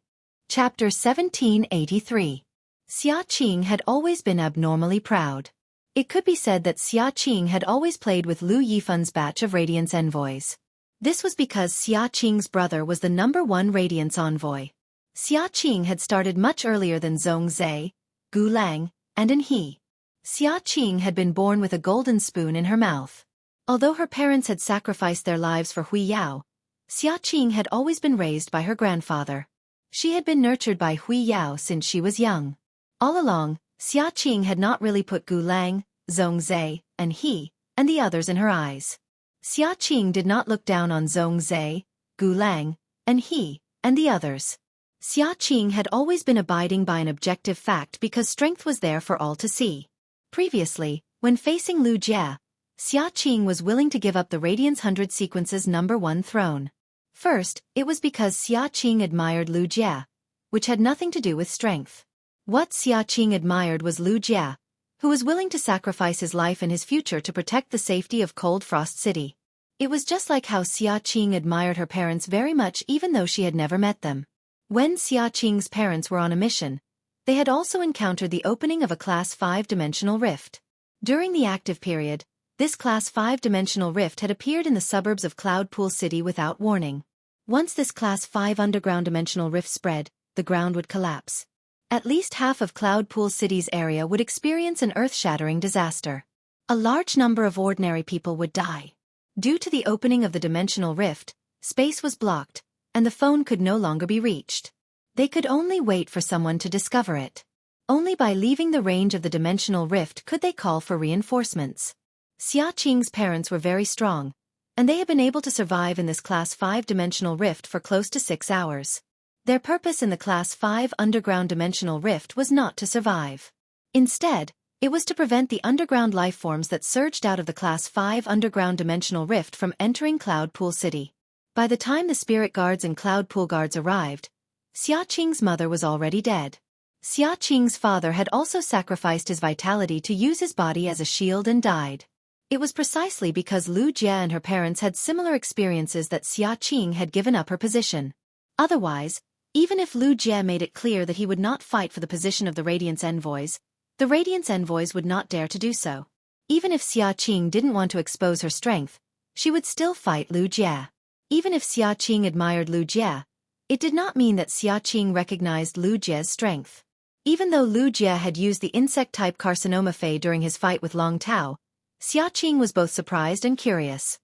Chapter 1783. Xueqi had always been abnormally proud. It could be said that Xueqi had always played with Lu Yifun's batch of Radiance envoys. This was because Xueqi's brother was the #1 Radiance envoy. Xueqi had started much earlier than Zhongzhe, Gu Lang, and An He. Xueqi had been born with a golden spoon in her mouth. Although her parents had sacrificed their lives for Hui Yao, Xueqi had always been raised by her grandfather. She had been nurtured by Hui Yao since she was young. All along, Xueqi had not really put Gu Lang, Zhongzhe, An He, and the others in her eyes. Xueqi did not look down on Zhongzhe, Gu Lang, An He, and the others. Xueqi had always been abiding by an objective fact because strength was there for all to see. Previously, when facing Lu Jie, Xueqi was willing to give up the Radiance 100 Sequence's #1 throne. First, it was because Xueqi admired Lu Jie, which had nothing to do with strength. What Xueqi admired was Lu Jie, who was willing to sacrifice his life and his future to protect the safety of Cold Frost City. It was just like how Xueqi admired her parents very much even though she had never met them. When Xueqi's parents were on a mission, they had also encountered the opening of a Class 5 dimensional rift. During the active period, this Class 5 dimensional rift had appeared in the suburbs of Cloudpool City without warning. Once this Class 5 underground dimensional rift spread, the ground would collapse. At least half of Cloudpool City's area would experience an earth-shattering disaster. A large number of ordinary people would die. Due to the opening of the dimensional rift, space was blocked, and the phone could no longer be reached. They could only wait for someone to discover it. Only by leaving the range of the dimensional rift could they call for reinforcements. Xueqi's parents were very strong, and they had been able to survive in this Class 5 dimensional rift for close to 6 hours. Their purpose in the Class 5 underground dimensional rift was not to survive. Instead, it was to prevent the underground lifeforms that surged out of the Class 5 underground dimensional rift from entering Cloudpool City. By the time the spirit guards and Cloudpool guards arrived, Xueqi's mother was already dead. Xueqi's father had also sacrificed his vitality to use his body as a shield and died. It was precisely because Lu Jie and her parents had similar experiences that Xueqi had given up her position. Otherwise, even if Lu Jie made it clear that he would not fight for the position of the Radiance Envoys, the Radiance Envoys would not dare to do so. Even if Xueqi didn't want to expose her strength, she would still fight Lu Jie. Even if Xueqi admired Lu Jie, it did not mean that Xueqi recognized Lu Jie's strength. Even though Lu Jie had used the insect-type carcinoma Fey during his fight with Long Tao, Xueqi was both surprised and curious.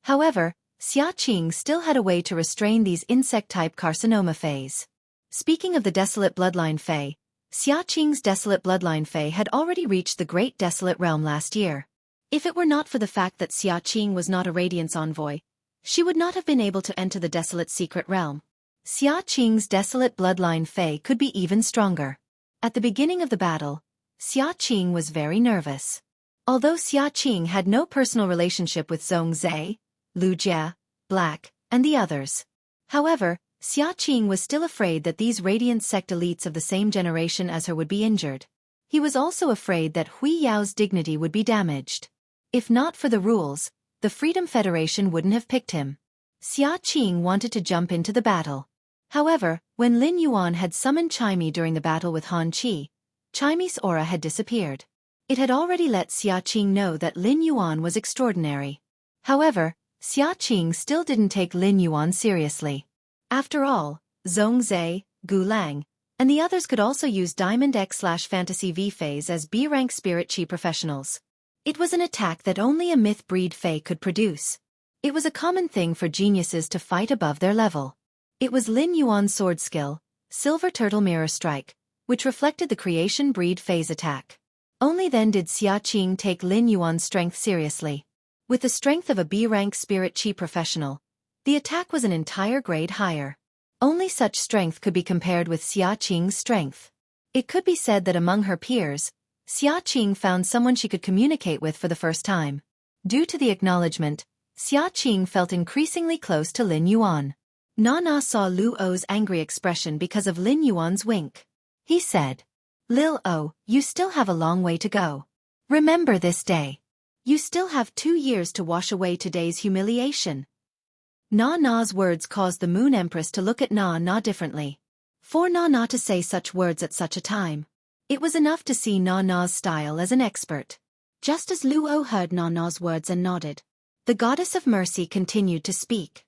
However, Xueqi still had a way to restrain these insect-type carcinoma Feys. Speaking of the Desolate Bloodline Fey, Xueqi's Desolate Bloodline Fey had already reached the Great Desolate Realm last year. If it were not for the fact that Xueqi was not a Radiance Envoy, she would not have been able to enter the Desolate Secret Realm. Xueqi's Desolate Bloodline Fey could be even stronger. At the beginning of the battle, Xueqi was very nervous. Although Xueqi had no personal relationship with Zhongzhe, Lu Jie, Black, and the others. However, Xueqi was still afraid that these Radiant Sect elites of the same generation as her would be injured. He was also afraid that Hui Yao's dignity would be damaged. If not for the rules, the Freedom Federation wouldn't have picked him. Xueqi wanted to jump into the battle. However, when Lin Yuan had summoned Chime during the battle with Han Qi, Chime's aura had disappeared. It had already let Xueqi know that Lin Yuan was extraordinary. However, Xueqi still didn't take Lin Yuan seriously. After all, Zhongzhe, Gu Lang, and the others could also use Diamond X/Fantasy V Phase as B-rank Spirit Chi professionals. It was an attack that only a myth breed Fey could produce. It was a common thing for geniuses to fight above their level. It was Lin Yuan's sword skill, Silver Turtle Mirror Strike, which reflected the creation breed phase attack. Only then did Xueqi take Lin Yuan's strength seriously. With the strength of a B-rank Spirit Chi professional, the attack was an entire grade higher. Only such strength could be compared with Xueqi's strength. It could be said that among her peers, Xueqi found someone she could communicate with for the first time. Due to the acknowledgement, Xueqi felt increasingly close to Lin Yuan. Nana saw Lu O's angry expression because of Lin Yuan's wink. He said, "Lil O, you still have a long way to go. Remember this day. You still have 2 years to wash away today's humiliation." Nana's words caused the Moon Empress to look at Nana differently. For Nana to say such words at such a time, it was enough to see Nana's style as an expert. Just as Luo heard Nana's words and nodded, the Goddess of Mercy continued to speak.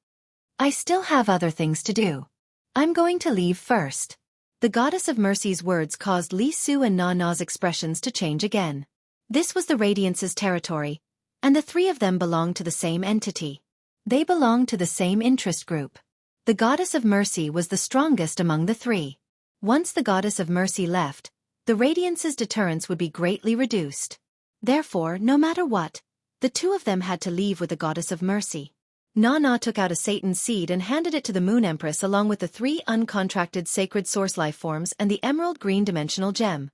"I still have other things to do. I'm going to leave first." The Goddess of Mercy's words caused Li Su and Nana's expressions to change again. This was the Radiance's territory, and the three of them belonged to the same entity. They belonged to the same interest group. The Goddess of Mercy was the strongest among the three. Once the Goddess of Mercy left, the Radiance's deterrence would be greatly reduced. Therefore, no matter what, the two of them had to leave with the Goddess of Mercy. Nana took out a Satan seed and handed it to the Moon Empress along with the 3 uncontracted sacred source life forms and the emerald green dimensional gem.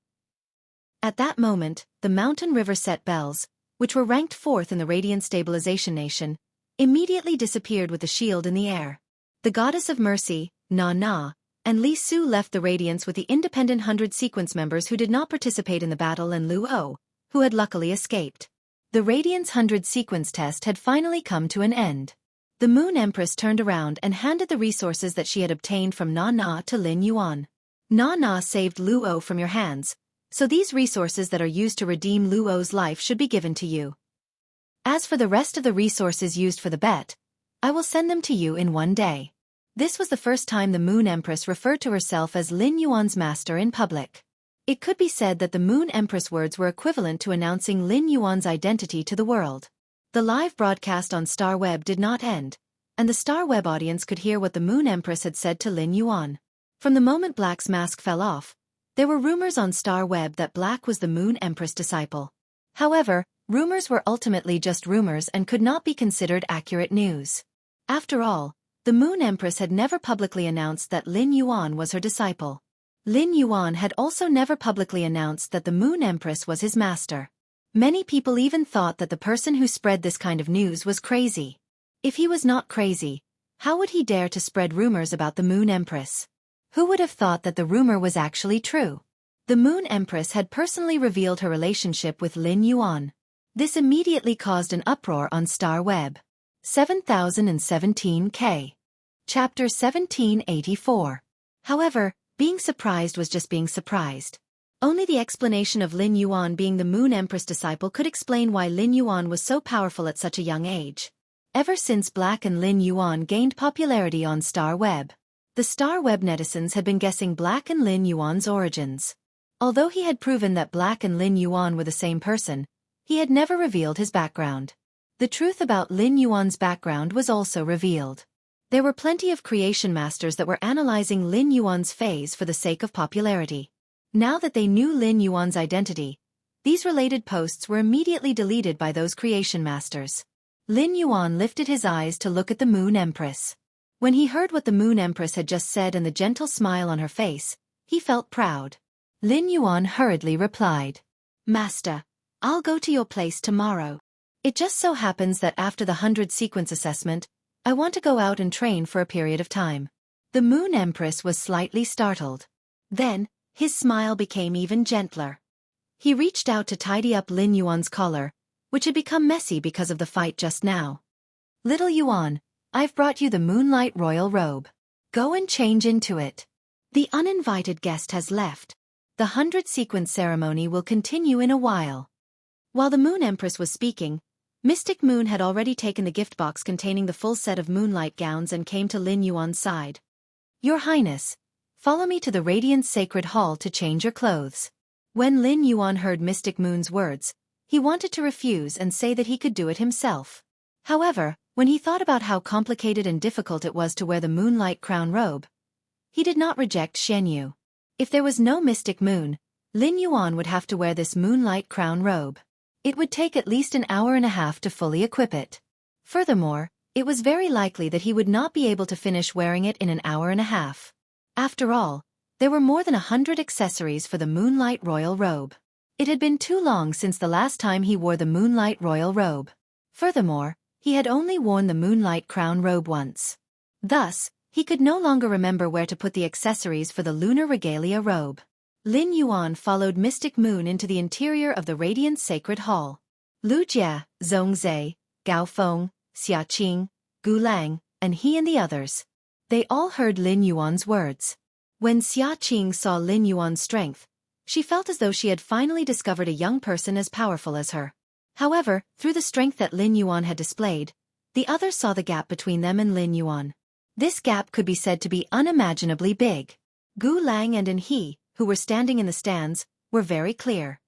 At that moment, the mountain river set bells, which were ranked 4th in the Radiant Stabilization Nation, immediately disappeared with the shield in the air. The Goddess of Mercy, Nana, and Li Su left the Radiance with the independent 100 sequence members who did not participate in the battle and Luo, who had luckily escaped. The Radiance 100 sequence test had finally come to an end. The Moon Empress turned around and handed the resources that she had obtained from Nana to Lin Yuan. "Nana saved Luo from your hands, so these resources that are used to redeem Luo's life should be given to you. As for the rest of the resources used for the bet, I will send them to you in 1 day." This was the first time the Moon Empress referred to herself as Lin Yuan's master in public. It could be said that the Moon Empress words were equivalent to announcing Lin Yuan's identity to the world. The live broadcast on Star Web did not end, and the Star Web audience could hear what the Moon Empress had said to Lin Yuan. From the moment Black's mask fell off, there were rumors on Star Web that Black was the Moon Empress disciple. However, rumors were ultimately just rumors and could not be considered accurate news. After all, the Moon Empress had never publicly announced that Lin Yuan was her disciple. Lin Yuan had also never publicly announced that the Moon Empress was his master. Many people even thought that the person who spread this kind of news was crazy. If he was not crazy, how would he dare to spread rumors about the Moon Empress? Who would have thought that the rumor was actually true? The Moon Empress had personally revealed her relationship with Lin Yuan. This immediately caused an uproar on Star Web. 7017K. Chapter 1784. However, being surprised was just being surprised. Only the explanation of Lin Yuan being the Moon Empress disciple could explain why Lin Yuan was so powerful at such a young age. Ever since Black and Lin Yuan gained popularity on Star Web, the Star Web netizens had been guessing Black and Lin Yuan's origins. Although he had proven that Black and Lin Yuan were the same person, he had never revealed his background. The truth about Lin Yuan's background was also revealed. There were plenty of creation masters that were analyzing Lin Yuan's phase for the sake of popularity. Now that they knew Lin Yuan's identity, these related posts were immediately deleted by those creation masters. Lin Yuan lifted his eyes to look at the Moon Empress. When he heard what the Moon Empress had just said and the gentle smile on her face, he felt proud. Lin Yuan hurriedly replied, "Master, I'll go to your place tomorrow. It just so happens that after the 100 sequence assessment, I want to go out and train for a period of time." The Moon Empress was slightly startled. Then, his smile became even gentler. He reached out to tidy up Lin Yuan's collar, which had become messy because of the fight just now. "Little Yuan, I've brought you the Moonlight Royal Robe. Go and change into it. The uninvited guest has left. The 100 sequence ceremony will continue in a while." While the Moon Empress was speaking, Mystic Moon had already taken the gift box containing the full set of moonlight gowns and came to Lin Yuan's side. "Your Highness, follow me to the Radiant Sacred Hall to change your clothes." When Lin Yuan heard Mystic Moon's words, he wanted to refuse and say that he could do it himself. However, when he thought about how complicated and difficult it was to wear the Moonlight Crown robe, he did not reject Xuanyu. If there was no Mystic Moon, Lin Yuan would have to wear this Moonlight Crown robe. It would take at least an hour and a half to fully equip it. Furthermore, it was very likely that he would not be able to finish wearing it in an hour and a half. After all, there were more than 100 accessories for the Moonlight Royal Robe. It had been too long since the last time he wore the Moonlight Royal Robe. Furthermore, he had only worn the Moonlight Crown Robe once. Thus, he could no longer remember where to put the accessories for the Lunar Regalia robe. Lin Yuan followed Mystic Moon into the interior of the Radiant Sacred Hall. Lu Jie, Zhongzhe, Gao Feng, Xiaqing, Gu Lang, and he and the others. They all heard Lin Yuan's words. When Xiaqing saw Lin Yuan's strength, she felt as though she had finally discovered a young person as powerful as her. However, through the strength that Lin Yuan had displayed, the others saw the gap between them and Lin Yuan. This gap could be said to be unimaginably big. Gu Lang and He, who were standing in the stands, were very clear.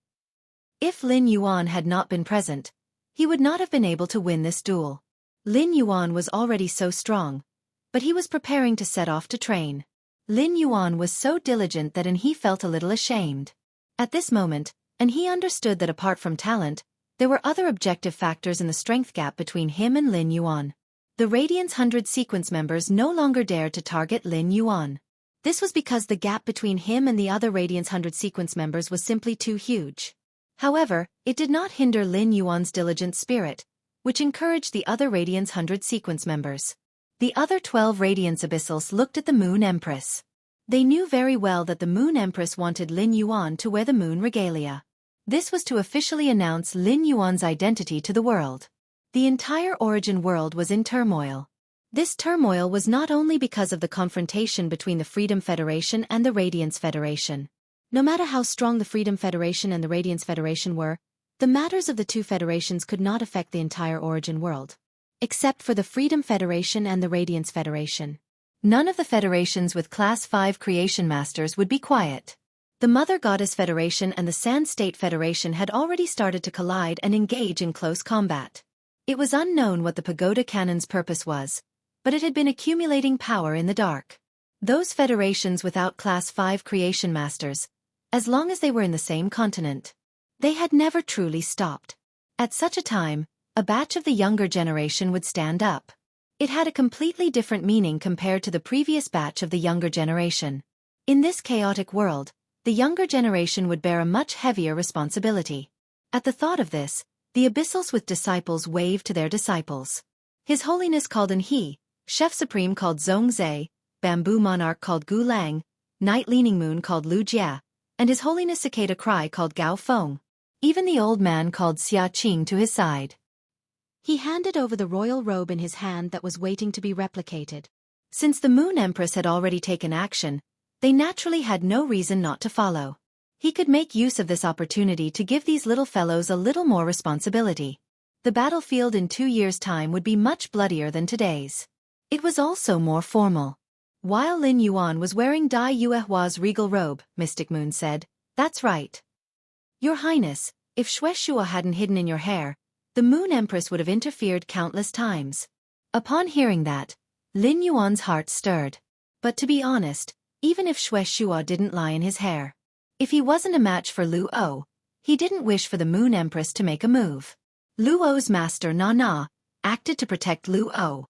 If Lin Yuan had not been present, he would not have been able to win this duel. Lin Yuan was already so strong, but he was preparing to set off to train. Lin Yuan was so diligent that He felt a little ashamed. At this moment, He understood that apart from talent, there were other objective factors in the strength gap between him and Lin Yuan. The Radiance 100 sequence members no longer dared to target Lin Yuan. This was because the gap between him and the other Radiance 100 sequence members was simply too huge. However, it did not hinder Lin Yuan's diligent spirit, which encouraged the other Radiance 100 sequence members. The other 12 Radiance Abyssals looked at the Moon Empress. They knew very well that the Moon Empress wanted Lin Yuan to wear the Moon Regalia. This was to officially announce Lin Yuan's identity to the world. The entire Origin world was in turmoil. This turmoil was not only because of the confrontation between the Freedom Federation and the Radiance Federation. No matter how strong the Freedom Federation and the Radiance Federation were, the matters of the two federations could not affect the entire Origin world. Except for the Freedom Federation and the Radiance Federation. None of the federations with Class 5 Creation Masters would be quiet. The Mother Goddess Federation and the Sand State Federation had already started to collide and engage in close combat. It was unknown what the Pagoda Cannon's purpose was, but it had been accumulating power in the dark. Those federations without Class 5 Creation Masters, as long as they were in the same continent, they had never truly stopped. At such a time, a batch of the younger generation would stand up. It had a completely different meaning compared to the previous batch of the younger generation. In this chaotic world, the younger generation would bear a much heavier responsibility. At the thought of this, the Abyssals with disciples waved to their disciples. His Holiness called He, Chef Supreme called Zhongzhe, Bamboo Monarch called Gu Lang, Night Leaning Moon called Lu Jie, and His Holiness Cicada Cry called Gao Feng. Even the old man called Xiaqing to his side. He handed over the royal robe in his hand that was waiting to be replicated. Since the Moon Empress had already taken action, they naturally had no reason not to follow. He could make use of this opportunity to give these little fellows a little more responsibility. The battlefield in 2 years' time would be much bloodier than today's. It was also more formal. While Lin Yuan was wearing Dai Yuehua's regal robe, Mystic Moon said, "That's right. Your Highness, if Xueqi hadn't hidden in your hair, the Moon Empress would have interfered countless times." Upon hearing that, Lin Yuan's heart stirred. But to be honest, even if Xueqi didn't lie in his hair, if he wasn't a match for Lu O, he didn't wish for the Moon Empress to make a move. Lu O's master Na acted to protect Lu O.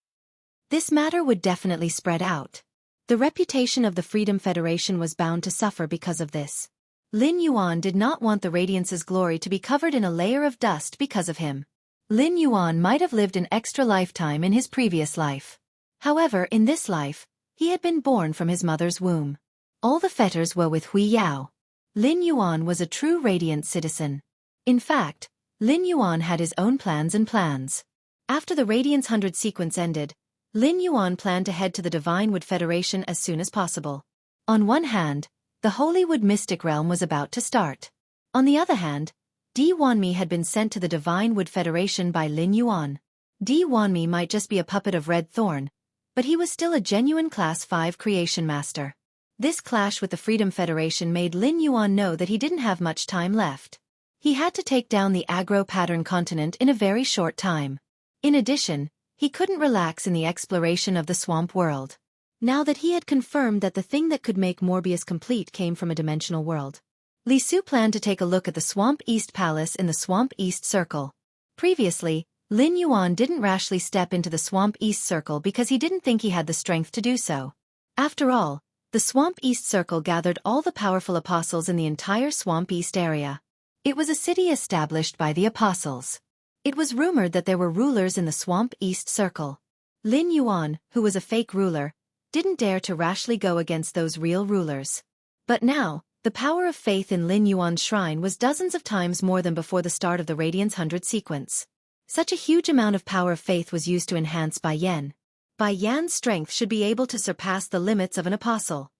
This matter would definitely spread out. The reputation of the Freedom Federation was bound to suffer because of this. Lin Yuan did not want the Radiance's glory to be covered in a layer of dust because of him. Lin Yuan might have lived an extra lifetime in his previous life. However, in this life, he had been born from his mother's womb. All the fetters were with Hui Yao. Lin Yuan was a true Radiant citizen. In fact, Lin Yuan had his own plans. After the Radiance 100 sequence ended, Lin Yuan planned to head to the Divine Wood Federation as soon as possible. On one hand, the Holy Wood Mystic Realm was about to start. On the other hand, Di Wanmi had been sent to the Divine Wood Federation by Lin Yuan. Di Wanmi might just be a puppet of Red Thorn, but he was still a genuine Class 5 Creation Master. This clash with the Freedom Federation made Lin Yuan know that he didn't have much time left. He had to take down the Agro Pattern continent in a very short time. In addition, he couldn't relax in the exploration of the swamp world. Now that he had confirmed that the thing that could make Morbius complete came from a dimensional world, Li Su planned to take a look at the Swamp East Palace in the Swamp East Circle. Previously, Lin Yuan didn't rashly step into the Swamp East Circle because he didn't think he had the strength to do so. After all, the Swamp East Circle gathered all the powerful apostles in the entire Swamp East area. It was a city established by the apostles. It was rumored that there were rulers in the Swamp East Circle. Lin Yuan, who was a fake ruler, didn't dare to rashly go against those real rulers. But now, the power of faith in Lin Yuan's shrine was dozens of times more than before the start of the Radiance 100 sequence. Such a huge amount of power of faith was used to enhance Bai Yan. Bai Yan's strength should be able to surpass the limits of an apostle.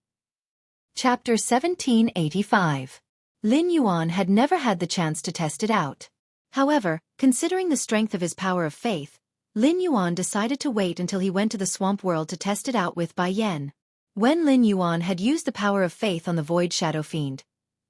Chapter 1785. Lin Yuan had never had the chance to test it out. However, considering the strength of his power of faith, Lin Yuan decided to wait until he went to the swamp world to test it out with Bai Yan. When Lin Yuan had used the power of faith on the Void Shadow Fiend,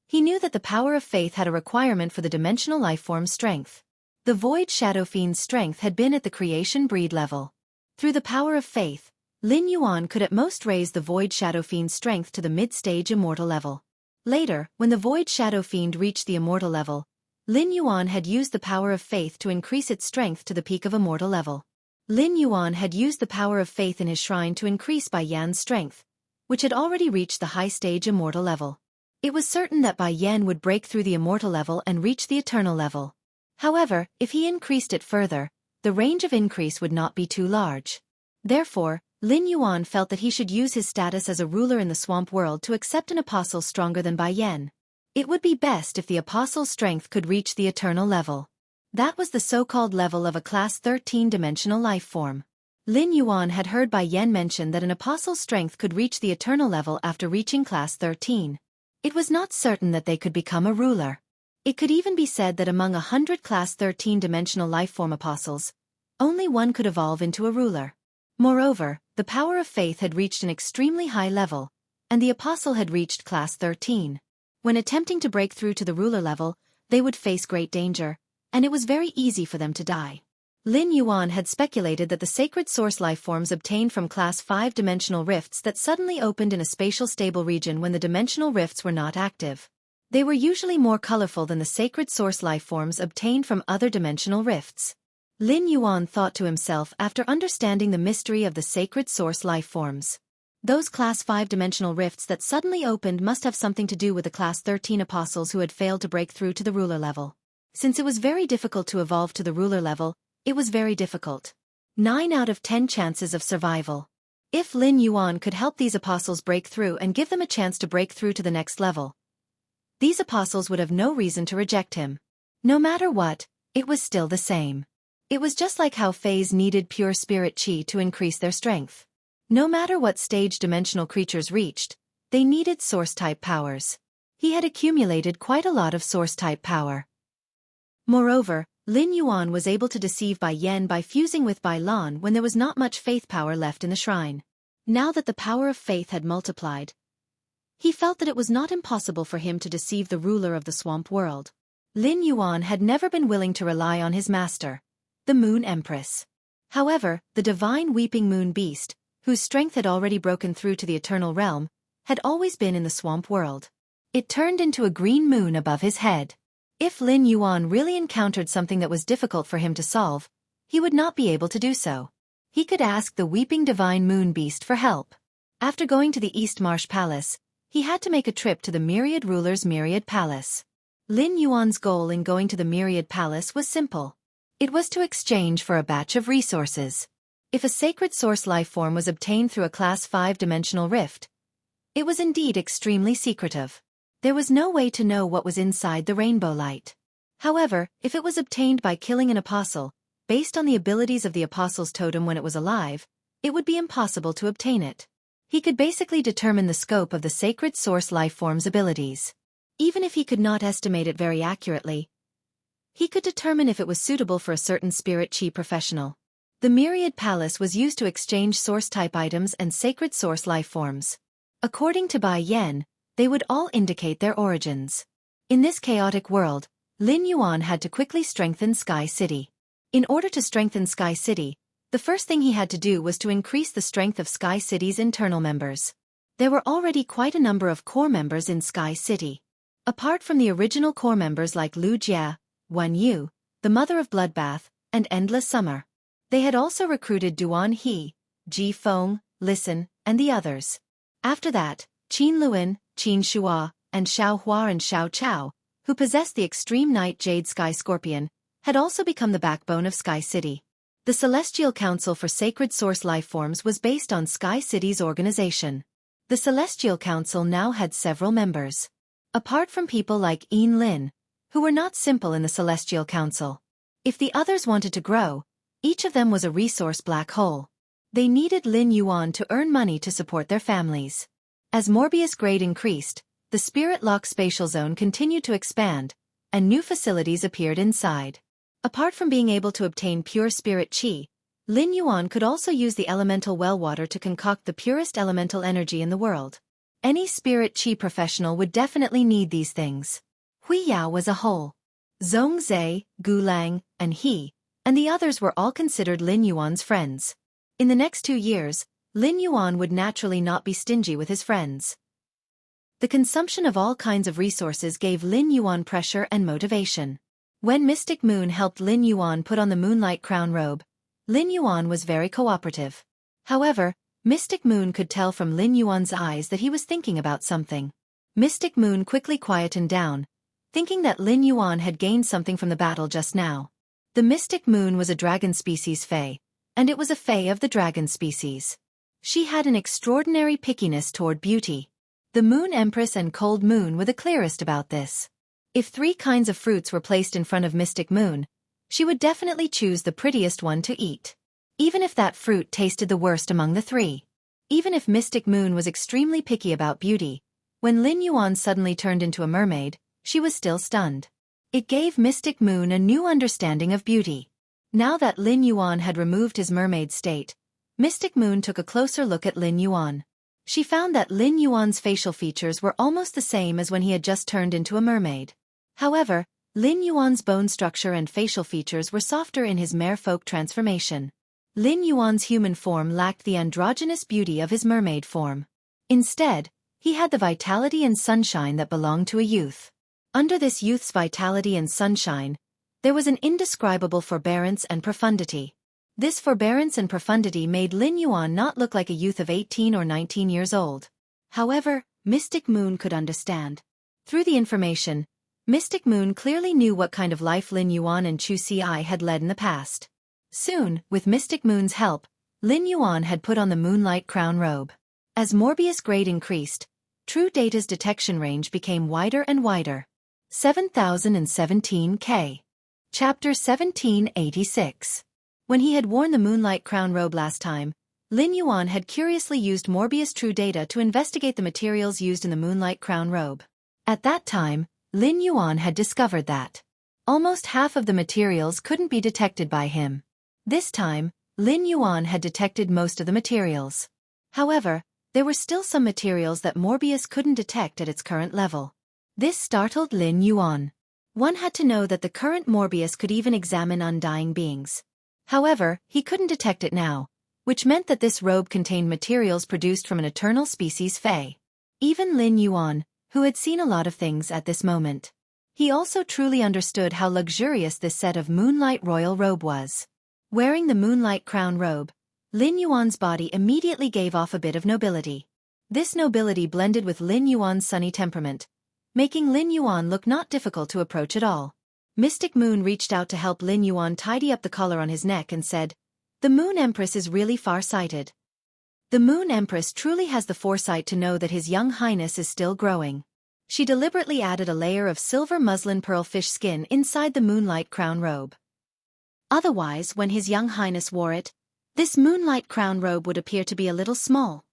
he knew that the power of faith had a requirement for the dimensional lifeform's strength. The Void Shadow Fiend's strength had been at the creation breed level. Through the power of faith, Lin Yuan could at most raise the Void Shadow Fiend's strength to the mid-stage immortal level. Later, when the Void Shadow Fiend reached the immortal level, Lin Yuan had used the power of faith to increase its strength to the peak of immortal level. Lin Yuan had used the power of faith in his shrine to increase Bai Yan's strength, which had already reached the high-stage immortal level. It was certain that Bai Yan would break through the immortal level and reach the eternal level. However, if he increased it further, the range of increase would not be too large. Therefore, Lin Yuan felt that he should use his status as a ruler in the swamp world to accept an apostle stronger than Bai Yan. It would be best if the apostle's strength could reach the eternal level. That was the so-called level of a class 13 dimensional life form. Lin Yuan had heard Bai Yan mention that an apostle's strength could reach the eternal level after reaching class 13. It was not certain that they could become a ruler. It could even be said that among 100 class 13 dimensional lifeform apostles, only one could evolve into a ruler. Moreover, the power of faith had reached an extremely high level, and the apostle had reached class 13. When attempting to break through to the ruler level, they would face great danger, and it was very easy for them to die. Lin Yuan had speculated that the sacred source lifeforms obtained from class 5 dimensional rifts that suddenly opened in a spatial stable region when the dimensional rifts were not active. They were usually more colorful than the sacred source lifeforms obtained from other dimensional rifts. Lin Yuan thought to himself after understanding the mystery of the sacred source lifeforms. Those class 5 dimensional rifts that suddenly opened must have something to do with the class 13 apostles who had failed to break through to the ruler level. Since it was very difficult to evolve to the ruler level, it was very difficult. 9 out of 10 chances of survival. If Lin Yuan could help these apostles break through and give them a chance to break through to the next level, these apostles would have no reason to reject him. No matter what, it was still the same. It was just like how Fays needed pure spirit chi to increase their strength. No matter what stage dimensional creatures reached, they needed source-type powers. He had accumulated quite a lot of source-type power. Moreover, Lin Yuan was able to deceive Bai Yan by fusing with Bai Lan when there was not much faith power left in the shrine. Now that the power of faith had multiplied, he felt that it was not impossible for him to deceive the ruler of the swamp world. Lin Yuan had never been willing to rely on his master, the Moon Empress. However, the divine weeping moon beast, whose strength had already broken through to the eternal realm, had always been in the swamp world. It turned into a green moon above his head. If Lin Yuan really encountered something that was difficult for him to solve, he would not be able to do so. He could ask the weeping divine moon beast for help. After going to the East Marsh Palace, he had to make a trip to the Myriad Ruler's Myriad Palace. Lin Yuan's goal in going to the Myriad Palace was simple. It was to exchange for a batch of resources. If a sacred source lifeform was obtained through a class 5 dimensional rift, it was indeed extremely secretive. There was no way to know what was inside the rainbow light. However, if it was obtained by killing an apostle, based on the abilities of the apostle's totem when it was alive, it would be impossible to obtain it. He could basically determine the scope of the sacred source lifeform's abilities. Even if he could not estimate it very accurately, he could determine if it was suitable for a certain spirit chi professional. The Myriad Palace was used to exchange source-type items and sacred source lifeforms. According to Bai Yan, they would all indicate their origins. In this chaotic world, Lin Yuan had to quickly strengthen Sky City. In order to strengthen Sky City, the first thing he had to do was to increase the strength of Sky City's internal members. There were already quite a number of core members in Sky City. Apart from the original core members like Lu Jia, Wan Yu, the Mother of Bloodbath, and Endless Summer, they had also recruited Duan He, Ji Feng, Listen, and the others. After that, Qin Luan, Qin Shua, and Xiao Hua and Xiao Chao, who possessed the extreme night jade sky scorpion, had also become the backbone of Sky City. The Celestial Council for Sacred Source Lifeforms was based on Sky City's organization. The Celestial Council now had several members. Apart from people like Lin, who were not simple in the Celestial Council. If the others wanted to grow, each of them was a resource black hole. They needed Lin Yuan to earn money to support their families. As Morbius grade increased, the Spirit Lock spatial zone continued to expand, and new facilities appeared inside. Apart from being able to obtain pure spirit qi, Lin Yuan could also use the elemental well water to concoct the purest elemental energy in the world. Any spirit qi professional would definitely need these things. Hui Yao was a whole. Zhongzhe, Gulang, and he, and the others were all considered Lin Yuan's friends. In the next 2 years, Lin Yuan would naturally not be stingy with his friends. The consumption of all kinds of resources gave Lin Yuan pressure and motivation. When Mystic Moon helped Lin Yuan put on the Moonlight Crown robe, Lin Yuan was very cooperative. However, Mystic Moon could tell from Lin Yuan's eyes that he was thinking about something. Mystic Moon quickly quietened down, thinking that Lin Yuan had gained something from the battle just now. The Mystic Moon was a dragon species fae, and it was a fae of the dragon species. She had an extraordinary pickiness toward beauty. The Moon Empress and Cold Moon were the clearest about this. If 3 kinds of fruits were placed in front of Mystic Moon, she would definitely choose the prettiest one to eat. Even if that fruit tasted the worst among the 3. Even if Mystic Moon was extremely picky about beauty, when Lin Yuan suddenly turned into a mermaid, she was still stunned. It gave Mystic Moon a new understanding of beauty. Now that Lin Yuan had removed his mermaid state, Mystic Moon took a closer look at Lin Yuan. She found that Lin Yuan's facial features were almost the same as when he had just turned into a mermaid. However, Lin Yuan's bone structure and facial features were softer in his merfolk transformation. Lin Yuan's human form lacked the androgynous beauty of his mermaid form. Instead, he had the vitality and sunshine that belonged to a youth. Under this youth's vitality and sunshine, there was an indescribable forbearance and profundity. This forbearance and profundity made Lin Yuan not look like a youth of 18 or 19 years old. However, Mystic Moon could understand. Through the information, Mystic Moon clearly knew what kind of life Lin Yuan and Xueqi had led in the past. Soon, with Mystic Moon's help, Lin Yuan had put on the Moonlight Crown robe. As Morbius grade increased, True Data's detection range became wider and wider. 7017 K. Chapter 1786. When he had worn the Moonlight Crown robe last time, Lin Yuan had curiously used Morbius True Data to investigate the materials used in the Moonlight Crown robe. At that time, Lin Yuan had discovered that almost half of the materials couldn't be detected by him. This time, Lin Yuan had detected most of the materials. However, there were still some materials that Morbius couldn't detect at its current level. This startled Lin Yuan. One had to know that the current Morbius could even examine undying beings. However, he couldn't detect it now, which meant that this robe contained materials produced from an eternal species fae. Even Lin Yuan, who had seen a lot of things at this moment. He also truly understood how luxurious this set of Moonlight Royal robe was. Wearing the Moonlight Crown robe, Lin Yuan's body immediately gave off a bit of nobility. This nobility blended with Lin Yuan's sunny temperament, making Lin Yuan look not difficult to approach at all. Mystic Moon reached out to help Lin Yuan tidy up the collar on his neck and said, "The Moon Empress is really far-sighted. The Moon Empress truly has the foresight to know that His Young Highness is still growing." She deliberately added a layer of silver muslin pearl fish skin inside the Moonlight Crown robe. Otherwise, when His Young Highness wore it, this Moonlight Crown robe would appear to be a little small.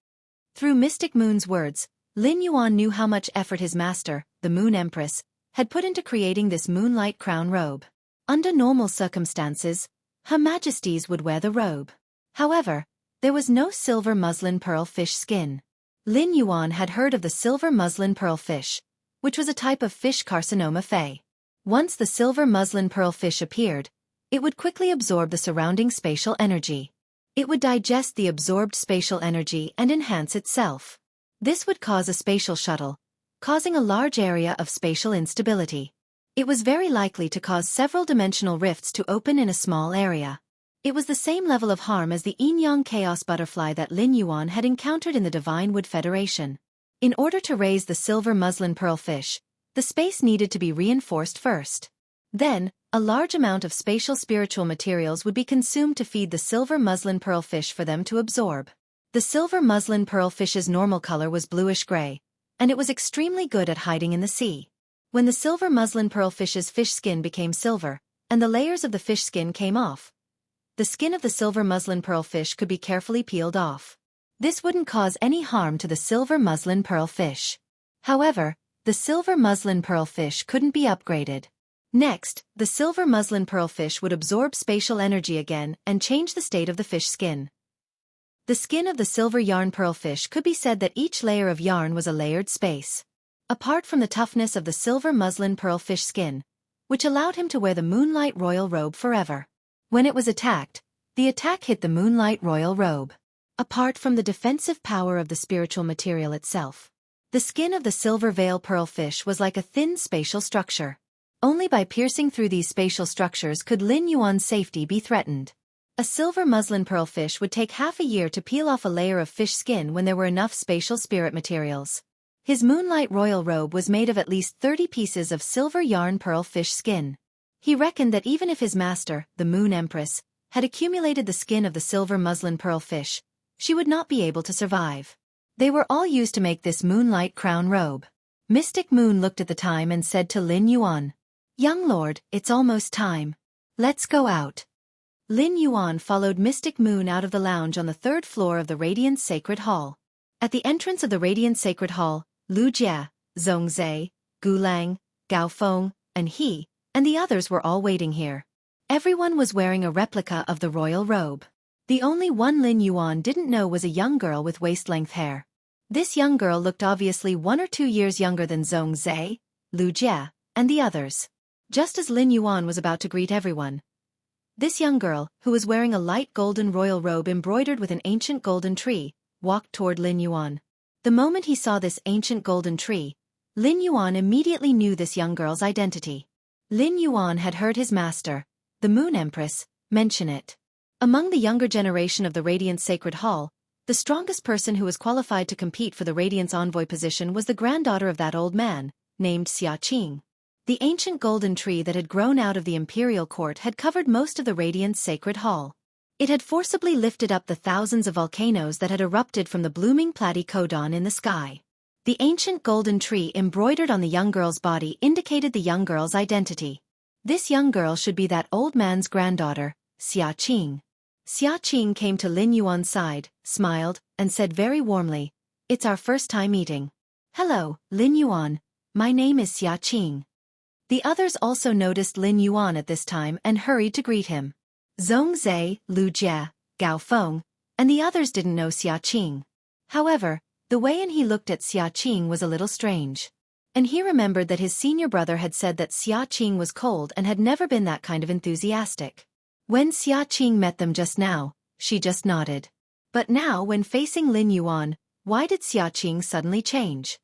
Through Mystic Moon's words, Lin Yuan knew how much effort his master, the Moon Empress, had put into creating this Moonlight Crown robe. Under normal circumstances, Her Majesties would wear the robe. However, there was no silver muslin pearl fish skin. Lin Yuan had heard of the silver muslin pearl fish, which was a type of fish carcinoma fae. Once the silver muslin pearl fish appeared, it would quickly absorb the surrounding spatial energy. It would digest the absorbed spatial energy and enhance itself. This would cause a spatial shuttle, causing a large area of spatial instability. It was very likely to cause several dimensional rifts to open in a small area. It was the same level of harm as the yin-yang chaos butterfly that Lin Yuan had encountered in the Divine Wood Federation. In order to raise the silver muslin pearl fish, The space needed to be reinforced first. Then, a large amount of spatial spiritual materials would be consumed to feed the silver muslin pearlfish for them to absorb. The silver muslin pearlfish's normal color was bluish-gray, and it was extremely good at hiding in the sea. When the silver muslin pearlfish's fish skin became silver, and the layers of the fish skin came off, the skin of the silver muslin pearlfish could be carefully peeled off. This wouldn't cause any harm to the silver muslin pearlfish. However, the silver muslin pearlfish couldn't be upgraded. Next, the silver muslin pearlfish would absorb spatial energy again and change the state of the fish skin. The skin of the silver yarn pearlfish could be said that each layer of yarn was a layered space. Apart from the toughness of the silver muslin pearlfish skin, which allowed him to wear the Moonlight Royal Robe forever. When it was attacked, the attack hit the Moonlight Royal Robe. Apart from the defensive power of the spiritual material itself, the skin of the silver veil pearlfish was like a thin spatial structure. Only by piercing through these spatial structures could Lin Yuan's safety be threatened. A silver muslin pearlfish would take half a year to peel off a layer of fish skin when there were enough spatial spirit materials. His Moonlight Royal Robe was made of at least 30 pieces of silver yarn pearlfish skin. He reckoned that even if his master, the Moon Empress, had accumulated the skin of the silver muslin pearlfish, she would not be able to survive. They were all used to make this Moonlight Crown robe. Mystic Moon looked at the time and said to Lin Yuan, "Young lord, it's almost time. Let's go out." Lin Yuan followed Mystic Moon out of the lounge on the 3rd floor of the Radiant Sacred Hall. At the entrance of the Radiant Sacred Hall, Lu Jie, Zhongzhe, Gu Lang, Gao Feng, and he, and the others were all waiting here. Everyone was wearing a replica of the royal robe. The only one Lin Yuan didn't know was a young girl with waist-length hair. This young girl looked obviously 1 or 2 years younger than Zhongzhe, Lu Jie, and the others. Just as Lin Yuan was about to greet everyone, this young girl, who was wearing a light golden royal robe embroidered with an ancient golden tree, walked toward Lin Yuan. The moment he saw this ancient golden tree, Lin Yuan immediately knew this young girl's identity. Lin Yuan had heard his master, the Moon Empress, mention it. Among the younger generation of the Radiant Sacred Hall, the strongest person who was qualified to compete for the Radiance Envoy position was the granddaughter of that old man, named Xueqi. The ancient golden tree that had grown out of the imperial court had covered most of the Radiant Sacred Hall. It had forcibly lifted up the thousands of volcanoes that had erupted from the blooming platycodon in the sky. The ancient golden tree embroidered on the young girl's body indicated the young girl's identity. This young girl should be that old man's granddaughter, Xueqi. Xueqi came to Lin Yuan's side, smiled, and said very warmly, "It's our first time meeting." "Hello, Lin Yuan. My name is Xueqi." The others also noticed Lin Yuan at this time and hurried to greet him. Zhongzhe, Lu Jie, Gao Feng, and the others didn't know Xueqi. However, the way he looked at Xueqi was a little strange. And he remembered that his senior brother had said that Xueqi was cold and had never been that kind of enthusiastic. When Xueqi met them just now, she just nodded. But now when facing Lin Yuan, why did Xueqi suddenly change?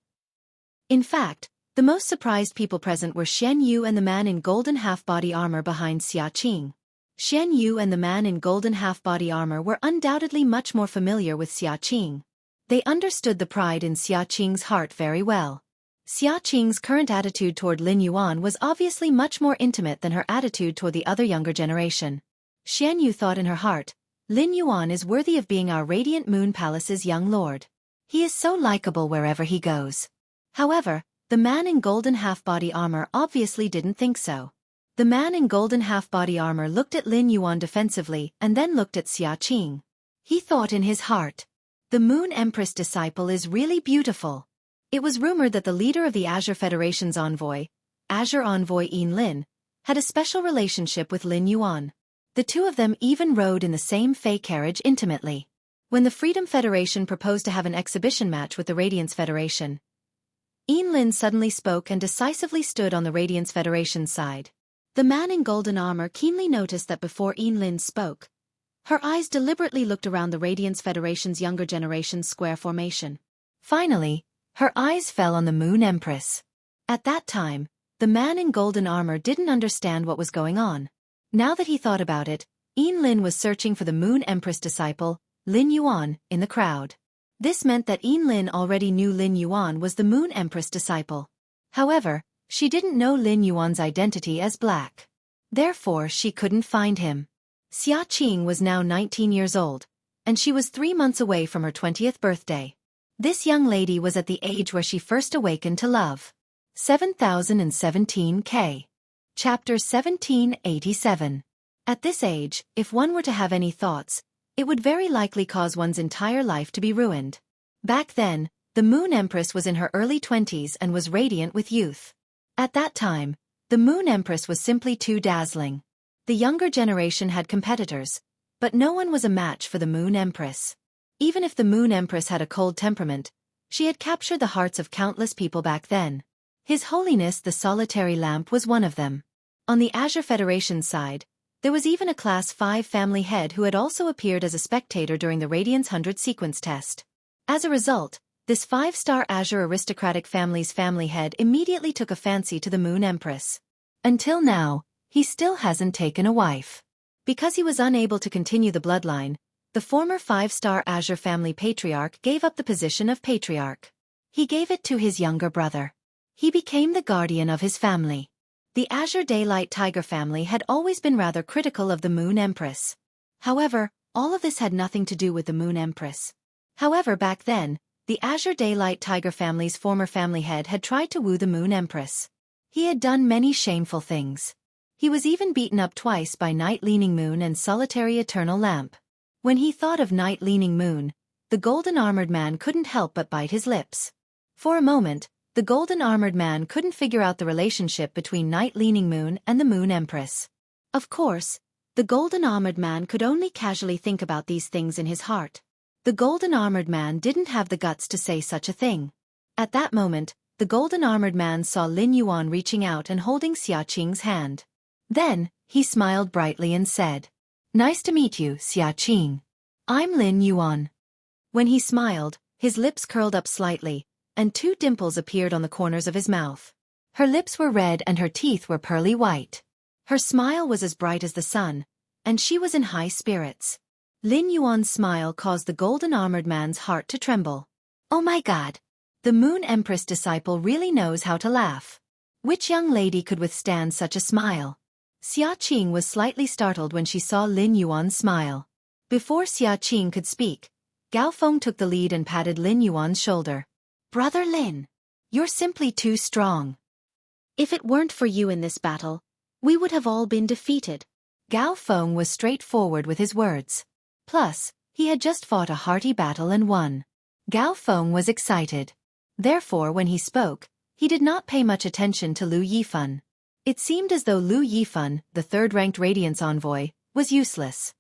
In fact, the most surprised people present were Shen Yu and the man in golden half-body armor behind Xueqi. Shen Yu and the man in golden half-body armor were undoubtedly much more familiar with Xueqi. They understood the pride in Xueqi's heart very well. Xueqi's current attitude toward Lin Yuan was obviously much more intimate than her attitude toward the other younger generation. Shen Yu thought in her heart, "Lin Yuan is worthy of being our Radiant Moon Palace's young lord. He is so likable wherever he goes." However, the man in golden half-body armor obviously didn't think so. The man in golden half-body armor looked at Lin Yuan defensively and then looked at Xueqi. He thought in his heart, "The Moon Empress disciple is really beautiful." It was rumored that the leader of the Azure Federation's envoy, Azure Envoy Lin, had a special relationship with Lin Yuan. The two of them even rode in the same Fey carriage intimately. When the Freedom Federation proposed to have an exhibition match with the Radiance Federation, Lin suddenly spoke and decisively stood on the Radiance Federation's side. The man in golden armor keenly noticed that before Lin spoke, her eyes deliberately looked around the Radiance Federation's younger generation's square formation. Finally, her eyes fell on the Moon Empress. At that time, the man in golden armor didn't understand what was going on. Now that he thought about it, Lin was searching for the Moon Empress disciple, Lin Yuan, in the crowd. This meant that Lin already knew Lin Yuan was the Moon Empress disciple. However, She didn't know Lin Yuan's identity as black. Therefore she couldn't find him. Xueqi was now 19 years old, and she was 3 months away from her 20th birthday. This young lady was at the age where she first awakened to love. 7017K. Chapter 1787. At this age, if one were to have any thoughts, it would very likely cause one's entire life to be ruined. Back then, the Moon Empress was in her early 20s and was radiant with youth. At that time, the Moon Empress was simply too dazzling. The younger generation had competitors, but no one was a match for the Moon Empress. Even if the Moon Empress had a cold temperament, she had captured the hearts of countless people back then. His Holiness the Solitary Lamp was one of them. On the Azure Federation's side, there was even a Class 5 family head who had also appeared as a spectator during the Radiance 100 sequence test. As a result, this 5-star Azure aristocratic family's family head immediately took a fancy to the Moon Empress. Until now, he still hasn't taken a wife. Because he was unable to continue the bloodline, the former 5-star Azure family patriarch gave up the position of patriarch. He gave it to his younger brother. He became the guardian of his family. The Azure Daylight Tiger family had always been rather critical of the Moon Empress. However, all of this had nothing to do with the Moon Empress. However, back then, the Azure Daylight Tiger family's former family head had tried to woo the Moon Empress. He had done many shameful things. He was even beaten up twice by Night Leaning Moon and Solitary Eternal Lamp. When he thought of Night Leaning Moon, the golden armored man couldn't help but bite his lips. For a moment, the golden armored man couldn't figure out the relationship between Night Leaning Moon and the Moon Empress. Of course, the golden armored man could only casually think about these things in his heart. The golden armored man didn't have the guts to say such a thing. At that moment, the golden armored man saw Lin Yuan reaching out and holding Xueqi's hand. Then, he smiled brightly and said, "Nice to meet you, Xueqi. I'm Lin Yuan." When he smiled, his lips curled up slightly, and 2 dimples appeared on the corners of his mouth. Her lips were red and her teeth were pearly white. Her smile was as bright as the sun, and she was in high spirits. Lin Yuan's smile caused the golden armored man's heart to tremble. Oh my God! The Moon Empress disciple really knows how to laugh. Which young lady could withstand such a smile? Xueqi was slightly startled when she saw Lin Yuan's smile. Before Xueqi could speak, Gao Feng took the lead and patted Lin Yuan's shoulder. "Brother Lin, you're simply too strong. If it weren't for you in this battle, we would have all been defeated." Gao Feng was straightforward with his words. Plus, he had just fought a hearty battle and won. Gao Feng was excited. Therefore, when he spoke, he did not pay much attention to Lu Yifan. It seemed as though Lu Yifan, the 3rd-ranked Radiance envoy, was useless.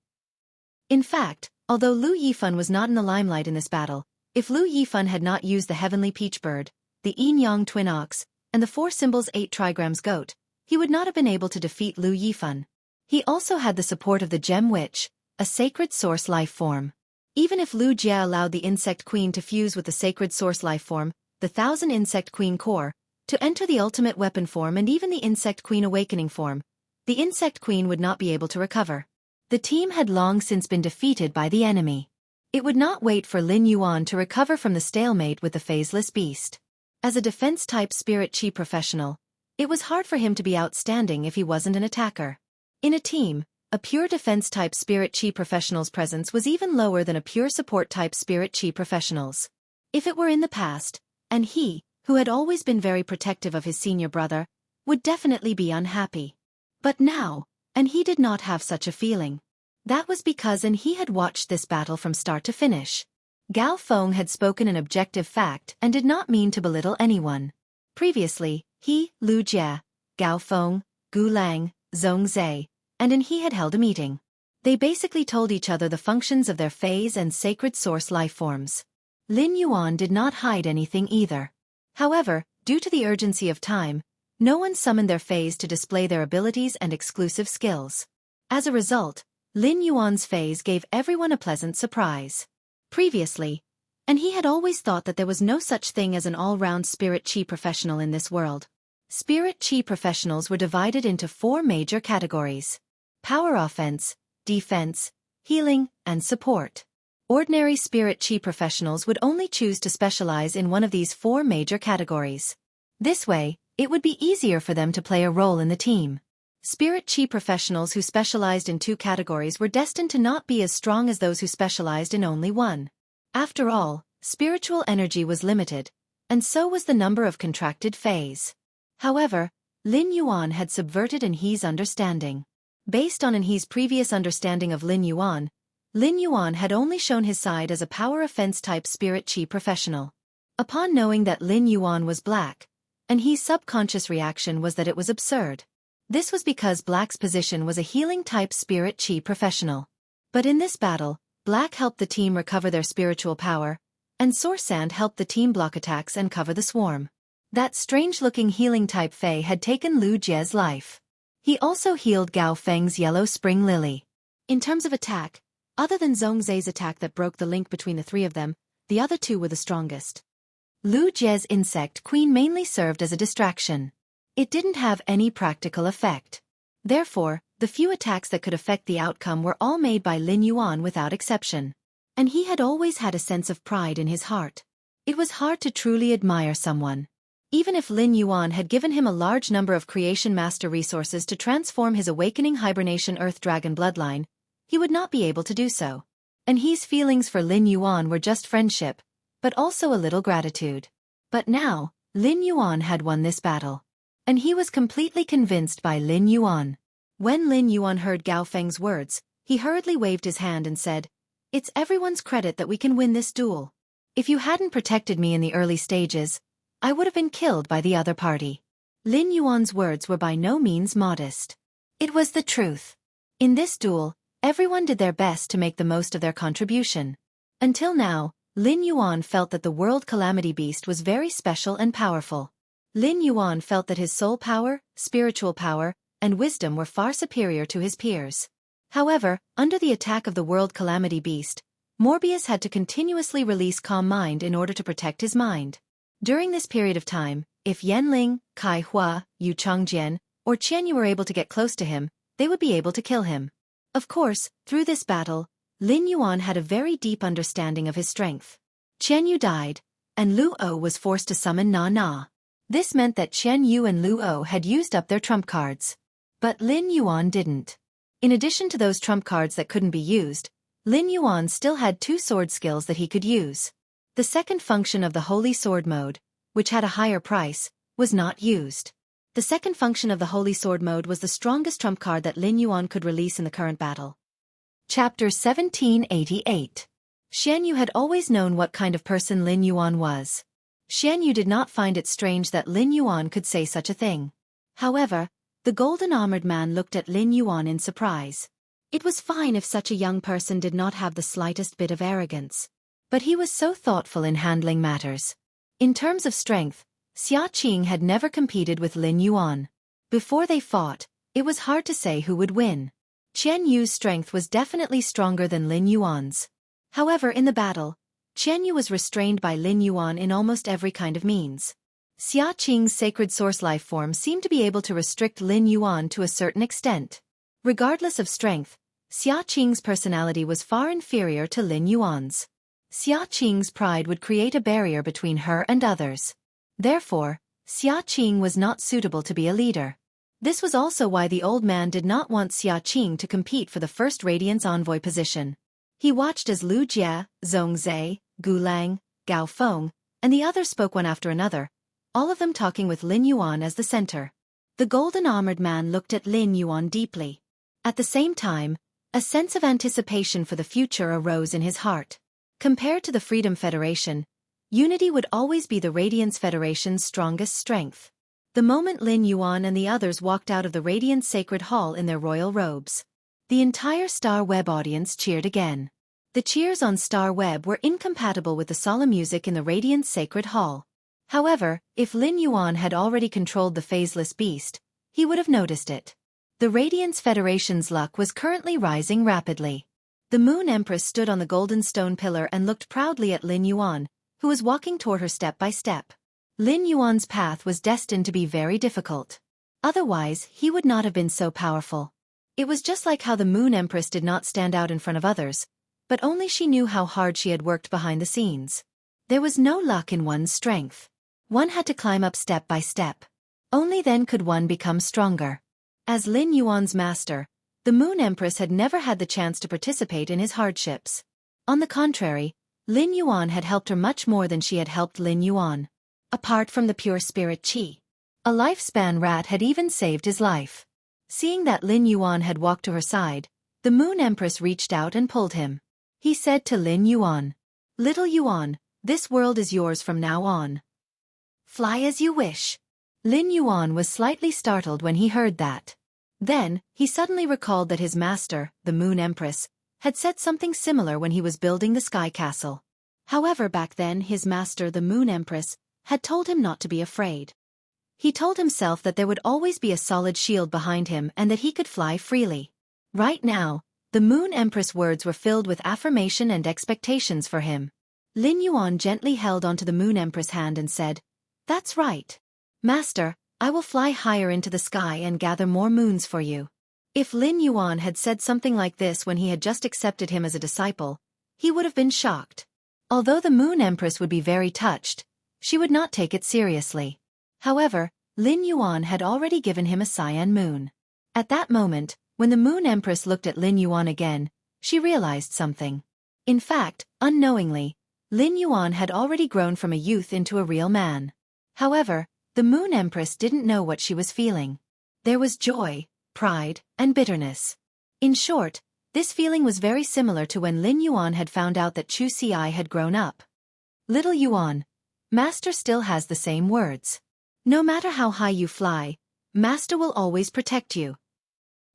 In fact, although Lu Yifan was not in the limelight in this battle, if Lu Yifan had not used the Heavenly Peach Bird, the Yin-Yang Twin Ox, and the 4 symbols 8 trigrams goat, he would not have been able to defeat Lu Yifan. He also had the support of the Gem Witch, a sacred source life form. Even if Lu Jia allowed the Insect Queen to fuse with the sacred source life form, the 1000 Insect Queen core, to enter the ultimate weapon form and even the Insect Queen awakening form, the Insect Queen would not be able to recover. The team had long since been defeated by the enemy. It would not wait for Lin Yuan to recover from the stalemate with the phaseless beast. As a defense-type spirit chi professional, it was hard for him to be outstanding if he wasn't an attacker. In a team, a pure defense-type spirit chi professional's presence was even lower than a pure support-type spirit chi professional's. If it were in the past, and he, who had always been very protective of his senior brother, would definitely be unhappy. But now, and he did not have such a feeling. That was because he had watched this battle from start to finish. Gao Feng had spoken an objective fact and did not mean to belittle anyone. Previously, he, Lu Jia, Gao Feng, Gu Lang, Zhong Zhe, and he had held a meeting. They basically told each other the functions of their phase and sacred source life forms. Lin Yuan did not hide anything either. However, due to the urgency of time, no one summoned their phase to display their abilities and exclusive skills. As a result, Lin Yuan's phase gave everyone a pleasant surprise. Previously, and he had always thought that there was no such thing as an all-round spirit chi professional in this world. Spirit chi professionals were divided into 4 major categories: power offense, defense, healing, and support. Ordinary spirit chi professionals would only choose to specialize in one of these 4 major categories. This way, It would be easier for them to play a role in the team. Spirit Chi professionals who specialized in 2 categories were destined to not be as strong as those who specialized in only one. After all, spiritual energy was limited, and so was the number of contracted fays. However, Lin Yuan had subverted Enhe's understanding. Based on Enhe's previous understanding of Lin Yuan had only shown his side as a power offense-type Spirit Chi professional. Upon knowing that Lin Yuan was black, Enhe's subconscious reaction was that it was absurd. This was because Black's position was a healing-type Spirit Chi professional. But in this battle, Black helped the team recover their spiritual power, and Source Sand helped the team block attacks and cover the swarm. That strange-looking healing-type Fey had taken Lu Jie's life. He also healed Gao Feng's Yellow Spring Lily. In terms of attack, other than Zhongzai's attack that broke the link between the 3 of them, the other 2 were the strongest. Lu Jie's Insect Queen mainly served as a distraction. It didn't have any practical effect. Therefore, the few attacks that could affect the outcome were all made by Lin Yuan without exception. And he had always had a sense of pride in his heart. It was hard to truly admire someone. Even if Lin Yuan had given him a large number of Creation Master resources to transform his awakening hibernation Earth Dragon bloodline, he would not be able to do so. And his feelings for Lin Yuan were just friendship, but also a little gratitude. But now, Lin Yuan had won this battle. And he was completely convinced by Lin Yuan. When Lin Yuan heard Gao Feng's words, he hurriedly waved his hand and said, "It's everyone's credit that we can win this duel. If you hadn't protected me in the early stages, I would have been killed by the other party." Lin Yuan's words were by no means modest. It was the truth. In this duel, everyone did their best to make the most of their contribution. Until now, Lin Yuan felt that the World Calamity Beast was very special and powerful. Lin Yuan felt that his soul power, spiritual power, and wisdom were far superior to his peers. However, under the attack of the World Calamity Beast, Morbius had to continuously release Calm Mind in order to protect his mind. During this period of time, if Yanling, Kai Hua, Yu Changjian, or Qianyu were able to get close to him, they would be able to kill him. Of course, through this battle, Lin Yuan had a very deep understanding of his strength. Qianyu died, and Lu O was forced to summon Na Na. This meant that Qian Yu and Lu O had used up their trump cards. But Lin Yuan didn't. In addition to those trump cards that couldn't be used, Lin Yuan still had 2 sword skills that he could use. The second function of the Holy Sword mode, which had a higher price, was not used. The second function of the Holy Sword mode was the strongest trump card that Lin Yuan could release in the current battle. Chapter 1788. Xianyu had always known what kind of person Lin Yuan was. Xianyu did not find it strange that Lin Yuan could say such a thing. However, the golden-armored man looked at Lin Yuan in surprise. It was fine if such a young person did not have the slightest bit of arrogance. But he was so thoughtful in handling matters. In terms of strength, Xia Qing had never competed with Lin Yuan. Before they fought, it was hard to say who would win. Qian Yu's strength was definitely stronger than Lin Yuan's. However, in the battle, Qian Yu was restrained by Lin Yuan in almost every kind of means. Xia Qing's sacred source life form seemed to be able to restrict Lin Yuan to a certain extent. Regardless of strength, Xia Qing's personality was far inferior to Lin Yuan's. Xia Qing's pride would create a barrier between her and others. Therefore, Xia Qing was not suitable to be a leader. This was also why the old man did not want Xia Qing to compete for the first Radiance Envoy position. He watched as Lu Jie, Zhongzai, Gu Lang, Gao Feng, and the others spoke one after another, all of them talking with Lin Yuan as the center. The golden-armored man looked at Lin Yuan deeply. At the same time, a sense of anticipation for the future arose in his heart. Compared to the Freedom Federation, unity would always be the Radiance Federation's strongest strength. The moment Lin Yuan and the others walked out of the Radiance Sacred Hall in their royal robes, the entire Star Web audience cheered again. The cheers on Star Web were incompatible with the solemn music in the Radiance Sacred Hall. However, if Lin Yuan had already controlled the phaseless beast, he would have noticed it. The Radiance Federation's luck was currently rising rapidly. The Moon Empress stood on the golden stone pillar and looked proudly at Lin Yuan, who was walking toward her step by step. Lin Yuan's path was destined to be very difficult. Otherwise, he would not have been so powerful. It was just like how the Moon Empress did not stand out in front of others, but only she knew how hard she had worked behind the scenes. There was no luck in one's strength. One had to climb up step by step. Only then could one become stronger. As Lin Yuan's master, the Moon Empress had never had the chance to participate in his hardships. On the contrary, Lin Yuan had helped her much more than she had helped Lin Yuan. Apart from the pure spirit qi, a lifespan rat had even saved his life. Seeing that Lin Yuan had walked to her side, the Moon Empress reached out and pulled him. He said to Lin Yuan, "Little Yuan, this world is yours from now on. Fly as you wish." Lin Yuan was slightly startled when he heard that. Then, he suddenly recalled that his master, the Moon Empress, had said something similar when he was building the Sky Castle. However, back then his master, the Moon Empress, had told him not to be afraid. He told himself that there would always be a solid shield behind him and that he could fly freely. Right now, the Moon Empress' words were filled with affirmation and expectations for him. Lin Yuan gently held onto the Moon Empress' hand and said, "That's right. Master, I will fly higher into the sky and gather more moons for you." If Lin Yuan had said something like this when he had just accepted him as a disciple, he would have been shocked. Although the Moon Empress would be very touched, she would not take it seriously. However, Lin Yuan had already given him a cyan moon. At that moment, when the Moon Empress looked at Lin Yuan again, she realized something. In fact, unknowingly, Lin Yuan had already grown from a youth into a real man. However, the Moon Empress didn't know what she was feeling. There was joy, pride, and bitterness. In short, this feeling was very similar to when Lin Yuan had found out that Xueqi had grown up. "Little Yuan, Master still has the same words. No matter how high you fly, Master will always protect you.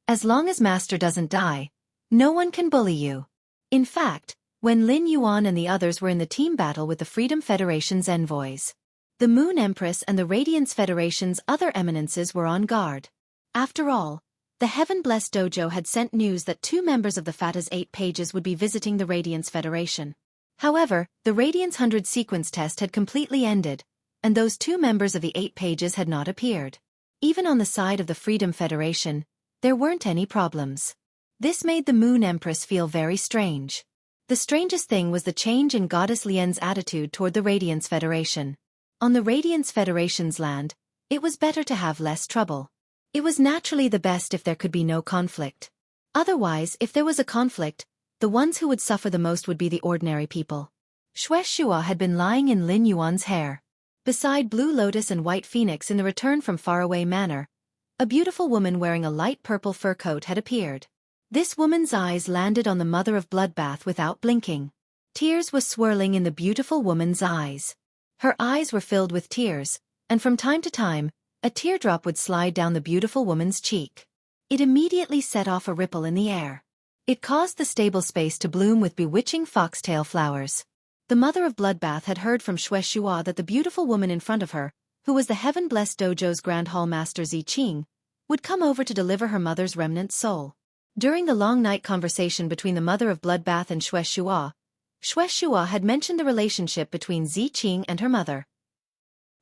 As long as Master doesn't die, no one can bully you." In fact, when Lin Yuan and the others were in the team battle with the Freedom Federation's envoys, the Moon Empress and the Radiance Federation's other eminences were on guard. After all, the Heaven-Blessed Dojo had sent news that 2 members of the FATA's 8 pages would be visiting the Radiance Federation. However, the Radiance 100 sequence test had completely ended, and those 2 members of the 8 pages had not appeared. Even on the side of the Freedom Federation, there weren't any problems. This made the Moon Empress feel very strange. The strangest thing was the change in Goddess Lien's attitude toward the Radiance Federation. On the Radiance Federation's land, it was better to have less trouble. It was naturally the best if there could be no conflict. Otherwise, if there was a conflict, the ones who would suffer the most would be the ordinary people. Xueqi had been lying in Lin Yuan's hair. Beside Blue Lotus and White Phoenix in the Return from Faraway Manor, a beautiful woman wearing a light purple fur coat had appeared. This woman's eyes landed on the Mother of Bloodbath without blinking. Tears were swirling in the beautiful woman's eyes. Her eyes were filled with tears, and from time to time, a teardrop would slide down the beautiful woman's cheek. It immediately set off a ripple in the air. It caused the stable space to bloom with bewitching foxtail flowers. The Mother of Bloodbath had heard from Xueqi that the beautiful woman in front of her, who was the Heaven-Blessed Dojo's Grand Hall Master Xueqi, would come over to deliver her mother's remnant soul. During the long night conversation between the Mother of Bloodbath and Xueqi had mentioned the relationship between Xueqi and her mother.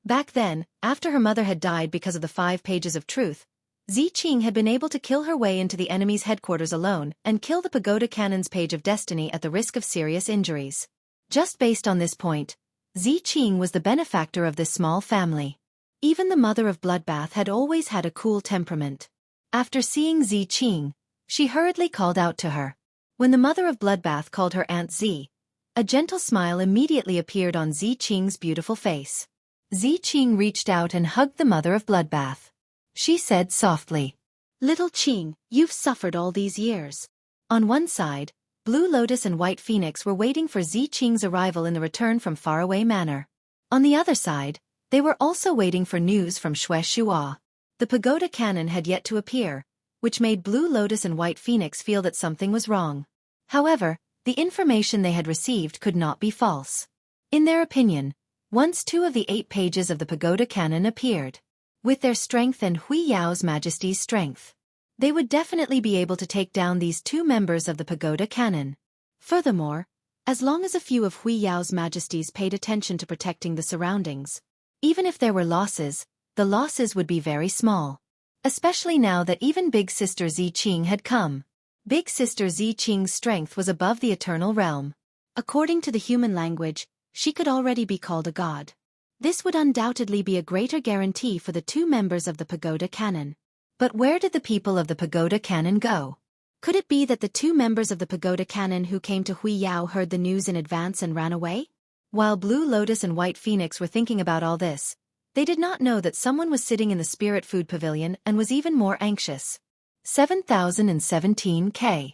Back then, after her mother had died because of the 5 pages of truth, Xueqi had been able to kill her way into the enemy's headquarters alone and kill the Pagoda Cannon's Page of Destiny at the risk of serious injuries. Just based on this point, Xueqi was the benefactor of this small family. Even the Mother of Bloodbath had always had a cool temperament. After seeing Xueqi, she hurriedly called out to her. When the Mother of Bloodbath called her Aunt Z, a gentle smile immediately appeared on Xueqi's beautiful face. Xueqi reached out and hugged the Mother of Bloodbath. She said softly, "Little Qing, you've suffered all these years." On one side, Blue Lotus and White Phoenix were waiting for Xueqi's arrival in the Return from Faraway Manor. On the other side, they were also waiting for news from Xueqi. The Pagoda Cannon had yet to appear, which made Blue Lotus and White Phoenix feel that something was wrong. However, the information they had received could not be false. In their opinion, once 2 of the 8 pages of the Pagoda Cannon appeared, with their strength and Hui Yao's Majesty's strength, they would definitely be able to take down these 2 members of the Pagoda Cannon. Furthermore, as long as a few of Hui Yao's Majesties paid attention to protecting the surroundings, even if there were losses, the losses would be very small. Especially now that even Big Sister Xueqi had come. Big Sister Xueqi's strength was above the eternal realm. According to the human language, she could already be called a god. This would undoubtedly be a greater guarantee for the two members of the Pagoda Canon. But where did the people of the Pagoda Canon go? Could it be that the two members of the Pagoda Canon who came to Huiyao heard the news in advance and ran away? While Blue Lotus and White Phoenix were thinking about all this, they did not know that someone was sitting in the Spirit Food Pavilion and was even more anxious. 7017K.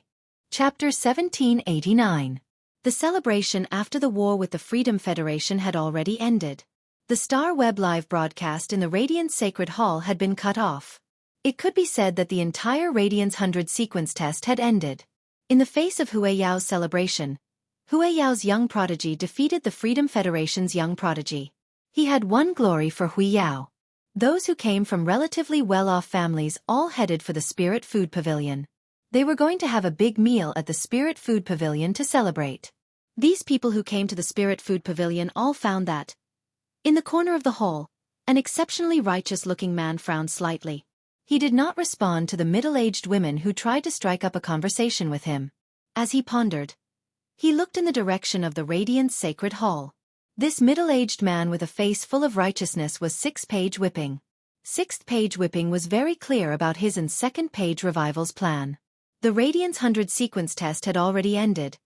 Chapter 1789. The celebration after the war with the Freedom Federation had already ended. The Star Web live broadcast in the Radiance Sacred Hall had been cut off. It could be said that the entire Radiance 100 sequence test had ended. In the face of Huiyao's celebration, Huiyao's young prodigy defeated the Freedom Federation's young prodigy. He had won glory for Huiyao. Those who came from relatively well-off families all headed for the Spirit Food Pavilion. They were going to have a big meal at the Spirit Food Pavilion to celebrate. These people who came to the Spirit Food Pavilion all found that, in the corner of the hall, an exceptionally righteous-looking man frowned slightly. He did not respond to the middle-aged women who tried to strike up a conversation with him. As he pondered, he looked in the direction of the Radiance Sacred Hall. This middle-aged man with a face full of righteousness was Sixth-Page Whipping. Sixth-Page Whipping was very clear about his and Second-Page Revival's plan. The Radiance 100 sequence test had already ended,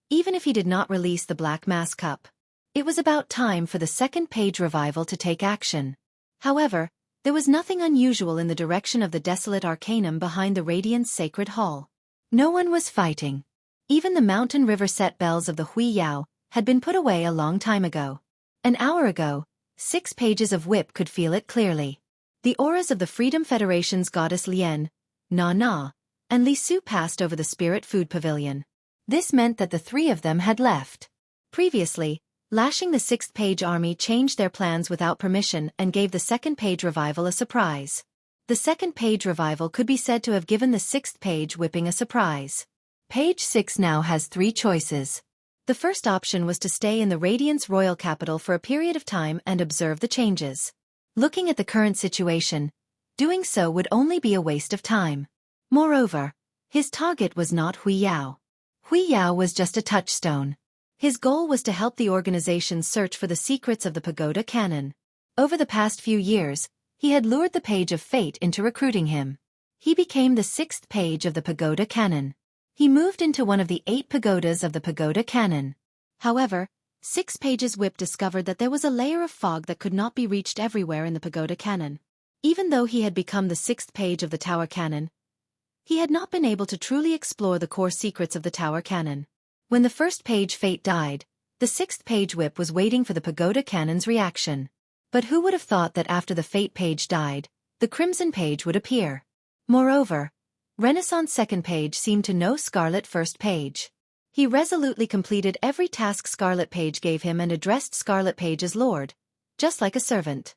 even if he did not release the Black Mass Cup. It was about time for the Second-Page Revival to take action. However, there was nothing unusual in the direction of the desolate Arcanum behind the Radiance Sacred Hall. No one was fighting. Even the mountain river set bells of the Huiyao had been put away a long time ago. An hour ago, 6 pages of whip could feel it clearly. The auras of the Freedom Federation's goddess Lien, Na Na, and Li Su passed over the Spirit Food Pavilion. This meant that the three of them had left. Previously, Lashing the Sixth Page Army changed their plans without permission and gave the Second Page Revival a surprise. The Second Page Revival could be said to have given the Sixth Page Whipping a surprise. Page 6 now has 3 choices. The first option was to stay in the Radiance Royal Capital for a period of time and observe the changes. Looking at the current situation, doing so would only be a waste of time. Moreover, his target was not Huiyao. Huiyao was just a touchstone. His goal was to help the organization search for the secrets of the Pagoda Canon. Over the past few years, he had lured the Page of Fate into recruiting him. He became the 6th page of the Pagoda Canon. He moved into one of the 8 pagodas of the Pagoda Canon. However, 6 Pages Whip discovered that there was a layer of fog that could not be reached everywhere in the Pagoda Canon. Even though he had become the 6th page of the Tower Canon, he had not been able to truly explore the core secrets of the Tower Canon. When the first page Fate died, the 6th page Whip was waiting for the Pagoda Canon's reaction. But who would have thought that after the Fate page died, the Crimson page would appear? Moreover, Renaissance Second Page seemed to know Scarlet First Page. He resolutely completed every task Scarlet Page gave him and addressed Scarlet Page as Lord, just like a servant.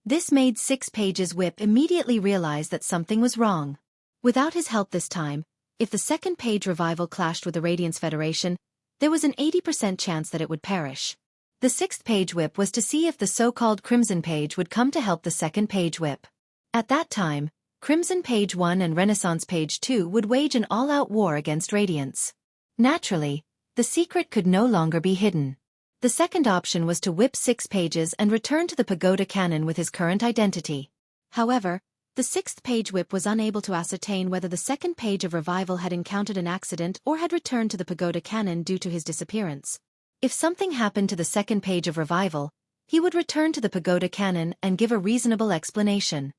This made 6 Pages Whip immediately realize that something was wrong. Without his help this time, if the Second Page Revival clashed with the Radiance Federation, there was an 80% chance that it would perish. The 6th Page Whip was to see if the so-called Crimson Page would come to help the Second Page Whip. At that time, Crimson Page 1 and Renaissance Page 2 would wage an all-out war against Radiance. Naturally, the secret could no longer be hidden. The second option was to whip 6 pages and return to the Pagoda Canon with his current identity. However, the 6th Page Whip was unable to ascertain whether the Second Page of Revival had encountered an accident or had returned to the Pagoda Canon due to his disappearance. If something happened to the Second Page of Revival, he would return to the Pagoda Canon and give a reasonable explanation.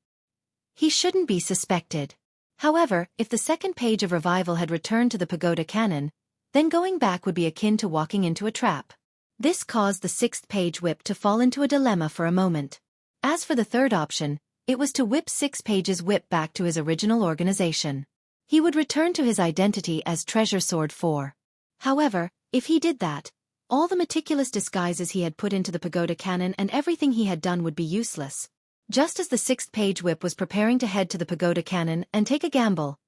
He shouldn't be suspected. However, if the Second Page of Revival had returned to the Pagoda Canon, then going back would be akin to walking into a trap. This caused the 6th Page Whip to fall into a dilemma for a moment. As for the third option, it was to whip 6 Pages Whip back to his original organization. He would return to his identity as Treasure Sword 4. However, if he did that, all the meticulous disguises he had put into the Pagoda Canon and everything he had done would be useless. Just as the 6th Page Whip was preparing to head to the Pagoda Canon and take a gamble,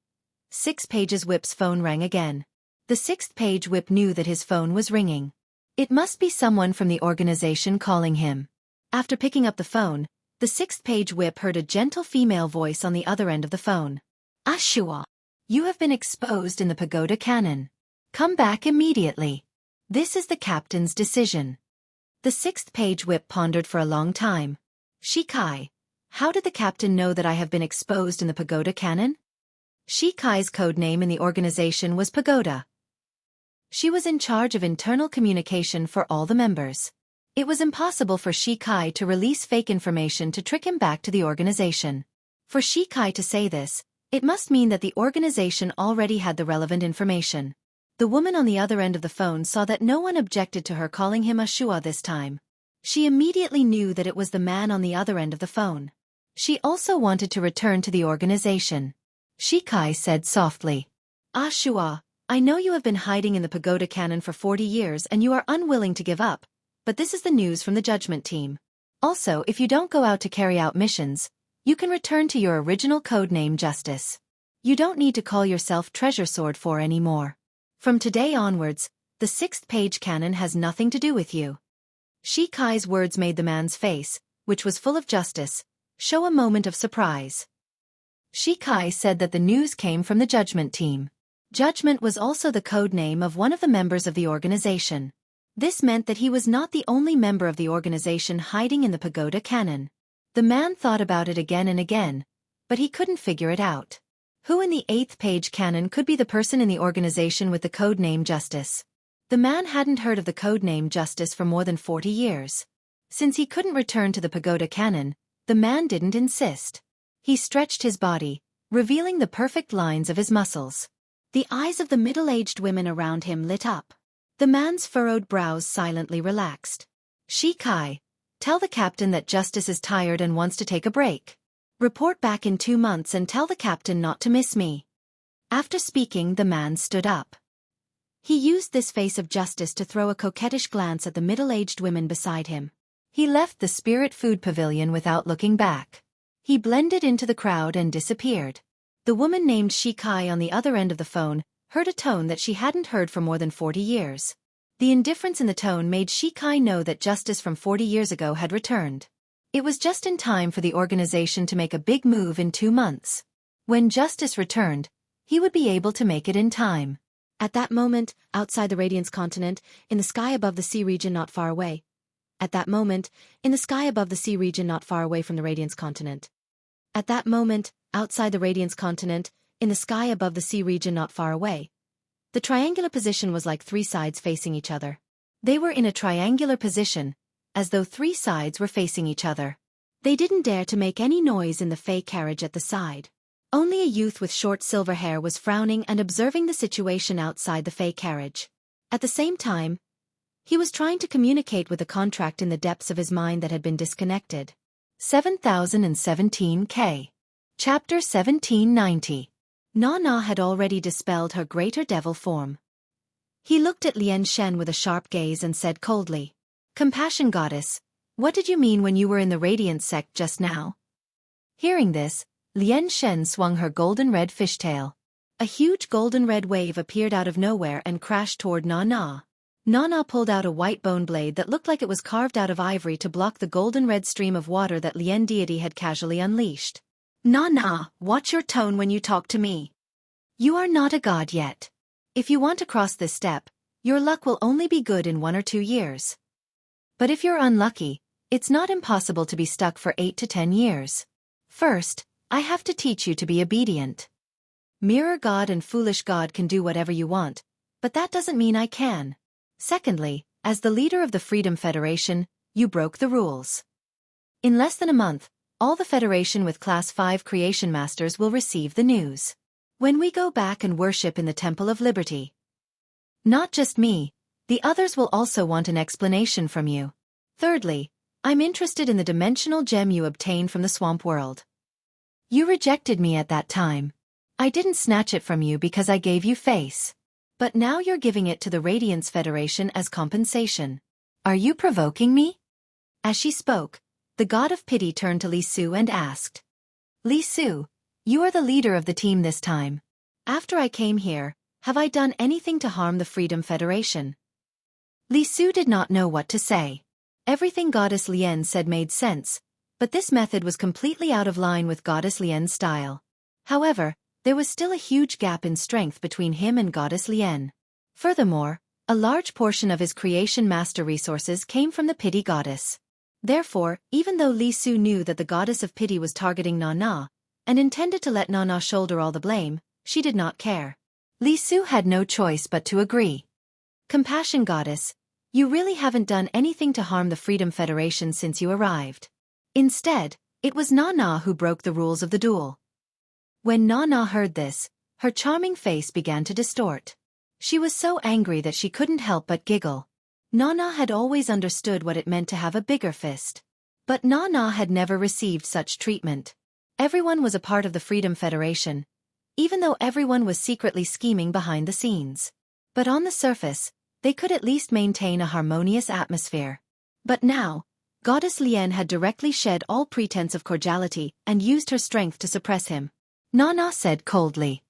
6 Pages Whip's phone rang again. The 6th Page Whip knew that his phone was ringing. It must be someone from the organization calling him. After picking up the phone, the 6th Page Whip heard a gentle female voice on the other end of the phone. Ashua, you have been exposed in the Pagoda Canon. Come back immediately. This is the captain's decision. The sixth page whip pondered for a long time. Xueqi, how did the captain know that I have been exposed in the pagoda cannon? Xueqi's code name in the organization was Pagoda. She was in charge of internal communication for all the members. It was impossible for Xueqi to release fake information to trick him back to the organization. For Xueqi to say this, it must mean that the organization already had the relevant information. The woman on the other end of the phone saw that no one objected to her calling him a Shua this time. She immediately knew that it was the man on the other end of the phone. She also wanted to return to the organization. Xueqi said softly, "Ah Shua, I know you have been hiding in the pagoda cannon for 40 years and you are unwilling to give up, but this is the news from the judgment team. Also, if you don't go out to carry out missions, you can return to your original code name Justice. You don't need to call yourself Treasure Sword 4 anymore. From today onwards, the sixth page cannon has nothing to do with you." Xueqi's words made the man's face, which was full of justice, show a moment of surprise. Xueqi said that the news came from the judgment team. Judgment was also the code name of one of the members of the organization. This meant that he was not the only member of the organization hiding in the pagoda cannon. The man thought about it again and again, but he couldn't figure it out. Who in the eighth page cannon could be the person in the organization with the code name Justice? The man hadn't heard of the code name Justice for more than 40 years. Since he couldn't return to the pagoda cannon, the man didn't insist. He stretched his body, revealing the perfect lines of his muscles. The eyes of the middle-aged women around him lit up. The man's furrowed brows silently relaxed. Xueqi, tell the captain that Justice is tired and wants to take a break. Report back in 2 months and tell the captain not to miss me. After speaking, the man stood up. He used this face of justice to throw a coquettish glance at the middle-aged women beside him. He left the Spirit Food Pavilion without looking back. He blended into the crowd and disappeared. The woman named Xueqi on the other end of the phone heard a tone that she hadn't heard for more than 40 years. The indifference in the tone made Xueqi know that Justice from 40 years ago had returned. It was just in time for the organization to make a big move in 2 months. When Justice returned, he would be able to make it in time. At that moment, outside the Radiance continent, in the sky above the sea region not far away. At that moment, in the sky above the sea region not far away from the Radiance continent. At that moment, outside the Radiance continent, in the sky above the sea region not far away. The triangular position was like 3 sides facing each other. They were in a triangular position, as though 3 sides were facing each other. They didn't dare to make any noise in the Fey carriage at the side. Only a youth with short silver hair was frowning and observing the situation outside the Fey carriage. At the same time, he was trying to communicate with a contract in the depths of his mind that had been disconnected. 7017K. Chapter 1790. Na had already dispelled her greater devil form. He looked at Lian Shen with a sharp gaze and said coldly, "Compassion Goddess, what did you mean when you were in the Radiant sect just now?" Hearing this, Lian Shen swung her golden-red fishtail. A huge golden-red wave appeared out of nowhere and crashed toward Na. Na pulled out a white bone blade that looked like it was carved out of ivory to block the golden-red stream of water that Lian deity had casually unleashed. "Na, watch your tone when you talk to me. You are not a god yet. If you want to cross this step, your luck will only be good in 1 or 2 years. But if you're unlucky, it's not impossible to be stuck for 8 to 10 years. First, I have to teach you to be obedient. Mirror God and Foolish God can do whatever you want, but that doesn't mean I can. Secondly, as the leader of the Freedom Federation, you broke the rules. In less than a month, all the Federation with Class 5 Creation Masters will receive the news. When we go back and worship in the Temple of Liberty. Not just me, the others will also want an explanation from you. Thirdly, I'm interested in the dimensional gem you obtained from the Swamp World. You rejected me at that time. I didn't snatch it from you because I gave you face. But now you're giving it to the Radiance Federation as compensation. Are you provoking me?" As she spoke, the god of pity turned to Li Su and asked, "Li Su, you are the leader of the team this time. After I came here, have I done anything to harm the Freedom Federation?" Li Su did not know what to say. Everything Goddess Lian said made sense, but this method was completely out of line with Goddess Lian's style. However, there was still a huge gap in strength between him and Goddess Lian. Furthermore, A large portion of his creation master resources came from the pity goddess. Therefore, even though Li Su knew that the goddess of pity was targeting Nana, and intended to let Nana shoulder all the blame, she did not care. Li Su had no choice but to agree. Compassion goddess, you really haven't done anything to harm the Freedom Federation since you arrived. Instead, it was Nana who broke the rules of the duel. When Nana heard this, her charming face began to distort. She was so angry that she couldn't help but giggle. Nana had always understood what it meant to have a bigger fist. But Nana had never received such treatment. Everyone was a part of the Freedom Federation, even though everyone was secretly scheming behind the scenes. But on the surface, they could at least maintain a harmonious atmosphere. But now, Goddess Lien had directly shed all pretense of cordiality and used her strength to suppress him. Nana said coldly,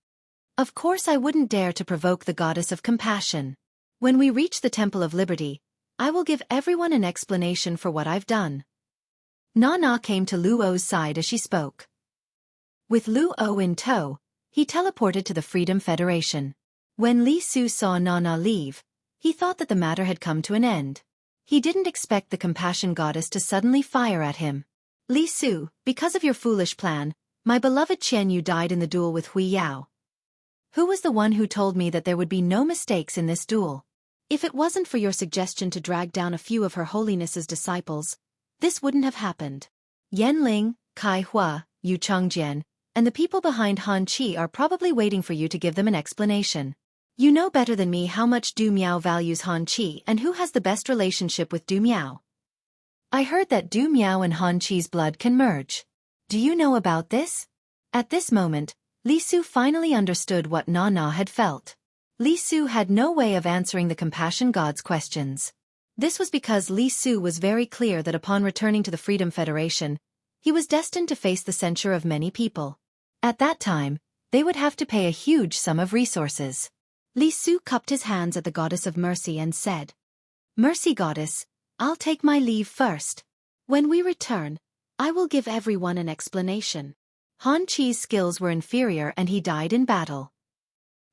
"Of course I wouldn't dare to provoke the goddess of compassion. When we reach the Temple of Liberty, I will give everyone an explanation for what I've done." Nana came to Luo's side as she spoke. With Luo in tow, he teleported to the Freedom Federation. When Li Su saw Nana leave, he thought that the matter had come to an end. He didn't expect the compassion goddess to suddenly fire at him. "Li Su, because of your foolish plan, my beloved Qian Yu died in the duel with Hui Yao. Who was the one who told me that there would be no mistakes in this duel? If it wasn't for your suggestion to drag down a few of Her Holiness's disciples, this wouldn't have happened. Yan Ling, Kai Hua, Yu Changjian, and the people behind Han Qi are probably waiting for you to give them an explanation. You know better than me how much Du Miao values Han Qi and who has the best relationship with Du Miao. I heard that Du Miao and Han Qi's blood can merge. Do you know about this?" At this moment, Li Su finally understood what Nana had felt. Li Su had no way of answering the compassion god's questions. This was because Li Su was very clear that upon returning to the Freedom Federation, he was destined to face the censure of many people. At that time, they would have to pay a huge sum of resources. Li Su cupped his hands at the goddess of mercy and said, "Mercy goddess, I'll take my leave first. When we return, I will give everyone an explanation. Han Qi's skills were inferior and he died in battle.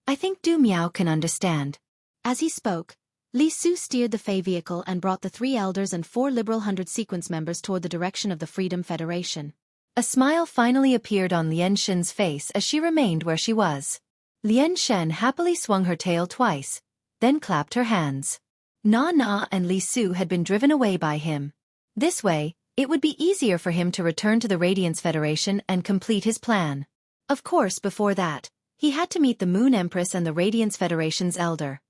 I think Du Miao can understand." As he spoke, Li Su steered the Fey vehicle and brought the 3 elders and 4 Liberal 100 sequence members toward the direction of the Freedom Federation. A smile finally appeared on Lien Shen's face as she remained where she was. Lien Shen happily swung her tail twice, then clapped her hands. Na and Li Su had been driven away by him. This way, it would be easier for him to return to the Radiance Federation and complete his plan. Of course, before that, he had to meet the Moon Empress and the Radiance Federation's elder.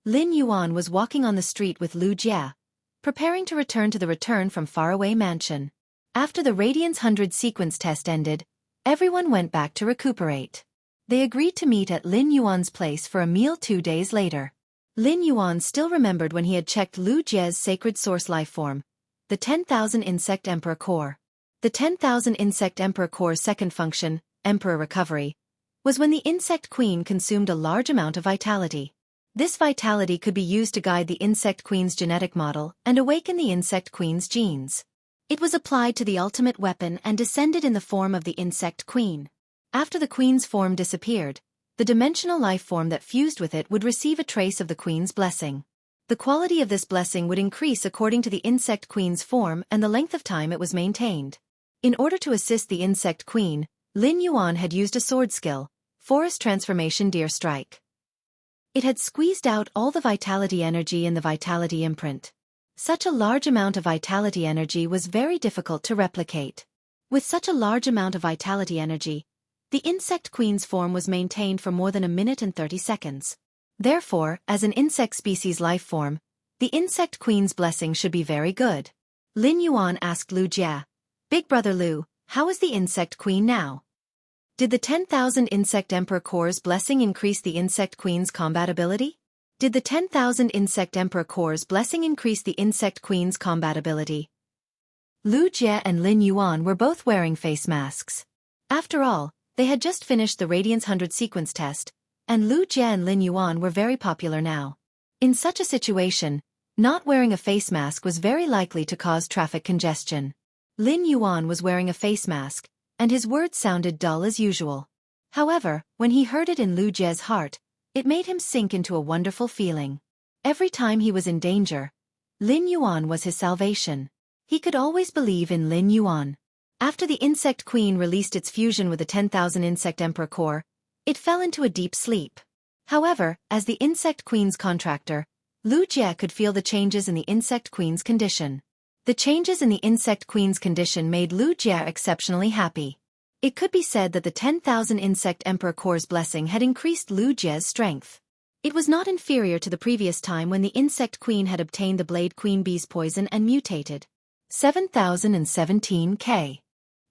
Lin Yuan was walking on the street with Lu Jie, preparing to return to the return from faraway mansion. After the Radiance 100 sequence test ended, everyone went back to recuperate. They agreed to meet at Lin Yuan's place for a meal 2 days later. Lin Yuan still remembered when he had checked Lu Jie's sacred source lifeform, the 10,000 Insect Emperor Core. The 10,000 Insect Emperor Core's second function, Emperor Recovery, was when the Insect Queen consumed a large amount of vitality. This vitality could be used to guide the Insect Queen's genetic model and awaken the Insect Queen's genes. It was applied to the ultimate weapon and descended in the form of the Insect Queen. After the Queen's form disappeared, the dimensional life form that fused with it would receive a trace of the Queen's blessing. The quality of this blessing would increase according to the Insect Queen's form and the length of time it was maintained. In order to assist the Insect Queen, Lin Yuan had used a sword skill, Forest Transformation Deer Strike. It had squeezed out all the vitality energy in the vitality imprint. Such a large amount of vitality energy was very difficult to replicate. With such a large amount of vitality energy, the Insect Queen's form was maintained for more than 1 minute and 30 seconds. Therefore, as an insect species life form, the Insect Queen's blessing should be very good. Lin Yuan asked Lu Jie, "Big brother Lu, how is the Insect Queen now? Did the 10,000 Insect Emperor Core's blessing increase the Insect Queen's combat ability? Did the 10,000 Insect Emperor Core's blessing increase the Insect Queen's combat ability?" Lu Jie and Lin Yuan were both wearing face masks. After all, they had just finished the Radiance 100 sequence test, and Lu Jie and Lin Yuan were very popular now. In such a situation, not wearing a face mask was very likely to cause traffic congestion. Lin Yuan was wearing a face mask, and his words sounded dull as usual. However, when he heard it in Lu Jie's heart, it made him sink into a wonderful feeling. Every time he was in danger, Lin Yuan was his salvation. He could always believe in Lin Yuan. After the Insect Queen released its fusion with the 10,000 Insect Emperor core, it fell into a deep sleep. However, as the Insect Queen's contractor, Lu Jie could feel the changes in the Insect Queen's condition. The changes in the Insect Queen's condition made Lu Jie exceptionally happy. It could be said that the 10,000 Insect Emperor core's blessing had increased Lu Jie's strength. It was not inferior to the previous time when the Insect Queen had obtained the Blade Queen Bee's poison and mutated. 7017 K.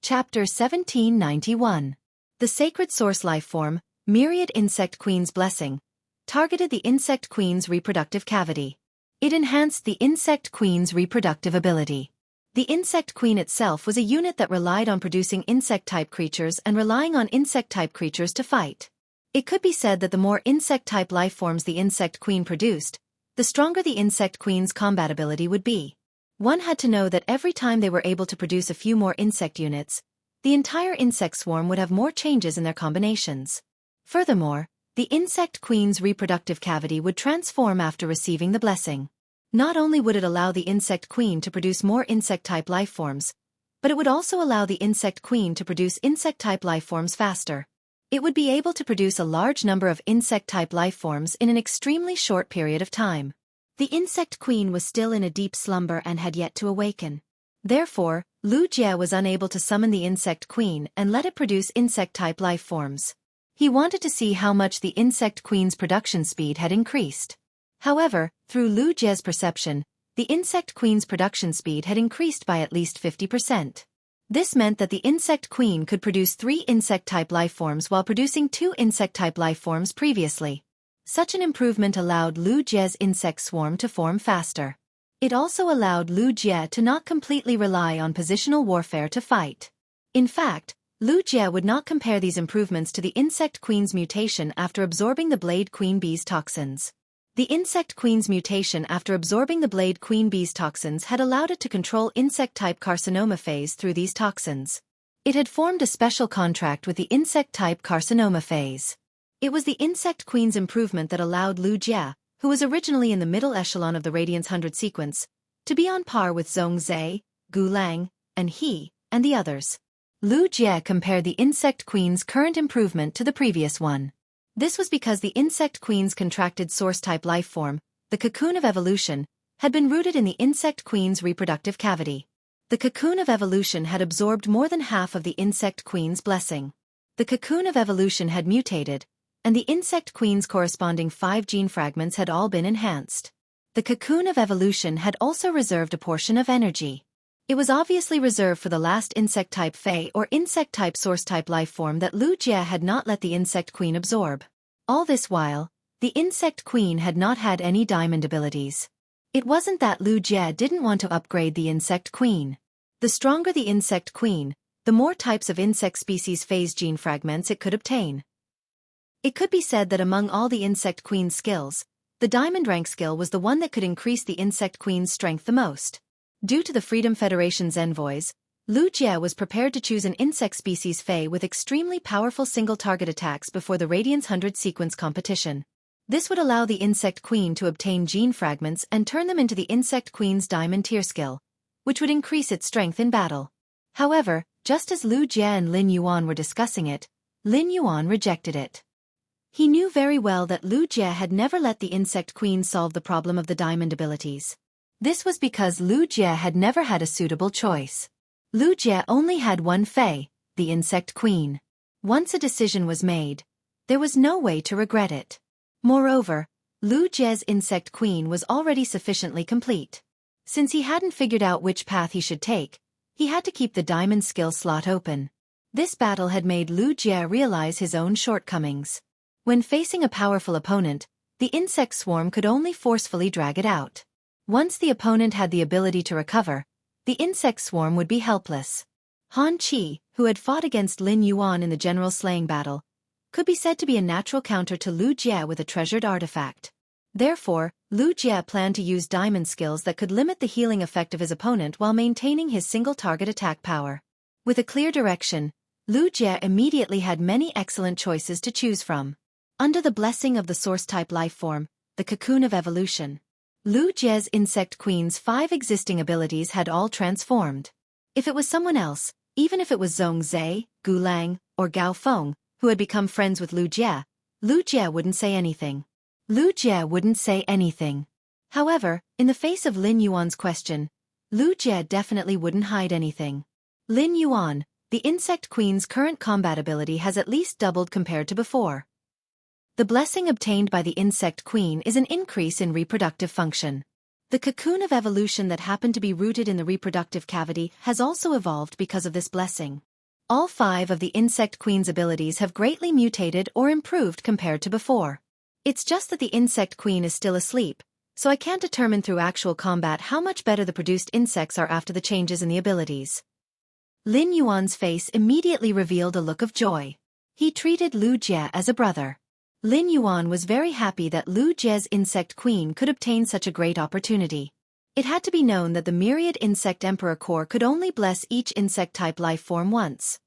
Chapter 1791. The Sacred Source Lifeform, Myriad Insect Queen's Blessing, targeted the Insect Queen's reproductive cavity. It enhanced the Insect Queen's reproductive ability. The Insect Queen itself was a unit that relied on producing insect-type creatures and relying on insect-type creatures to fight. It could be said that the more insect-type lifeforms the Insect Queen produced, the stronger the Insect Queen's combat ability would be. One had to know that every time they were able to produce a few more insect units, the entire insect swarm would have more changes in their combinations. Furthermore, the Insect Queen's reproductive cavity would transform after receiving the blessing. Not only would it allow the Insect Queen to produce more insect-type lifeforms, but it would also allow the Insect Queen to produce insect-type lifeforms faster. It would be able to produce a large number of insect-type lifeforms in an extremely short period of time. The Insect Queen was still in a deep slumber and had yet to awaken. Therefore, Lu Jie was unable to summon the Insect Queen and let it produce insect-type lifeforms. He wanted to see how much the Insect Queen's production speed had increased. However, through Lu Jie's perception, the Insect Queen's production speed had increased by at least 50%. This meant that the Insect Queen could produce 3 insect-type lifeforms while producing 2 insect-type lifeforms previously. Such an improvement allowed Lu Jie's insect swarm to form faster. It also allowed Lu Jie to not completely rely on positional warfare to fight. In fact, Lu Jie would not compare these improvements to the Insect Queen's mutation after absorbing the Blade Queen Bee's toxins. The Insect Queen's mutation after absorbing the Blade Queen Bee's toxins had allowed it to control insect-type carcinoma phase through these toxins. It had formed a special contract with the insect-type carcinoma phase. It was the Insect Queen's improvement that allowed Lu Jie, who was originally in the middle echelon of the Radiance 100 sequence, to be on par with Zhong Zhe, Gu Lang, and He, and the others. Lu Jie compared the Insect Queen's current improvement to the previous one. This was because the Insect Queen's contracted source-type lifeform, the Cocoon of Evolution, had been rooted in the Insect Queen's reproductive cavity. The Cocoon of Evolution had absorbed more than half of the Insect Queen's blessing. The Cocoon of Evolution had mutated, and the Insect Queen's corresponding 5 gene fragments had all been enhanced. The Cocoon of Evolution had also reserved a portion of energy. It was obviously reserved for the last insect-type Fey or insect-type source-type lifeform that Lu Jie had not let the Insect Queen absorb. All this while, the Insect Queen had not had any diamond abilities. It wasn't that Lu Jie didn't want to upgrade the Insect Queen. The stronger the Insect Queen, the more types of insect species phase gene fragments it could obtain. It could be said that among all the Insect Queen's skills, the Diamond rank skill was the one that could increase the Insect Queen's strength the most. Due to the Freedom Federation's envoys, Lu Jie was prepared to choose an insect species Fey with extremely powerful single-target attacks before the Radiance 100 sequence competition. This would allow the Insect Queen to obtain gene fragments and turn them into the Insect Queen's Diamond tier skill, which would increase its strength in battle. However, just as Lu Jie and Lin Yuan were discussing it, Lin Yuan rejected it. He knew very well that Lu Jie had never let the Insect Queen solve the problem of the Diamond abilities. This was because Lu Jie had never had a suitable choice. Lu Jie only had one Fey, the Insect Queen. Once a decision was made, there was no way to regret it. Moreover, Lu Jie's Insect Queen was already sufficiently complete. Since he hadn't figured out which path he should take, he had to keep the Diamond skill slot open. This battle had made Lu Jie realize his own shortcomings. When facing a powerful opponent, the insect swarm could only forcefully drag it out. Once the opponent had the ability to recover, the insect swarm would be helpless. Han Qi, who had fought against Lin Yuan in the general slaying battle, could be said to be a natural counter to Lu Jie with a treasured artifact. Therefore, Lu Jie planned to use diamond skills that could limit the healing effect of his opponent while maintaining his single-target attack power. With a clear direction, Lu Jie immediately had many excellent choices to choose from. Under the blessing of the source-type lifeform, the cocoon of evolution. Lu Jie's Insect Queen's 5 existing abilities had all transformed. If it was someone else, even if it was Zhong Zhe, Gu Lang, or Gao Feng, who had become friends with Lu Jie wouldn't say anything. Lu Jie wouldn't say anything. However, in the face of Lin Yuan's question, Lu Jie definitely wouldn't hide anything. Lin Yuan, the Insect Queen's current combat ability has at least doubled compared to before. The blessing obtained by the Insect Queen is an increase in reproductive function. The cocoon of evolution that happened to be rooted in the reproductive cavity has also evolved because of this blessing. All 5 of the Insect Queen's abilities have greatly mutated or improved compared to before. It's just that the Insect Queen is still asleep, so I can't determine through actual combat how much better the produced insects are after the changes in the abilities. Lin Yuan's face immediately revealed a look of joy. He treated Lu Jie as a brother. Lin Yuan was very happy that Lu Jie's Insect Queen could obtain such a great opportunity. It had to be known that the Myriad Insect Emperor Core could only bless each insect-type life form once.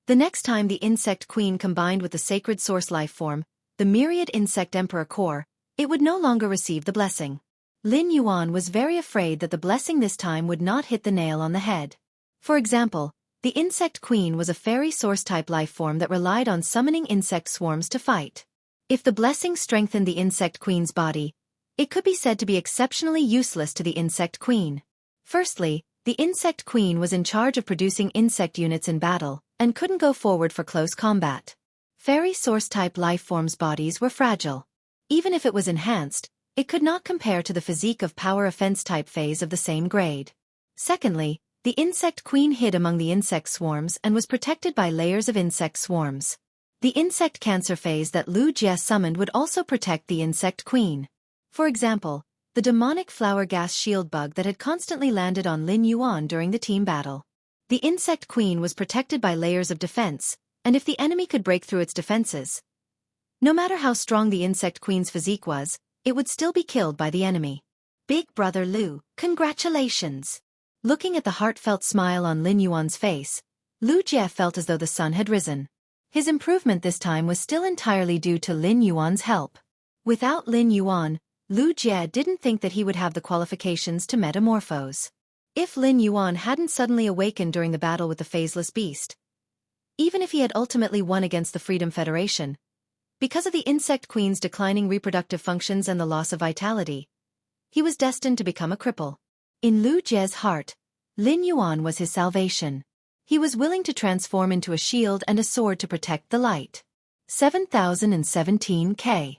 The next time the Insect Queen combined with the Sacred Source life form, the Myriad Insect Emperor Core, it would no longer receive the blessing. Lin Yuan was very afraid that the blessing this time would not hit the nail on the head. For example, the Insect Queen was a fairy source-type life form that relied on summoning insect swarms to fight. If the blessing strengthened the Insect Queen's body, it could be said to be exceptionally useless to the Insect Queen. Firstly, the Insect Queen was in charge of producing insect units in battle, and couldn't go forward for close combat. Fairy source-type life forms' bodies were fragile. Even if it was enhanced, it could not compare to the physique of power offense-type phase of the same grade. Secondly, the Insect Queen hid among the insect swarms and was protected by layers of insect swarms. The insect cancer phase that Lu Jie summoned would also protect the Insect Queen. For example, the demonic flower gas shield bug that had constantly landed on Lin Yuan during the team battle. The Insect Queen was protected by layers of defense, and if the enemy could break through its defenses, no matter how strong the Insect Queen's physique was, it would still be killed by the enemy. Big Brother Lu, congratulations! Looking at the heartfelt smile on Lin Yuan's face, Lu Jie felt as though the sun had risen. His improvement this time was still entirely due to Lin Yuan's help. Without Lin Yuan, Lu Jie didn't think that he would have the qualifications to metamorphose. If Lin Yuan hadn't suddenly awakened during the battle with the phaseless beast, even if he had ultimately won against the Freedom Federation, because of the Insect Queen's declining reproductive functions and the loss of vitality, he was destined to become a cripple. In Lu Jie's heart, Lin Yuan was his salvation. He was willing to transform into a shield and a sword to protect the light. 7017K